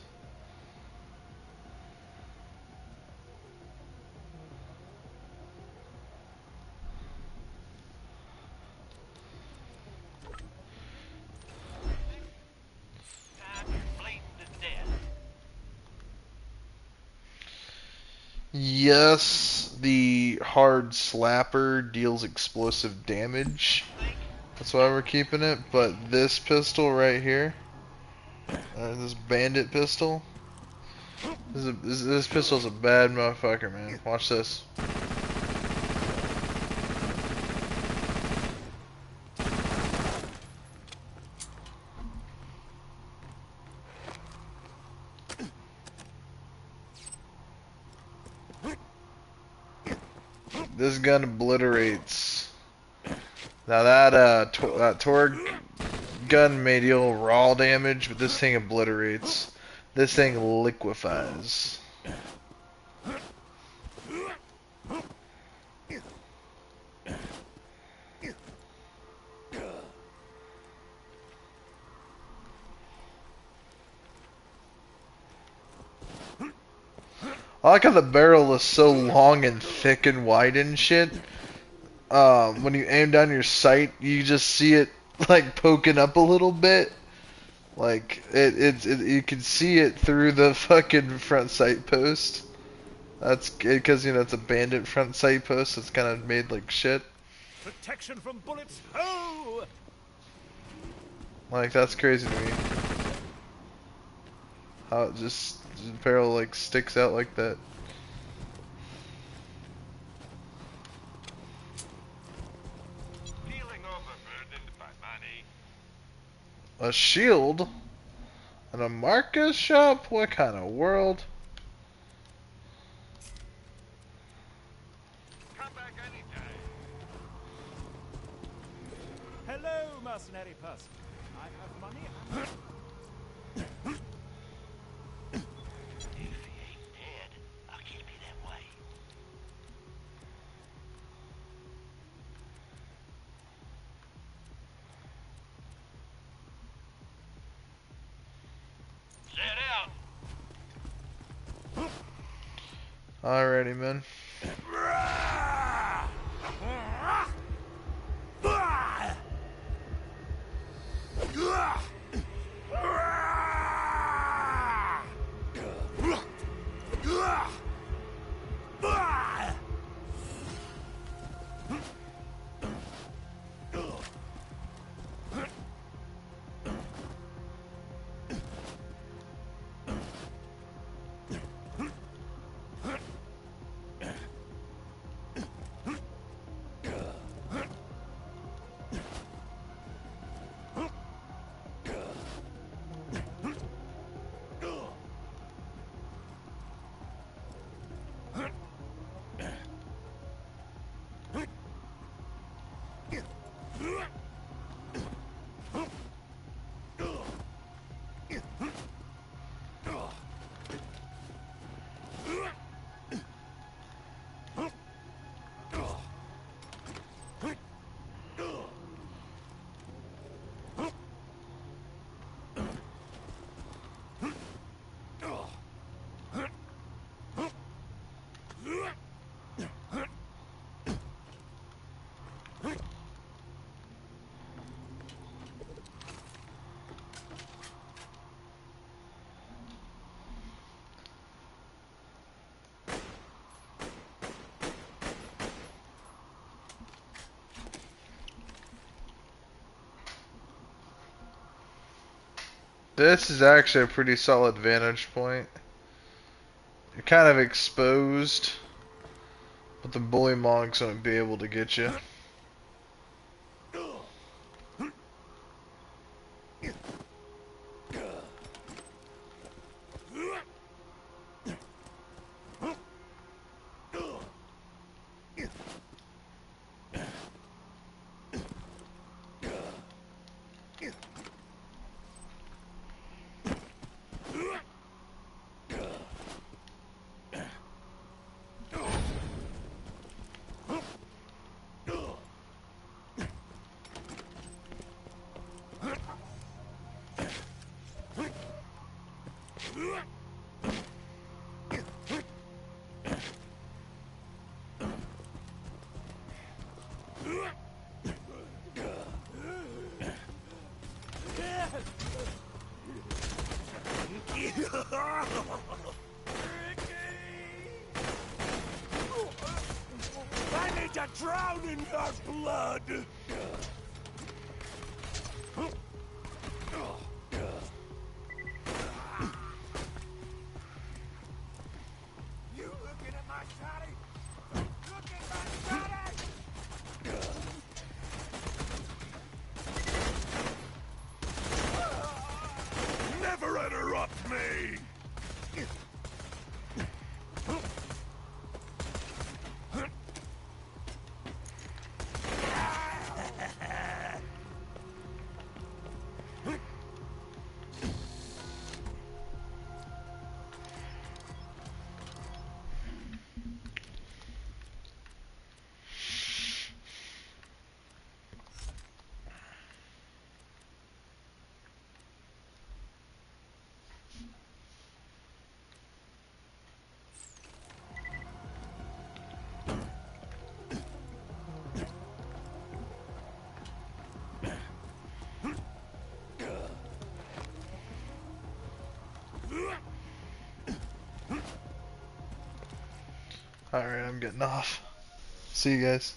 Yes, the hard slapper deals explosive damage. That's why we're keeping it. But this pistol right here, this bandit pistol, this pistol's a bad motherfucker, man. Watch this. This gun obliterates. Now that Torg gun may deal raw damage, but this thing obliterates. This thing liquefies. I like how the barrel is so long and thick and wide and shit. When you aim down your sight, you just see it like poking up a little bit. Like you can see it through the fucking front sight post. That's because it's a bandit front sight post. It's kind of made like shit. Protection from bullets. Ho! Like that's crazy to me. How it just the barrel like sticks out like that. A shield? And a Marcus shop? What kind of world? Hello, mercenary person. I have money and... Alrighty, man. This is actually a pretty solid vantage point. You're kind of exposed, but the bully monk's gonna be able to get you. I need to drown in your blood! You looking at my shotty? Look at my shotty! Never interrupt me! Alright, I'm getting off. See you guys.